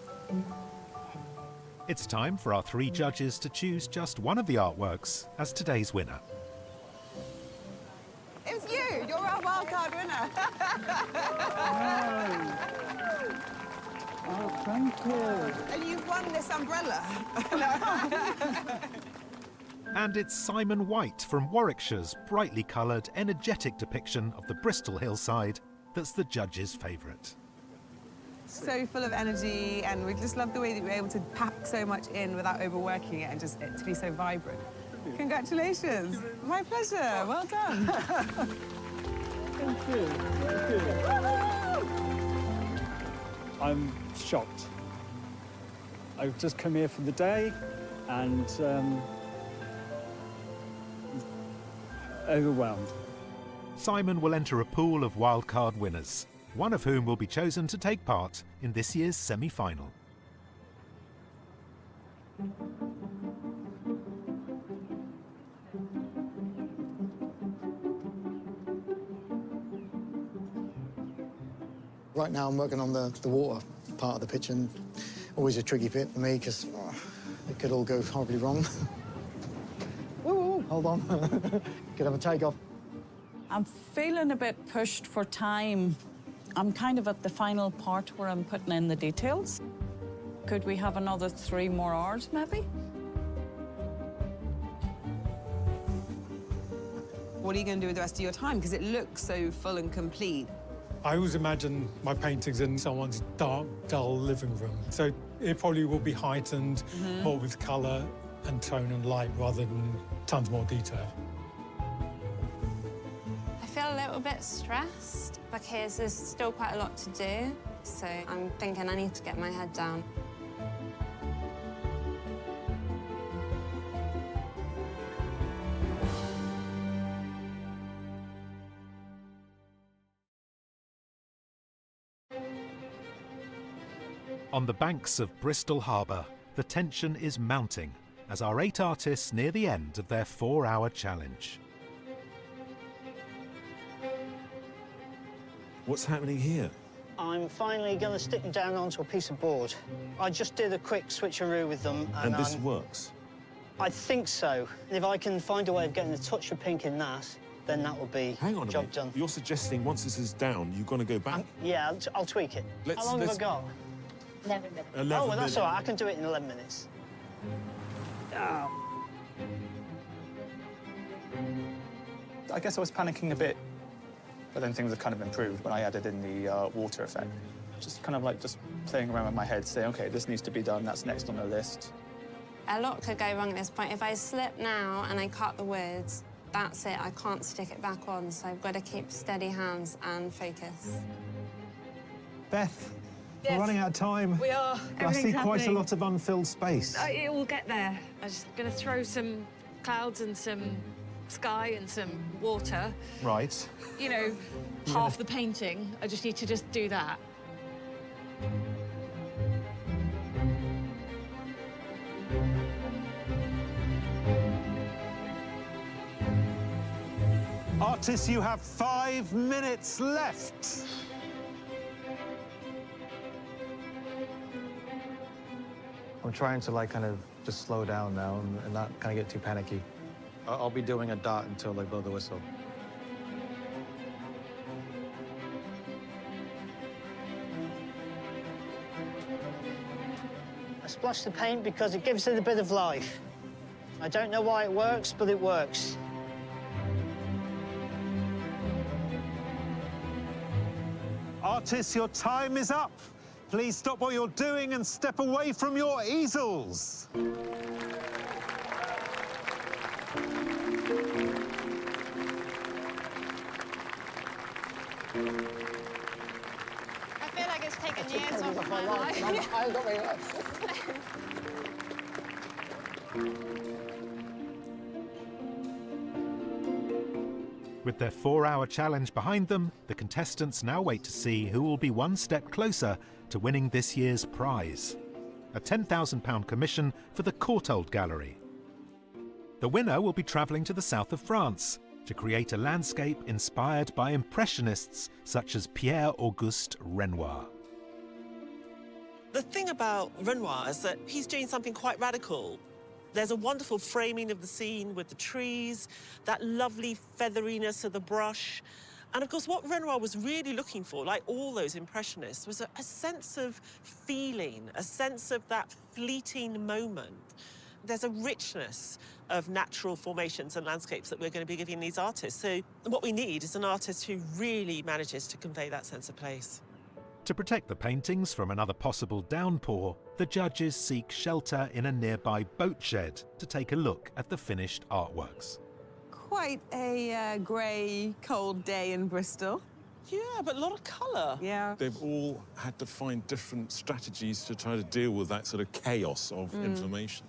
S2: It's time for our three judges to choose just one of the artworks as today's winner.
S6: It was you! You're our wildcard winner!
S17: Oh, thank you.
S6: And you've won this umbrella.
S2: And it's Simon White from Warwickshire's brightly coloured, energetic depiction of the Bristol hillside that's the judge's favourite.
S11: So full of energy, and we just love the way that you're able to pack so much in without overworking it and just it to be so vibrant. Congratulations. My pleasure. Well done.
S17: Thank you. Thank you. I'm shocked. I've just come here for the day and overwhelmed.
S2: Simon will enter a pool of wildcard winners, one of whom will be chosen to take part in this year's semi-final.
S13: Right now I'm working on the water part of the pitch, and always a tricky bit for me because it could all go horribly wrong. Ooh, hold on. Could have a takeoff.
S22: I'm feeling a bit pushed for time. I'm kind of at the final part where I'm putting in the details. Could we have another 3 more hours, maybe?
S11: What are you going to do with the rest of your time? Because it looks so full and complete.
S10: I always imagine my paintings in someone's dark, dull living room. So it probably will be heightened more with colour and tone and light rather than tons more detail.
S3: I feel a little bit stressed because there's still quite a lot to do. So I'm thinking I need to get my head down.
S2: On the banks of Bristol Harbour, the tension is mounting as our 8 artists near the end of their 4-hour challenge.
S5: What's happening here?
S8: I'm finally going to stick them down onto a piece of board. I just did a quick switcheroo with them.
S5: And this works?
S8: I think so. If I can find a way of getting a touch of pink in that, then that will be job done.
S5: You're suggesting once this is down, you're going to go back?
S8: Yeah, I'll tweak it. How long have I got?
S19: 11 minutes.
S5: 11
S8: oh, well, that's
S5: minutes.
S8: all right. I can do it in 11 minutes. Oh.
S18: I guess I was panicking a bit, but then things have kind of improved when I added in the water effect. Just kind of like just playing around with my head, saying, OK, this needs to be done, that's next on the list.
S3: A lot could go wrong at this point. If I slip now and I cut the words, that's it. I can't stick it back on, so I've got to keep steady hands and focus.
S1: Beth,
S12: Yes.
S1: we're running out of time.
S12: We are.
S1: I see
S12: Everything's
S1: quite a
S12: happening.
S1: lot of unfilled space.
S12: It will get there. I'm just going to throw some clouds and some sky and some water.
S1: Right.
S12: You know, half the painting. I just need to just do that.
S1: Artists, you have 5 minutes left.
S21: I'm trying to like kind of just slow down now and not kind of get too panicky. I'll be doing a dot until they blow the whistle.
S8: I splash the paint because it gives it a bit of life. I don't know why it works, but it works.
S1: Artists, your time is up. Please stop what you're doing and step away from your easels.
S3: I feel like it's taken years off my life.
S8: I got very much.
S2: With their 4-hour challenge behind them, the contestants now wait to see who will be one step closer to winning this year's prize, a £10,000 commission for the Courtauld Gallery. The winner will be travelling to the south of France to create a landscape inspired by impressionists such as Pierre-Auguste Renoir.
S9: The thing about Renoir is that he's doing something quite radical. There's a wonderful framing of the scene with the trees, that lovely featheriness of the brush. And of course, what Renoir was really looking for, like all those impressionists, was a sense of feeling, a sense of that fleeting moment. There's a richness of natural formations and landscapes that we're going to be giving these artists. So what we need is an artist who really manages to convey that sense of place.
S2: To protect the paintings from another possible downpour, the judges seek shelter in a nearby boat shed to take a look at the finished artworks.
S6: Quite a grey, cold day in Bristol.
S9: Yeah, but a lot of colour.
S6: Yeah.
S5: They've all had to find different strategies to try to deal with that sort of chaos of information.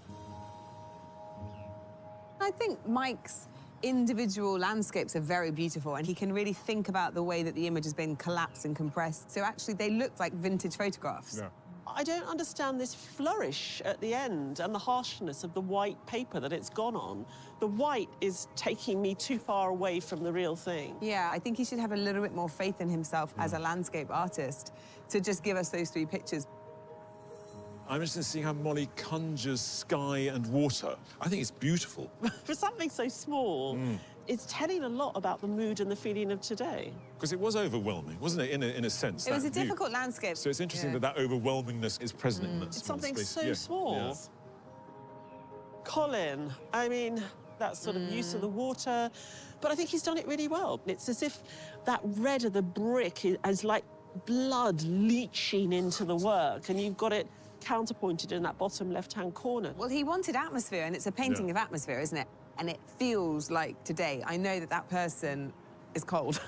S6: I think Mike's individual landscapes are very beautiful, and he can really think about the way that the image has been collapsed and compressed. So actually, they look like vintage photographs.
S5: Yeah.
S9: I don't understand this flourish at the end and the harshness of the white paper that it's gone on. The white is taking me too far away from the real thing.
S6: Yeah, I think he should have a little bit more faith in himself as a landscape artist to just give us those 3 pictures.
S5: I'm interested in seeing how Molly conjures sky and water. I think it's beautiful.
S9: For something so small, it's telling a lot about the mood and the feeling of today.
S5: Because it was overwhelming, wasn't it, in a sense?
S6: It was
S5: that
S6: a
S5: view.
S6: difficult landscape.
S5: So it's interesting that overwhelmingness is present in that
S9: It's
S5: small
S9: something
S5: space.
S9: so
S5: Yeah.
S9: small.
S5: Yeah.
S9: Colin, I mean, that sort of use of the water. But I think he's done it really well. It's as if that red of the brick is like blood leaching into the work, and you've got it counterpointed in that bottom left-hand corner.
S6: Well, he wanted atmosphere, and it's a painting of atmosphere, isn't it? And it feels like today. I know that that person is cold.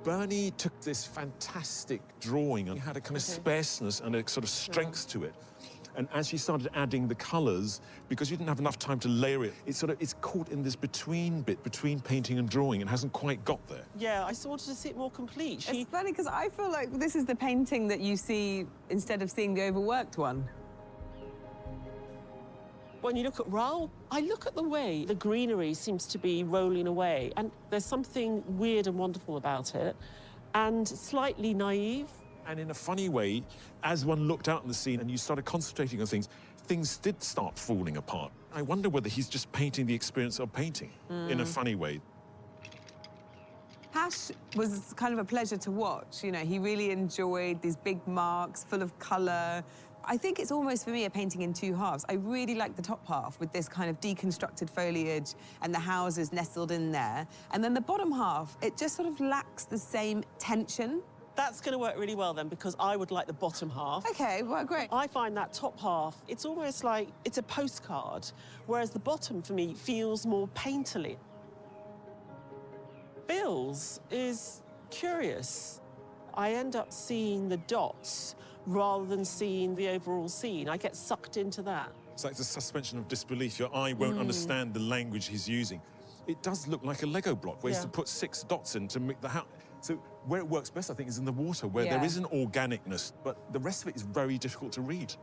S5: Bernie took this fantastic drawing and had a kind of sparseness and a sort of strength to it. And as she started adding the colours, because you didn't have enough time to layer it, it's caught in this between bit between painting and drawing and hasn't quite got there.
S9: Yeah, I wanted to see it more complete.
S6: It's funny because I feel like this is the painting that you see instead of seeing the overworked one.
S9: When you look at Raoul, I look at the way the greenery seems to be rolling away, and there's something weird and wonderful about it, and slightly naive.
S5: And in a funny way, as one looked out in the scene and you started concentrating on things, things did start falling apart. I wonder whether he's just painting the experience of painting in a funny way.
S6: Hash was kind of a pleasure to watch. You know, he really enjoyed these big marks full of colour. I think it's almost, for me, a painting in two halves. I really like the top half with this kind of deconstructed foliage and the houses nestled in there. And then the bottom half, it just sort of lacks the same tension.
S9: That's going to work really well, then, because I would like the bottom half.
S6: OK, well, great.
S9: I find that top half, it's almost like it's a postcard, whereas the bottom, for me, feels more painterly. Bill's is curious. I end up seeing the dots rather than seeing the overall scene. I get sucked into that.
S5: It's like the suspension of disbelief. Your eye won't understand the language he's using. It does look like a Lego block where he's to put 6 dots in to make the house. So where it works best, I think, is in the water, where there is an organicness, but the rest of it is very difficult to read.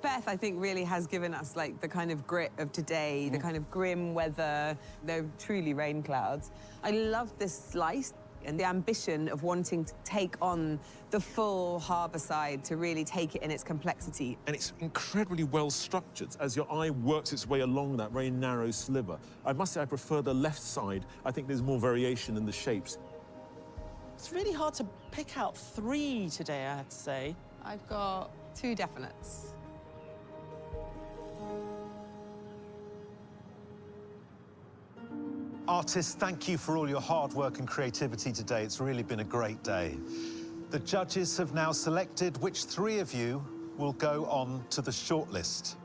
S6: Beth, I think, really has given us, like, the kind of grit of today, the kind of grim weather. They're truly rain clouds. I love this slice and the ambition of wanting to take on the full harbour side, to really take it in its complexity.
S5: And it's incredibly well structured as your eye works its way along that very narrow sliver. I must say I prefer the left side. I think there's more variation in the shapes.
S9: It's really hard to pick out 3 today, I have to say.
S6: I've got 2 definites.
S1: Artists, thank you for all your hard work and creativity today. It's really been a great day. The judges have now selected which 3 of you will go on to the shortlist.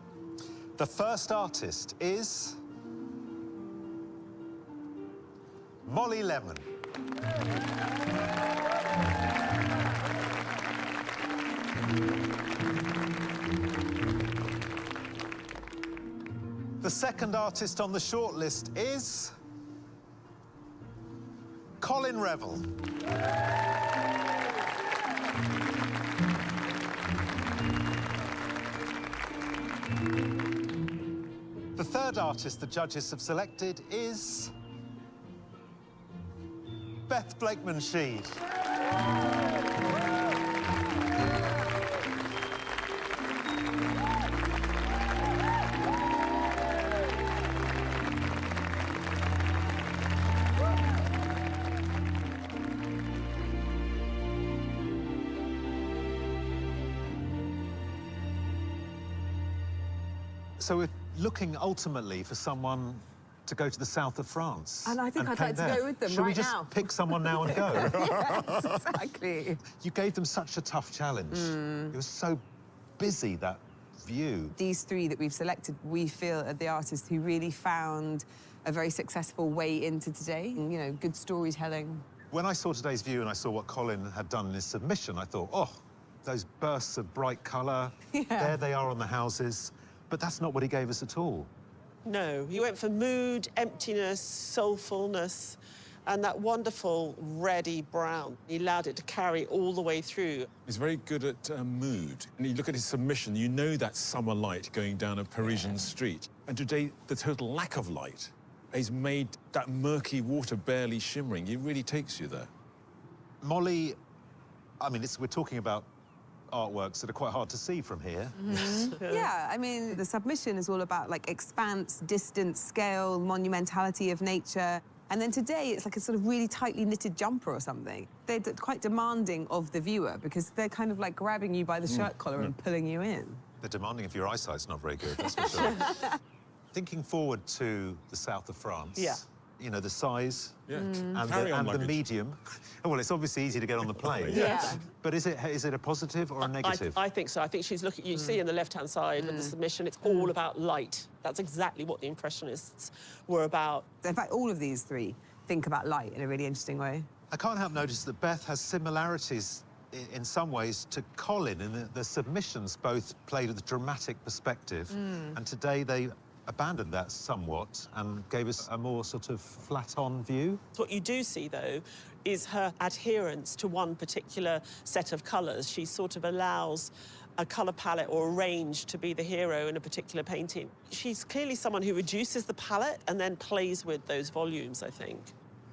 S1: The first artist is Molly Lemon. The second artist on the shortlist is Colin Revel. The third artist the judges have selected is Beth Blakeman-Sheed. So we're looking ultimately for someone to go to the south of France.
S6: And I think I'd
S1: paint
S6: like to
S1: there.
S6: go with them
S1: Should we
S6: right
S1: just
S6: now?
S1: pick someone now and go?
S6: Yes, exactly.
S1: You gave them such a tough challenge. It was so busy, that view.
S6: These 3 that we've selected, we feel, are the artists who really found a very successful way into today. You know, good storytelling.
S1: When I saw today's view and I saw what Colin had done in his submission, I thought, oh, those bursts of bright colour, there they are on the houses. But that's not what he gave us at all.
S9: No, he went for mood, emptiness, soulfulness, and that wonderful reddy brown. He allowed it to carry all the way through.
S5: He's very good at mood. And you look at his submission, you know that summer light going down a Parisian street. And today, the total lack of light has made that murky water barely shimmering. It really takes you there.
S1: Molly, I mean, we're talking about artworks that are quite hard to see from here.
S6: Yeah, I mean, the submission is all about, like, expanse, distance, scale, monumentality of nature. And then today, it's like a sort of really tightly knitted jumper or something. They're quite demanding of the viewer because they're kind of like grabbing you by the shirt collar and pulling you in.
S1: They're demanding if your eyesight's not very good, that's for sure. Thinking forward to the south of France,
S9: Yeah.
S1: you know, the size and
S5: Carry-on
S1: the
S5: luggage.
S1: medium. Well, it's obviously easy to get on the plane.
S9: Yeah.
S1: But is it a positive or a negative?
S9: I think so. I think she's looking, you see in the left-hand side with the submission, it's all about light. That's exactly what the Impressionists were about.
S11: In fact, all of these three think about light in a really interesting way.
S1: I can't help notice that Beth has similarities in some ways to Colin, in the submissions both played with a dramatic perspective, and today they abandoned that somewhat and gave us a more sort of flat-on view.
S9: What you do see, though, is her adherence to one particular set of colours. She sort of allows a colour palette or a range to be the hero in a particular painting. She's clearly someone who reduces the palette and then plays with those volumes, I think.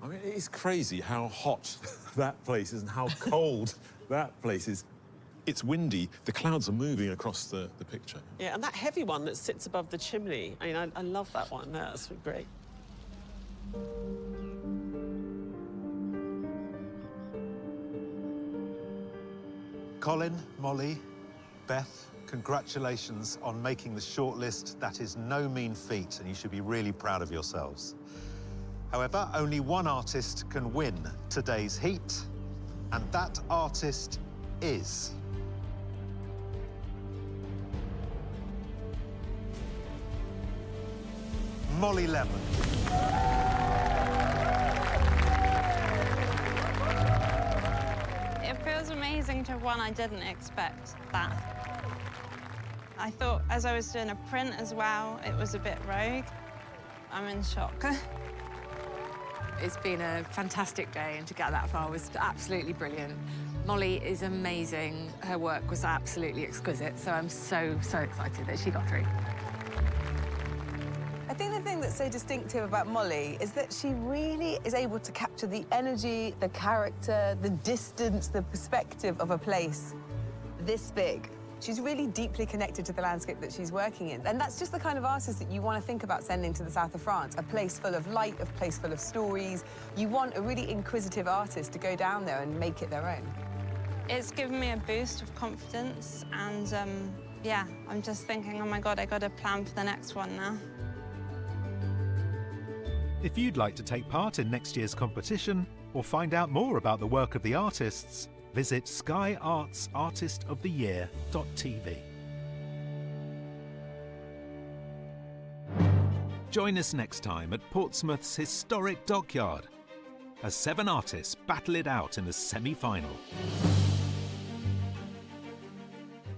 S5: I mean, it's crazy how hot that place is and how cold that place is. It's windy. The clouds are moving across the picture.
S9: Yeah, and that heavy one that sits above the chimney. I mean, I love that one. That's great.
S1: Colin, Molly, Beth, congratulations on making the shortlist. That is no mean feat, and you should be really proud of yourselves. However, only one artist can win today's heat, and that artist is... Molly Lemon.
S3: It feels amazing to have won. I didn't expect that. I thought as I was doing a print as well, it was a bit rogue. I'm in shock.
S12: It's been a fantastic day, and to get that far was absolutely brilliant. Molly is amazing. Her work was absolutely exquisite, so I'm so, so excited that she got through.
S6: I think the thing that's so distinctive about Molly is that she really is able to capture the energy, the character, the distance, the perspective of a place this big. She's really deeply connected to the landscape that she's working in. And that's just the kind of artist that you want to think about sending to the south of France, a place full of light, a place full of stories. You want a really inquisitive artist to go down there and make it their own.
S3: It's given me a boost of confidence, and yeah, I'm just thinking, oh my God, I got to plan for the next one now.
S2: If you'd like to take part in next year's competition or find out more about the work of the artists, visit skyartsartistoftheyear.tv. Join us next time at Portsmouth's historic dockyard as 7 artists battle it out in the semi-final.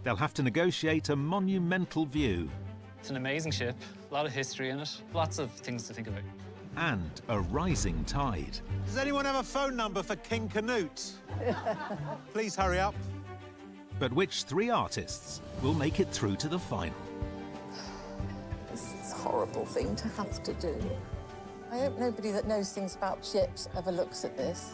S2: They'll have to negotiate a monumental view
S7: It's an amazing ship, a lot of history in it, lots of things to think about.
S2: and a rising tide.
S1: Does anyone have a phone number for King Canute? Please hurry up.
S2: But which 3 artists will make it through to the final?
S14: This is a horrible thing to have to do. I hope nobody that knows things about ships ever looks at this.